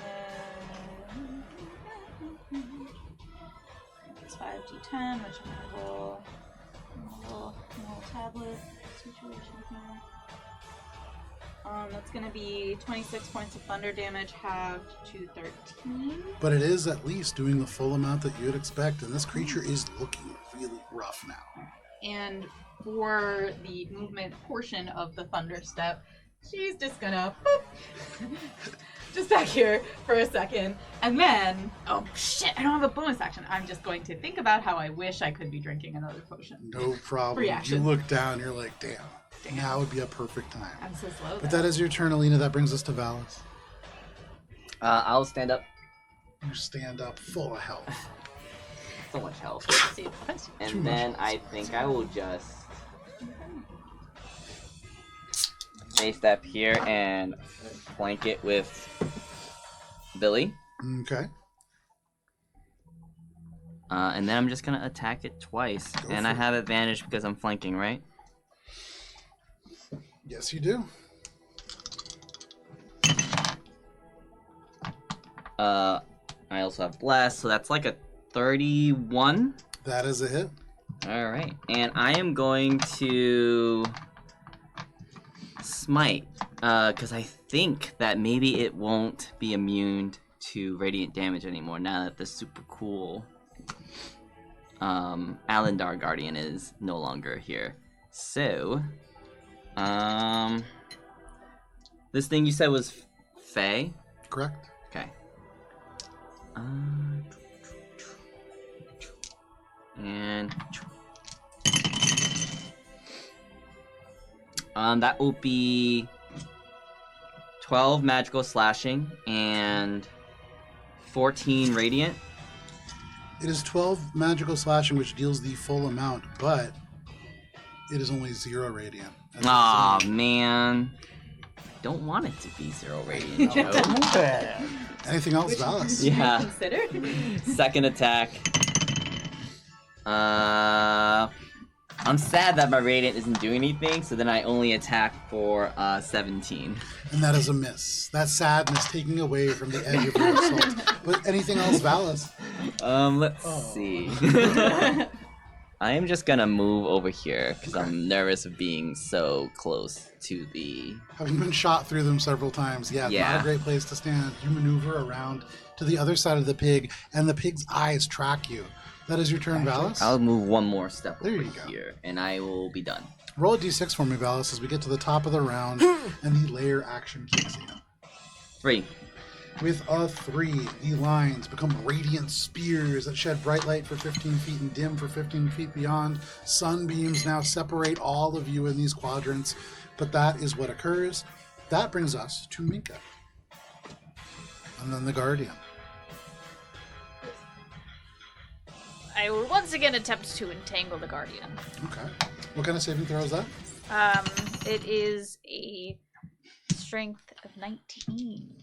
It's 5d10, which I'm a little tablet situation here. That's gonna be 26 points of thunder damage, halved to 13. But it is at least doing the full amount that you'd expect, and this creature is looking really rough now. And for the movement portion of the thunder step, she's just gonna boop, just back here for a second, and then, oh shit, I don't have a bonus action. I'm just going to think about how I wish I could be drinking another potion. No problem. Reaction. You look down, you're like, damn. Now would be a perfect time. I'm so slow. But that is your turn, Alina. That brings us to Valis. I'll stand up. You stand up full of health. So much health. See, thanks. And then I think I will just stay step here and flank it with Billy. Okay. And then I'm just gonna attack it twice. Go And for I it. have advantage because I'm flanking, right? Yes, you do. I also have blast, so that's like a 31. That is a hit. All right, and I am going to smite, because I think that maybe it won't be immune to radiant damage anymore now that the super cool Alendar Guardian is no longer here. So, this thing you said was Fey? Correct. Okay. And that will be 12 magical slashing and 14 radiant. It is 12 magical slashing, which deals the full amount, but it is only 0 radiant. And Aw, man. Don't want it to be 0 radiant, Joe. anything else, Valis? Yeah. Considered. Second attack. I'm sad that my radiant isn't doing anything, so then I only attack for 17. And that is a miss. That sadness taking away from the edge of your assault. But anything else, Valis? Let's see. I am just gonna move over here because I'm nervous of being so close to the. Having been shot through them several times, not Yeah. a great place to stand. You maneuver around to the other side of the pig, and the pig's eyes track you. That is your turn, Valis. I'll move one more step There over you go. here, and I will be done. Roll a d6 for me, Valis, as we get to the top of the round, and the layer action kicks in. 3. With a 3, the lines become radiant spears that shed bright light for 15 feet and dim for 15 feet beyond. Sunbeams now separate all of you in these quadrants, but that is what occurs. That brings us to Minka. And then the Guardian. I will once again attempt to entangle the Guardian. Okay. What kind of saving throw is that? It is a strength of 19.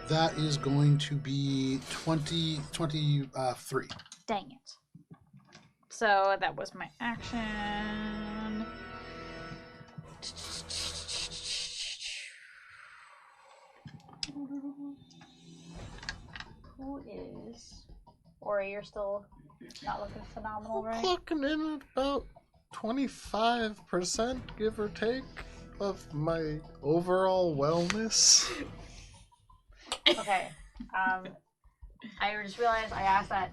That is going to be 23. Dang it. So that was my action. Who is? Ori, you're still not looking phenomenal, right? Clocking in at about 25%, give or take, of my overall wellness. Okay. I just realized I asked that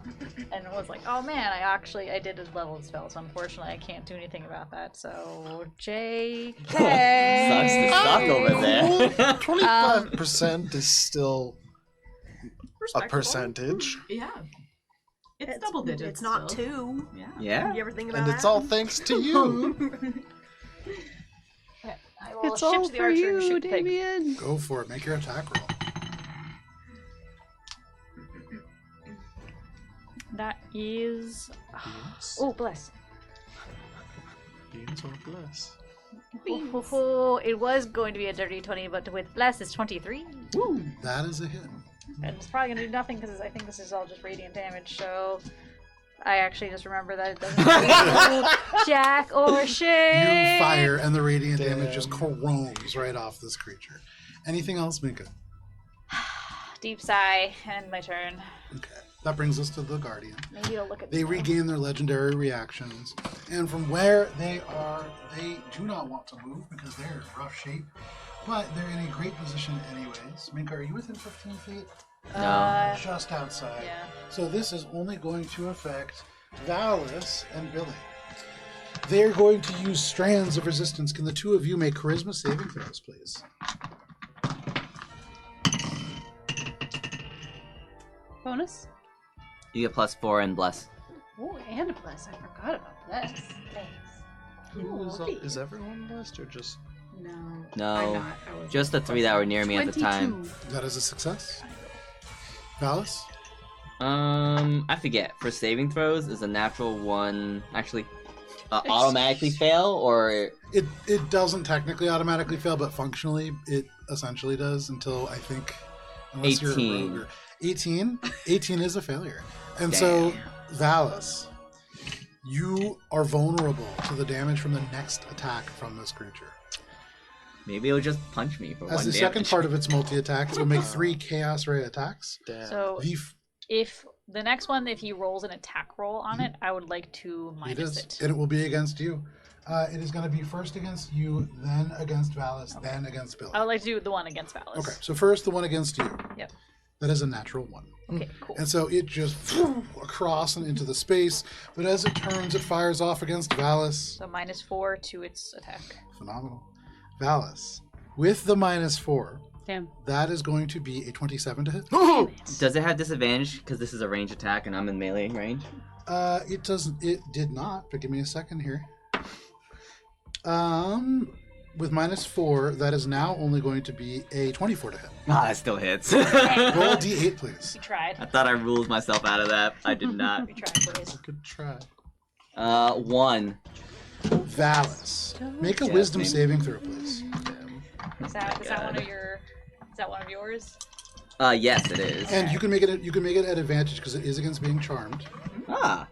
and was like, oh man, I did a leveled spell, so unfortunately I can't do anything about that. So JK. Sucks to suck over there. 25% is still a Respectable. percentage. Yeah. It's double digits. It's not still. 2. Yeah. Yeah. You ever think about And that? it's all thanks to you. I will It's shift all to the for archer and you, shoot the pig. Damien. Go for it. Make your attack roll. That is. Yes. Oh, bless. Beans or bless. It was going to be a dirty 20, but with bless it's 23. That is a hit. And it's probably going to do nothing because I think this is all just radiant damage, so. I actually just remember that it doesn't Jack or Shay. You fire, and the radiant damage just Damn. caroms right off this creature. Anything else, Minka? Deep sigh, and my turn. Okay. That brings us to the Guardian. Maybe you'll look at They me. regain their legendary reactions, and from where they are, they do not want to move because they're in rough shape, but they're in a great position anyways. Minka, are you within 15 feet? No. Just outside. Yeah. So this is only going to affect Valis and Billy. They're going to use strands of resistance. Can the two of you make charisma saving throws, please? Bonus. You get +4 and bless. Oh, and a bless. I forgot about this. Is everyone blessed or just? No. No. I'm not. I was Just the 3 that were near me at the time. That is a success. Valis? I forget. For saving throws, is a natural 1 actually automatically fail, or It doesn't technically automatically fail, but functionally it essentially does until I think unless you're a 18. rogue or- 18? 18 is a failure. And so, Damn. Valis, you are vulnerable to the damage from the next attack from this creature. maybe it'll just punch me for As 1 the damage. second part of its multi-attack, it will make 3 Chaos Ray attacks. Damn. So The if the next one, if he rolls an attack roll on it, I would like to It minus is, it. and it will be against you. It is going to be first against you, then against Valis, then against Billy. I would like to do the one against Valis. Okay, so first the one against you. Yep. That is a natural 1. Okay, cool. And so it just across and into the space, but as it turns, it fires off against Valis. So -4 to its attack. Phenomenal. Valis, with the -4, Damn. that is going to be a 27 to hit. Does it have disadvantage because this is a range attack and I'm in melee range? It doesn't. It did not. But give me a second here. With -4, that is now only going to be a 24 to hit. Ah, that still hits. Roll a d8, please. We tried. I thought I ruled myself out of that. I did not. We tried, boys. Good try. 1. Valis, make a Yeah, wisdom maybe. saving throw, please. Is that one God. of your? Is that one of yours? Yes, it is. And you can make it. You can make it at advantage because it is against being charmed. Ah.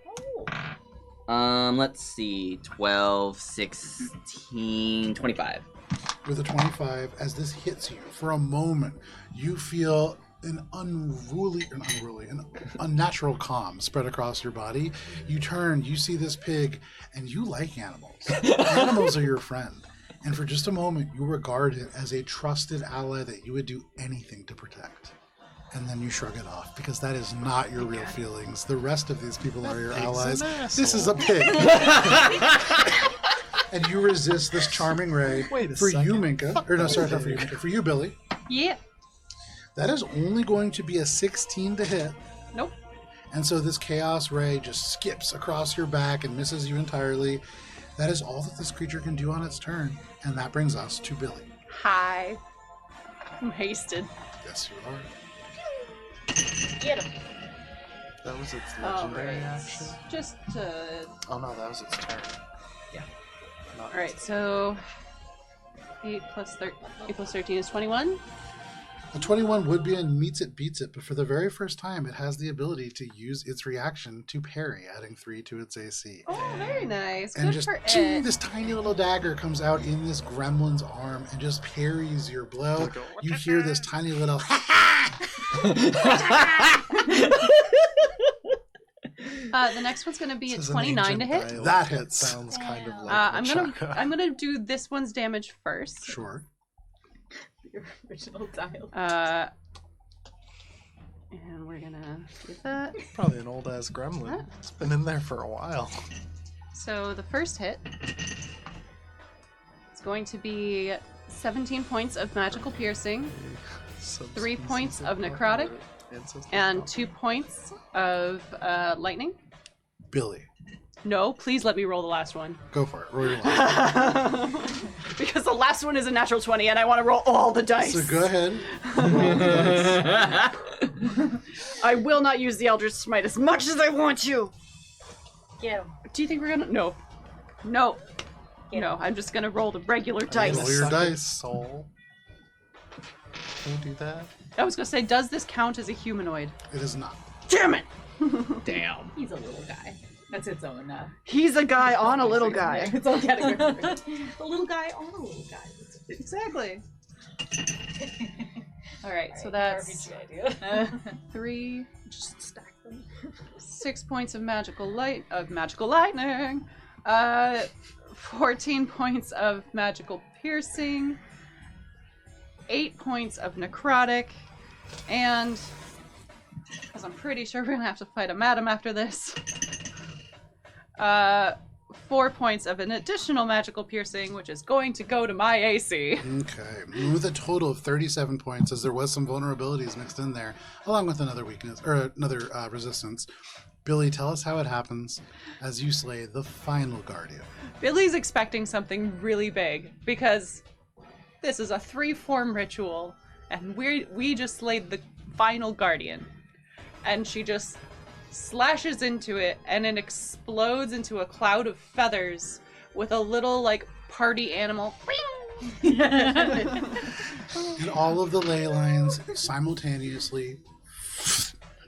Let's see. 12, 16, 25. With a 25, as this hits you, for a moment, you feel an an unnatural calm spread across your body. You turn, you see this pig, and you like animals. Animals are your friend. And for just a moment, you regard it as a trusted ally that you would do anything to protect. And then you shrug it off because that is not your real feelings. The rest of these people are your pig's allies. an This is a pig. And you resist this charming ray. Wait a For you, second. Minka. Fuck Or no, that sorry, not for you, pig. Minka. For you, Billy. Yeah. That is only going to be a 16 to hit. Nope. And so this chaos ray just skips across your back and misses you entirely. That is all that this creature can do on its turn. And that brings us to Billy. Hi. I'm hasted. Yes, you are. Get him. That was its All legendary right. action. Just Oh no, that was its turn. Yeah. Not all right. So 8 plus 13 is 21. A 21 would be and meets it, beats it, but for the very first time, it has the ability to use its reaction to parry, adding 3 to its AC. Oh, very nice. And Good just for ching, it. this tiny little dagger comes out in this gremlin's arm and just parries your blow. Like a- You hear this tiny little The next one's gonna be This a is an 29 to ancient hit. dialect That hits. Sounds kind of like I'm gonna do this one's damage first. Sure. the original dial. And we're gonna do that. Probably an old ass gremlin. It's been in there for a while. So the first hit is going to be 17 points of magical piercing, 3 points of necrotic, and 2 points of lightning. Billy, No, please let me roll the last one. go for it. Roll your line. Because the last one is a natural 20 and I want to roll all the dice. So go ahead. Roll the dice. I will not use the Eldritch Smite as much as I want to. Get him. Do you think we're gonna? No. No. No, I'm just gonna roll the regular dice. Roll your dice. Soul. Can you do that? I was gonna say, does this count as a humanoid? It is not. Damn it! Damn. He's a little guy. That's its own. He's a guy on a little guy. Its own category. A little guy on a little guy. Exactly. All right, so that's RPG idea. 3, Just stack them. 6 points of magical lightning, 14 points of magical piercing, 8 points of necrotic, and because I'm pretty sure we're gonna have to fight a madam after this, 4 points of an additional magical piercing, which is going to go to my AC. Okay. With a total of 37 points, as there was some vulnerabilities mixed in there, along with another weakness, or another resistance. Billy, tell us how it happens as you slay the final guardian. Billy's expecting something really big because this is a 3-form ritual, and we just slayed the final guardian, and she just slashes into it, and it explodes into a cloud of feathers with a little like party animal. And all of the ley lines simultaneously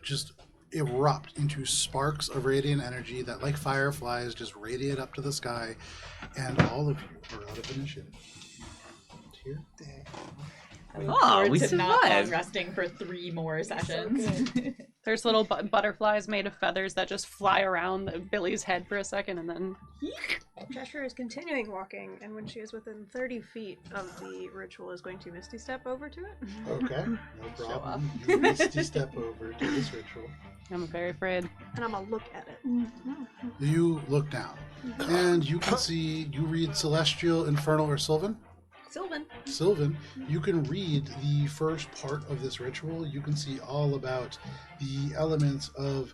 just erupt into sparks of radiant energy that, like fireflies, just radiate up to the sky, and all of you are out of initiative. Here. Oh, we to not survived. resting for 3 more sessions. There's little butterflies made of feathers that just fly around Billy's head for a second, and then Cheshire is continuing walking, and when she is within 30 feet of the ritual, is going to Misty Step over to it. Okay, no problem. You misty step over to this ritual. I'm very afraid. And I'm gonna look at it. You look down, and you can see, you read Celestial, Infernal, or Sylvan? Sylvan. Sylvan, you can read the first part of this ritual. You can see all about the elements of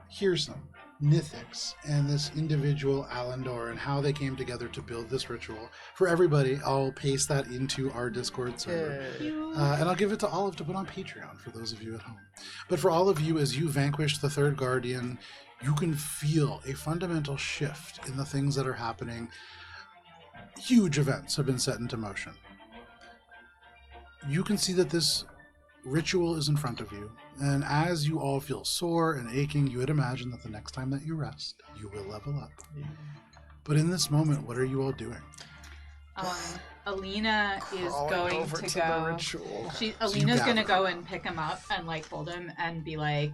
Hearsome, Nithix, and this individual Alandor, and how they came together to build this ritual. For everybody, I'll paste that into our Discord server. And I'll give it to Olive to put on Patreon for those of you at home. But for all of you, as you vanquish the third guardian, you can feel a fundamental shift in the things that are happening. Huge events have been set into motion. You can see that this ritual is in front of you, and as you all feel sore and aching, you would imagine that the next time that you rest, you will level up. But in this moment, what are you all doing? Alina is Crawling going over to the go. ritual. Alina's gather gonna go around. and pick him up and like hold him and be like,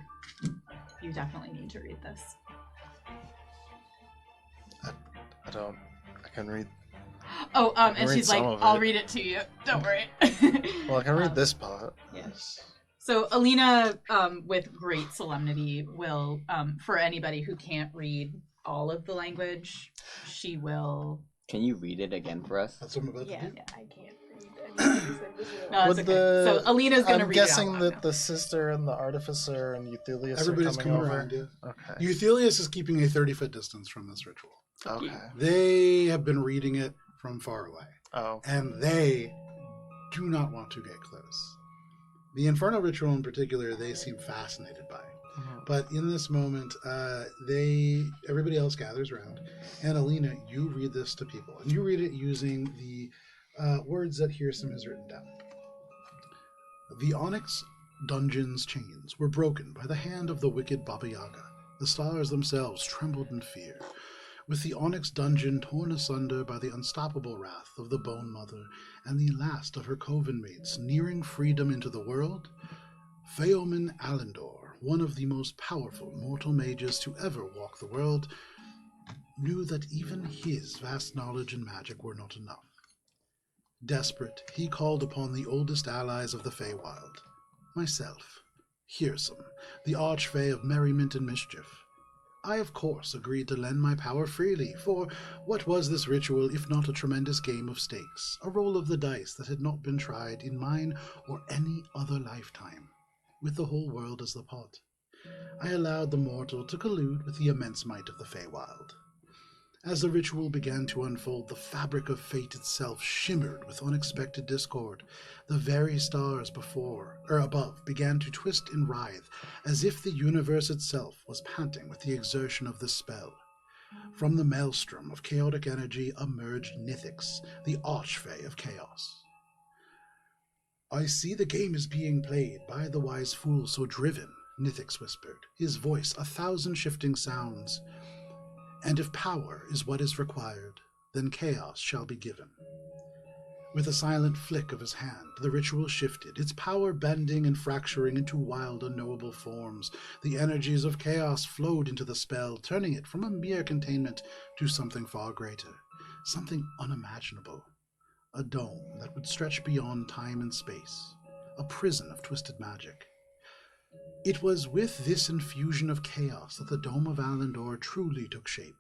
"You definitely need to read this." I can read. Oh, can and read she's like, some of "I'll it. read it to you. Don't worry." Well, I can read this part. Yes. So Alina, with great solemnity, will, for anybody who can't read all of the language, she will. Can you read it again for us? That's what I'm about to do. Yeah, I can't read. No, it's Would okay. So Alina's gonna I'm read it out guessing loud that now. the sister and the artificer and Euthelius Everybody's are coming coming over. around you. Okay. Euthelius is keeping a 30-foot distance from this ritual. Okay. They have been reading it from far away, Oh. and they do not want to get close. The Infernal ritual in particular, they seem fascinated by. But in this moment, everybody else gathers around, and Alina, you read this to people, and you read it using the words that Hearsome has written down. The Onyx dungeon's chains were broken by the hand of the wicked Baba Yaga. The stars themselves trembled in fear. With the Onyx dungeon torn asunder by the unstoppable wrath of the Bone Mother and the last of her coven mates nearing freedom into the world, Phaeomen Alandor, one of the most powerful mortal mages to ever walk the world, knew that even his vast knowledge and magic were not enough. Desperate, he called upon the oldest allies of the Feywild, myself, Hearsome, the archfey of merriment and mischief. I, of course, agreed to lend my power freely, for what was this ritual if not a tremendous game of stakes, a roll of the dice that had not been tried in mine or any other lifetime, with the whole world as the pot. I allowed the mortal to collude with the immense might of the Feywild. As the ritual began to unfold, the fabric of fate itself shimmered with unexpected discord. The very stars above began to twist and writhe, as if the universe itself was panting with the exertion of the spell. From the maelstrom of chaotic energy emerged Nithix, the archfey of chaos. I see the game is being played by the wise fool so driven, Nithix whispered, his voice 1,000 shifting sounds. And if power is what is required, then chaos shall be given. With a silent flick of his hand, the ritual shifted, its power bending and fracturing into wild, unknowable forms. The energies of chaos flowed into the spell, turning it from a mere containment to something far greater, something unimaginable. A dome that would stretch beyond time and space, a prison of twisted magic. It was with this infusion of chaos that the Dome of Alendor truly took shape.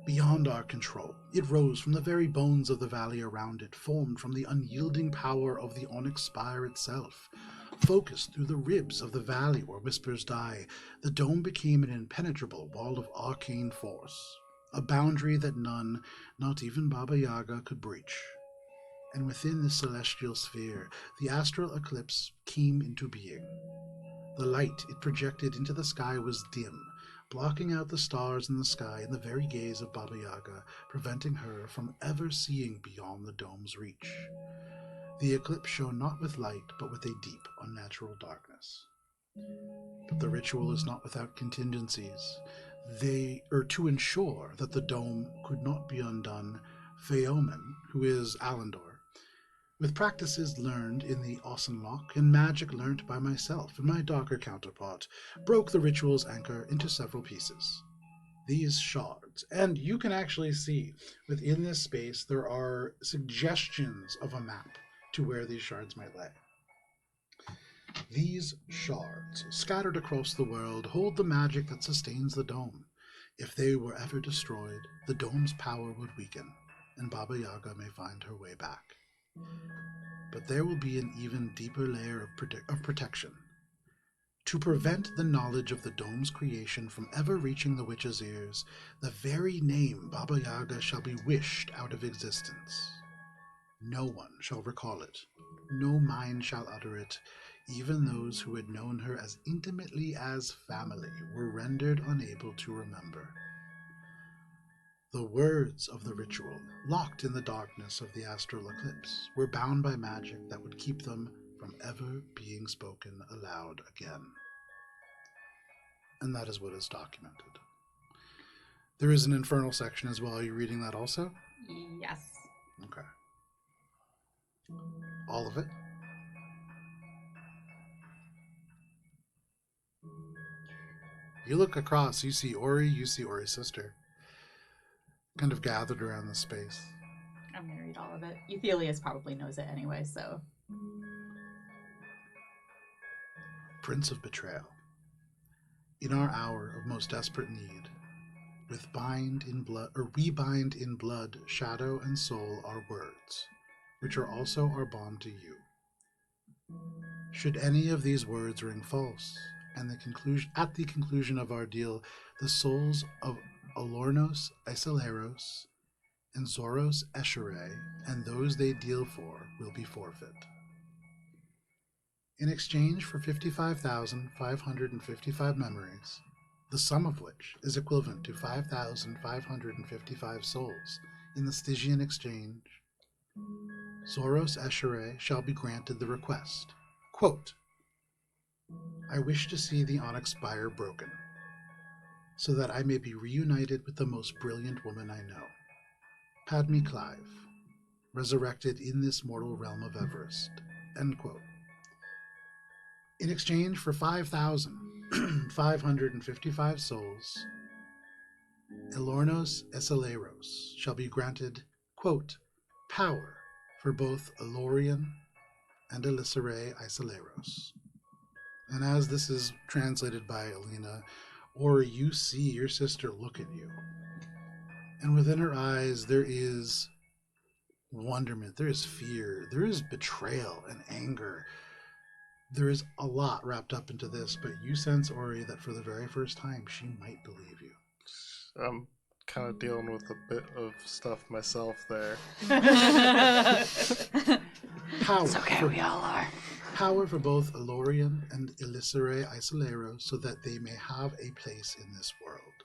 Beyond our control, it rose from the very bones of the valley around it, formed from the unyielding power of the onyx spire itself. Focused through the ribs of the valley where whispers die, the dome became an impenetrable wall of arcane force, a boundary that none, not even Baba Yaga, could breach. And within this celestial sphere, the astral eclipse came into being. The light it projected into the sky was dim, blocking out the stars in the sky and the very gaze of Baba Yaga, preventing her from ever seeing beyond the dome's reach. The eclipse shone not with light, but with a deep, unnatural darkness. But the ritual is not without contingencies. To ensure that the dome could not be undone, Phaoman, who is Alendor, with practices learned in the Ausenloch and magic learnt by myself and my darker counterpart, broke the ritual's anchor into several pieces. These shards, and you can actually see within this space there are suggestions of a map to where these shards might lay. These shards, scattered across the world, hold the magic that sustains the dome. If they were ever destroyed, the dome's power would weaken, and Baba Yaga may find her way back. But there will be an even deeper layer of protection. To prevent the knowledge of the dome's creation from ever reaching the witch's ears, the very name Baba Yaga shall be wished out of existence. No one shall recall it. No mind shall utter it. Even those who had known her as intimately as family were rendered unable to remember. The words of the ritual, locked in the darkness of the astral eclipse, were bound by magic that would keep them from ever being spoken aloud again. And that is what is documented. There is an infernal section as well. Are you reading that also? Yes. Okay. All of it? You look across, you see Ori's sister, kind of gathered around the space. I'm going to read all of it. Euthelius probably knows it anyway, so. Prince of Betrayal. In our hour of most desperate need, we bind in blood, shadow and soul our words, which are also our bond to you. Should any of these words ring false, and at the conclusion of our deal, the souls of Alornos Isaleros and Zoros Eshere and those they deal for will be forfeit. In exchange for 55,555 memories, the sum of which is equivalent to 5,555 souls in the Stygian exchange, Zoros Eshere shall be granted the request. Quote, I wish to see the onyx spire broken, so that I may be reunited with the most brilliant woman I know, Padme Clive, resurrected in this mortal realm of Everest. End quote. In exchange for 5,555 souls, Elornos Esaleros shall be granted, quote, power for both Elorian and Elisere Isaleros. And as this is translated by Alina, or you see your sister look at you, and within her eyes there is wonderment, there is fear, there is betrayal and anger. There is a lot wrapped up into this, but you sense, Ori, that for the very first time, she might believe you. I'm kind of dealing with a bit of stuff myself there. Power. It's okay, we all are. Power for both Elorian and Elisere Isolero so that they may have a place in this world.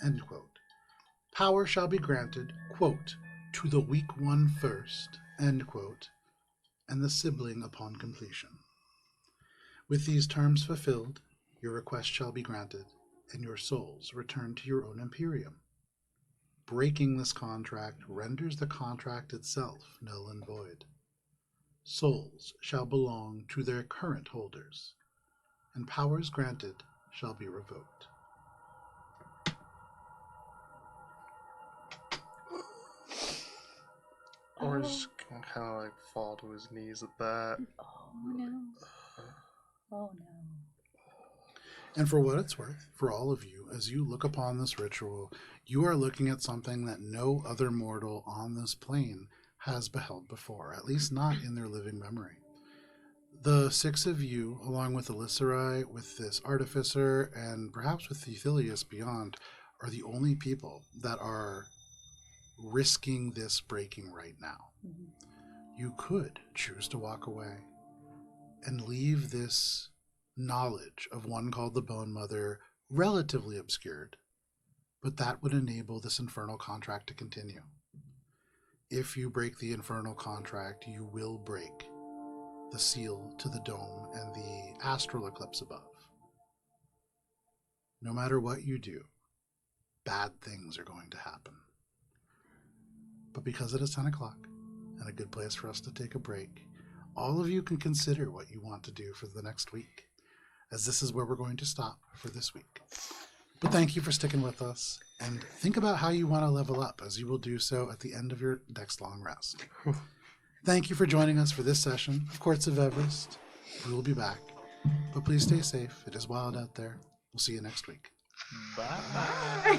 End quote. Power shall be granted, quote, to the weak one first, end quote, and the sibling upon completion. With these terms fulfilled, your request shall be granted, and your souls returned to your own Imperium. Breaking this contract renders the contract itself null and void. Souls shall belong to their current holders, and powers granted shall be revoked. Or just kind of like fall to his knees at that. Oh no. Oh no. And for what it's worth, for all of you, as you look upon this ritual, you are looking at something that no other mortal on this plane has beheld before, at least not in their living memory. The six of you, along with Elissarai, with this artificer, and perhaps with Thethilius beyond, are the only people that are risking this breaking right now. You could choose to walk away and leave this knowledge of one called the Bone Mother relatively obscured, but that would enable this infernal contract to continue. If you break the infernal contract, you will break the seal to the dome and the astral eclipse above. No matter what you do, bad things are going to happen. But because it is 10 o'clock and a good place for us to take a break, all of you can consider what you want to do for the next week, as this is where we're going to stop for this week. But thank you for sticking with us, and think about how you want to level up, as you will do so at the end of your next long rest. Thank you for joining us for this session of Courts of Everest. We will be back, but please stay safe. It is wild out there. We'll see you next week. Bye.